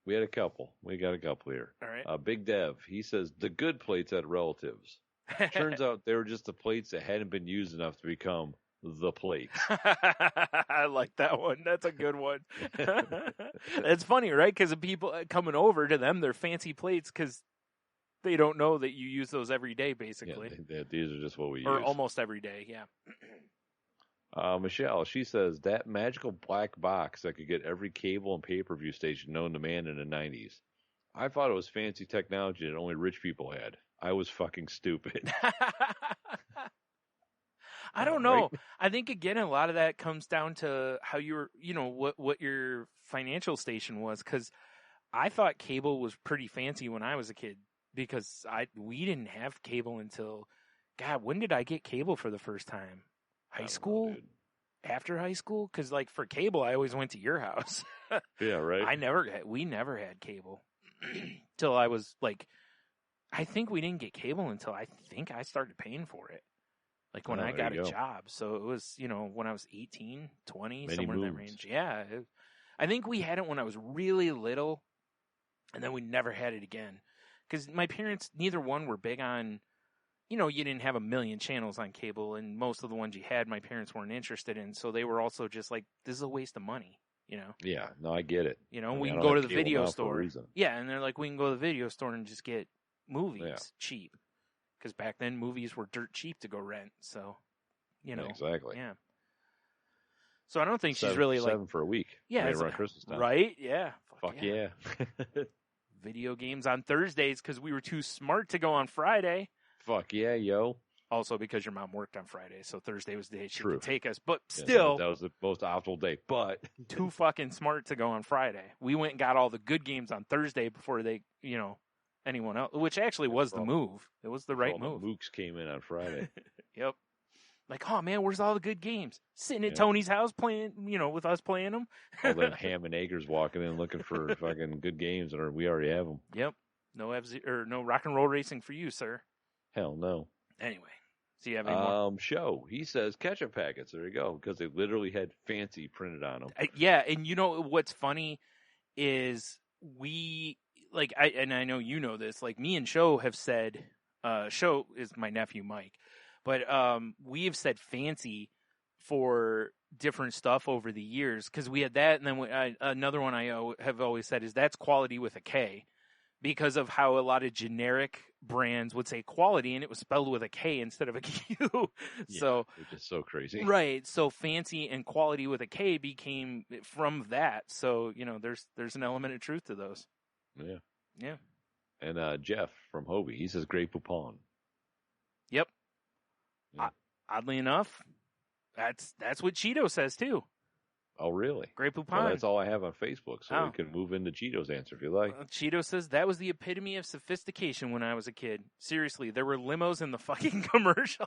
We got a couple here. All right. Big Dev, he says, the good plates at Relatives. Turns out they were just the plates that hadn't been used enough to become the plates. I like that one. That's a good one. It's funny, right? Because the people coming over to them, they're fancy plates because they don't know that you use those every day, basically. Yeah, these are just what we Or use. almost every day, yeah. Michelle, she says that magical black box that could get every cable and pay-per-view station known to man in the 90s. I thought it was fancy technology that only rich people had. I was fucking stupid. I don't know. Right? I think again, a lot of that comes down to how you're, what your financial station was. Because I thought cable was pretty fancy when I was a kid. Because we didn't have cable until, God, when did I get cable for the first time? High school? After high school? Because like for cable, I always went to your house. Yeah, right. We never had cable till I was like, I think we didn't get cable until I think I started paying for it. Like when I got a job. So it was, when I was 18, 20, somewhere in that range. Yeah. I think we had it when I was really little and then we never had it again. Because my parents, neither one were big on, you didn't have a million channels on cable, and most of the ones you had, my parents weren't interested in. So they were also just like, this is a waste of money, Yeah, no, I get it. We can go to the video store. Yeah, and they're like, we can go to the video store and just get movies cheap. Because back then, movies were dirt cheap to go rent. So, Exactly. Yeah. So I don't think she's really like $7 for a week. Yeah, around Christmas time. Right? Yeah. Fuck yeah. Video games on Thursdays because we were too smart to go on Friday. Fuck yeah, yo. Also because your mom worked on Friday, so Thursday was the day she True. could take us. But still, that was the most optimal day. But too fucking smart to go on Friday. We went and got all the good games on Thursday before they, anyone else, which actually was the move. It was the right move. The mooks came in on Friday. Yep. Like, oh man, where's all the good games? Sitting at Tony's house playing, with us playing them. All them ham and eggers walking in looking for fucking good games, and we already have them. Yep. No rock and roll racing for you, sir. Hell no. Anyway, so you have any more? Show. He says ketchup packets. There you go, because they literally had fancy printed on them. Yeah, and what's funny is I know you know this. Like me and Show have said, Show is my nephew Mike. But we have said fancy for different stuff over the years because we had that, and then another one I have always said is that's quality with a K because of how a lot of generic brands would say quality and it was spelled with a K instead of a Q. So it's just so crazy, right? So fancy and quality with a K became from that. So there's an element of truth to those. Yeah. And Jeff from Hobie, he says Grey Poupon. Yep. Yeah. Oddly enough, that's what Cheeto says too. Oh, really? Grey Poupon. Well, that's all I have on Facebook, so we can move into Cheeto's answer if you like. Cheeto says that was the epitome of sophistication when I was a kid. Seriously, there were limos in the fucking commercial.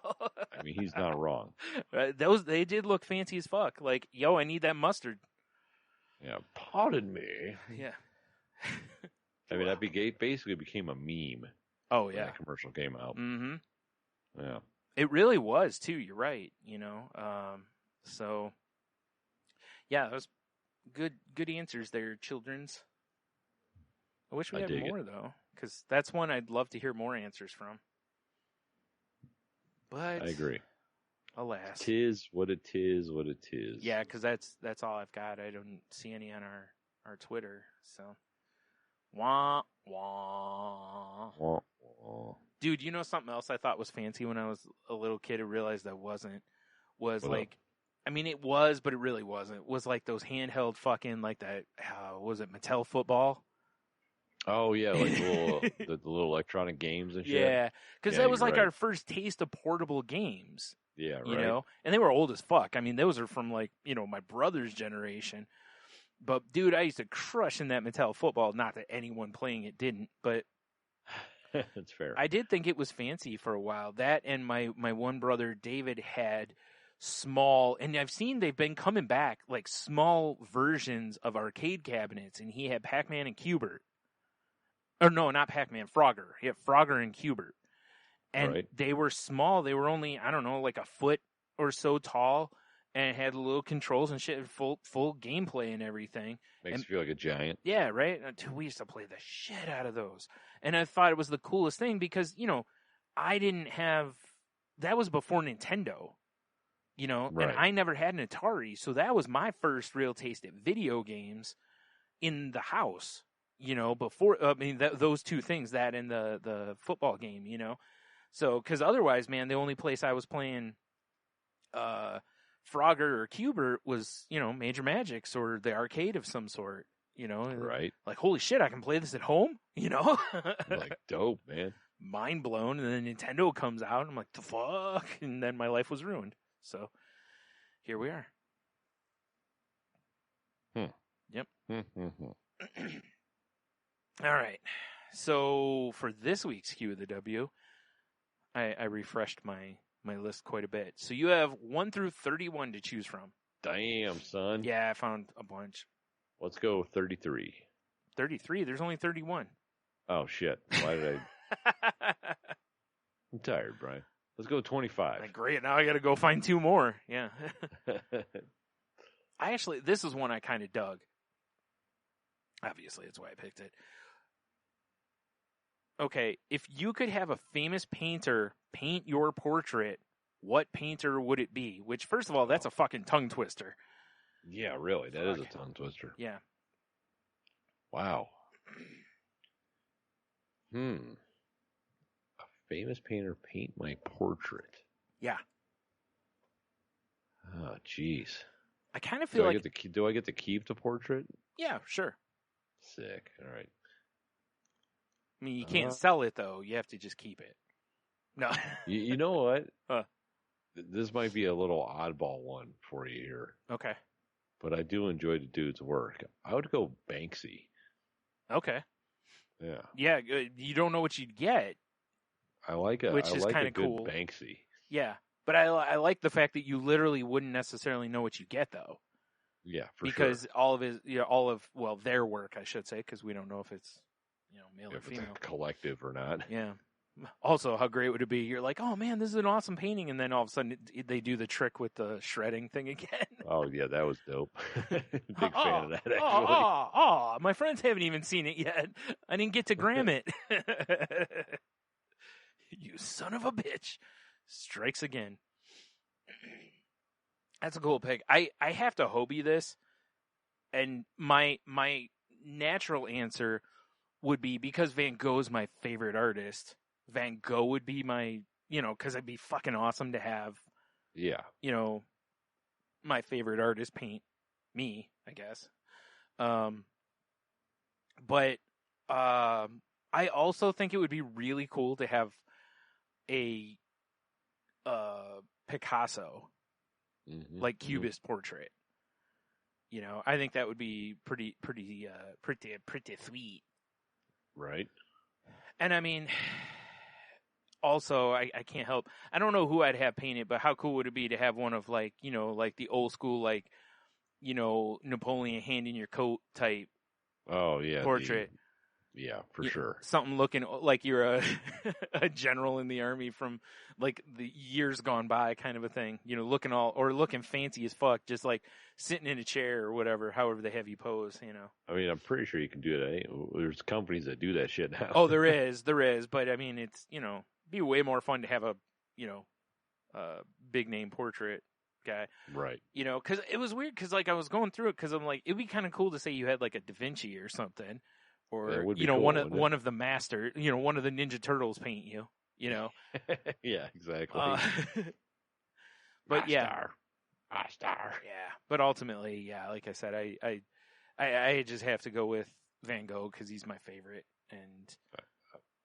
I mean, he's not wrong. They did look fancy as fuck. Like, yo, I need that mustard. Yeah, pardon me. Yeah. I mean, that basically became a meme. Oh, yeah. When that commercial came out. Mm-hmm. Yeah. It really was, too. You're right, So, yeah, that was good answers there, children's. I wish we had more, though, because that's one I'd love to hear more answers from. But I agree. Alas. Tis what it is, what it is. Yeah, because that's all I've got. I don't see any on our Twitter, so. Wah, wah. Wah, wah. Dude, something else I thought was fancy when I was a little kid and realized I wasn't? Was what like, I mean, it was, but it really wasn't. Was like those handheld fucking, like that, was it Mattel football? Oh, yeah, like the little electronic games and shit. Yeah, because that was like our first taste of portable games. Yeah, right. And they were old as fuck. I mean, those are from like, my brother's generation. But, dude, I used to crush in that Mattel football. Not that anyone playing it didn't, but that's fair. I did think it was fancy for a while. That and my one brother, David, had small, and I've seen they've been coming back, like small versions of arcade cabinets, and he had Pac-Man and Q*bert. Or no, not Pac-Man, Frogger. He had Frogger and Q*bert. And they were small. They were only, I don't know, like a foot or so tall. And it had little controls and shit, full gameplay and everything. Makes you feel like a giant. Yeah, right? We used to play the shit out of those. And I thought it was the coolest thing because, I didn't have... That was before Nintendo. Right. and I never had an Atari, so that was my first real taste at video games in the house, before, those two things, that and the football game, so, cause otherwise, man, the only place I was playing, Frogger or Cubert was, Major Magics or the arcade of some sort, Right. like, holy shit, I can play this at home, Like, dope, man. mind blown. And then Nintendo comes out, and I'm like, the fuck, and then my life was ruined. So here we are. Yep. All right. So for this week's Q of the W, I refreshed my list quite a bit. So you have 1 through 31 to choose from. Damn, son. Yeah, I found a bunch. Let's go 33. 33? There's only 31. Oh, shit. Why did I... I'm tired, Brian. Let's go 25. Like, great. Now I got to go find 2 more. Yeah. This is one I kind of dug. Obviously, that's why I picked it. Okay, if you could have a famous painter paint your portrait, what painter would it be? Which, first of all, that's a fucking tongue twister. Yeah, really. That is a tongue twister. Yeah. Wow. A famous painter paint my portrait. Yeah. Oh, jeez. I kind of feel like... Do I get to keep the portrait? Yeah, sure. Sick. All right. I mean, you can't sell it, though. You have to just keep it. No. You know what? Huh. This might be a little oddball one for you here. Okay. But I do enjoy the dude's work. I would go Banksy. Okay. Yeah. Yeah, you don't know what you'd get. Which is kind of good cool. Banksy. Yeah. But I like the fact that you literally wouldn't necessarily know what you get, though. Yeah, because all of their work, I should say, because we don't know if it's, male or female. It's a collective or not. Yeah. Also, how great would it be? You're like, oh man, this is an awesome painting, and then all of a sudden they do the trick with the shredding thing again. Oh yeah, that was dope. Big fan of that. Actually. My friends haven't even seen it yet. I didn't get to gram it. You son of a bitch! Strikes again. That's a cool pick. I have to Hobie this, and my natural answer would be, because Van Gogh's my favorite artist, Van Gogh would be my, because it'd be fucking awesome to have, my favorite artist paint me, I guess. But I also think it would be really cool to have a Picasso, like Cubist portrait. I think that would be pretty sweet. Right. And I mean, also, I can't help. I don't know who I'd have painted, but how cool would it be to have one of like the old school, like, Napoleon hand in your coat type. Oh yeah. Portrait. Yeah, for sure. Something looking like you're a general in the army from like the years gone by, kind of a thing. Looking fancy as fuck, just like sitting in a chair or whatever, however they have you pose. I mean, I'm pretty sure you can do that. There's companies that do that shit now. Oh, there is, but I mean, it's be way more fun to have a big name portrait guy, right? Because it was weird. Because like I was going through it, because I'm like, it'd be kind of cool to say you had like a Da Vinci or something. Or cool, one of the master, one of the Ninja Turtles paint you, Yeah, exactly. But Master. Yeah. But ultimately, yeah, like I said, I just have to go with Van Gogh because he's my favorite, and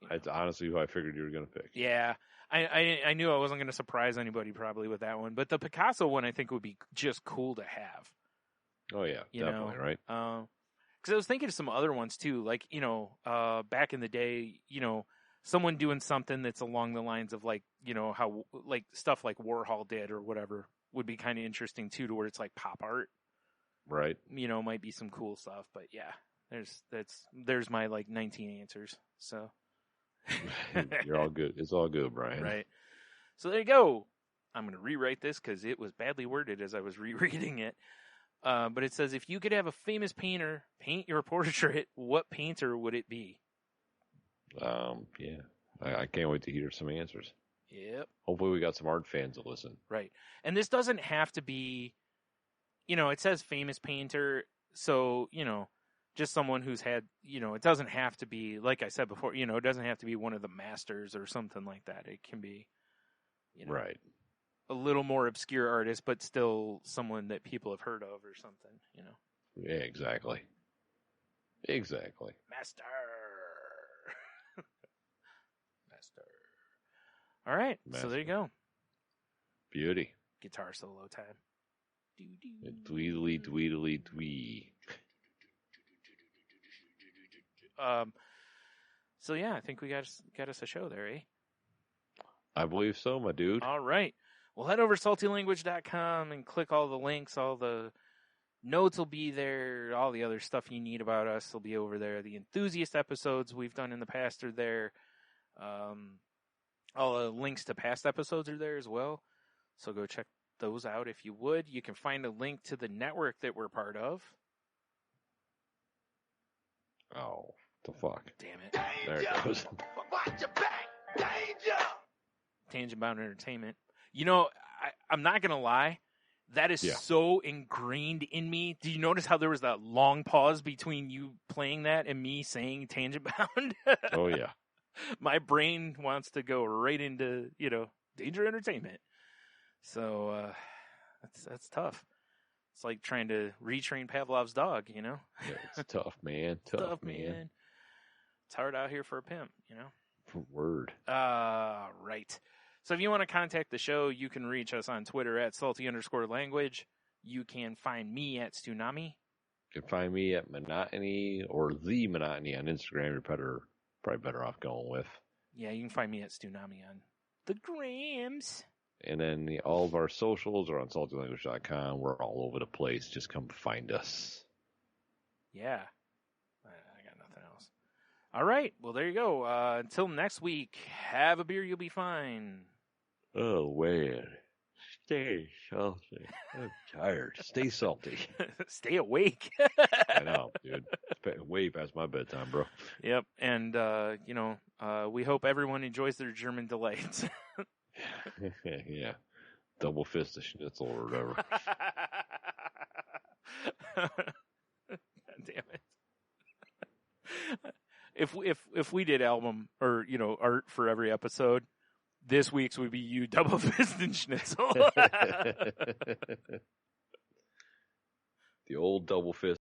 that's honestly who I figured you were going to pick. Yeah, I knew I wasn't going to surprise anybody probably with that one, but the Picasso one I think would be just cool to have. Oh yeah, definitely, right. Because I was thinking of some other ones too, like back in the day, someone doing something that's along the lines of like, how like stuff like Warhol did or whatever would be kind of interesting too, to where it's like pop art, right? Might be some cool stuff, but yeah, there's my like 19 answers. So you're all good. It's all good, Brian. Right. So there you go. I'm going to rewrite this because it was badly worded as I was rereading it. But it says, if you could have a famous painter paint your portrait, what painter would it be? Yeah. I can't wait to hear some answers. Yep. Hopefully we got some art fans to listen. Right. And this doesn't have to be, it says famous painter. So, just someone who's had, it doesn't have to be, like I said before, it doesn't have to be one of the masters or something like that. It can be, right. a little more obscure artist, but still someone that people have heard of or something, Yeah, exactly. Exactly. Master. Master. All right. So there you go. Beauty. Guitar solo time. Dweedly, dweedly, dwee. So yeah, I think we got us a show there, eh? I believe so, my dude. All right. Well, head over to saltylanguage.com and click all the links. All the notes will be there. All the other stuff you need about us will be over there. The enthusiast episodes we've done in the past are there. All the links to past episodes are there as well. So go check those out if you would. You can find a link to the network that we're part of. Oh, the fuck. Damn it. There it goes. Watch your back. Danger! Tangent Bound Entertainment. I'm not going to lie. That is so ingrained in me. Do you notice how there was that long pause between you playing that and me saying Tangent Bound? Oh, yeah. My brain wants to go right into, Danger Entertainment. So, that's tough. It's like trying to retrain Pavlov's dog, Yeah, it's tough, man. Tough, man. It's hard out here for a pimp, Word. Right. So if you want to contact the show, you can reach us on Twitter at salty_language. You can find me at Stunami. You can find me at Monotony or The Monotony on Instagram. You're probably better off going with. Yeah, you can find me at Stunami on the grams. And then all of our socials are on saltylanguage.com. We're all over the place. Just come find us. Yeah. I got nothing else. All right. Well, there you go. Until next week, have a beer. You'll be fine. Oh, man. Stay salty. I'm tired. Stay salty. Stay awake. I know, dude. It's way past my bedtime, bro. Yep. And, we hope everyone enjoys their German delights. Yeah. Double fist of schnitzel or whatever. God damn it. If we did album or, art for every episode, this week's would be you double fist and schnitzel. The old double fist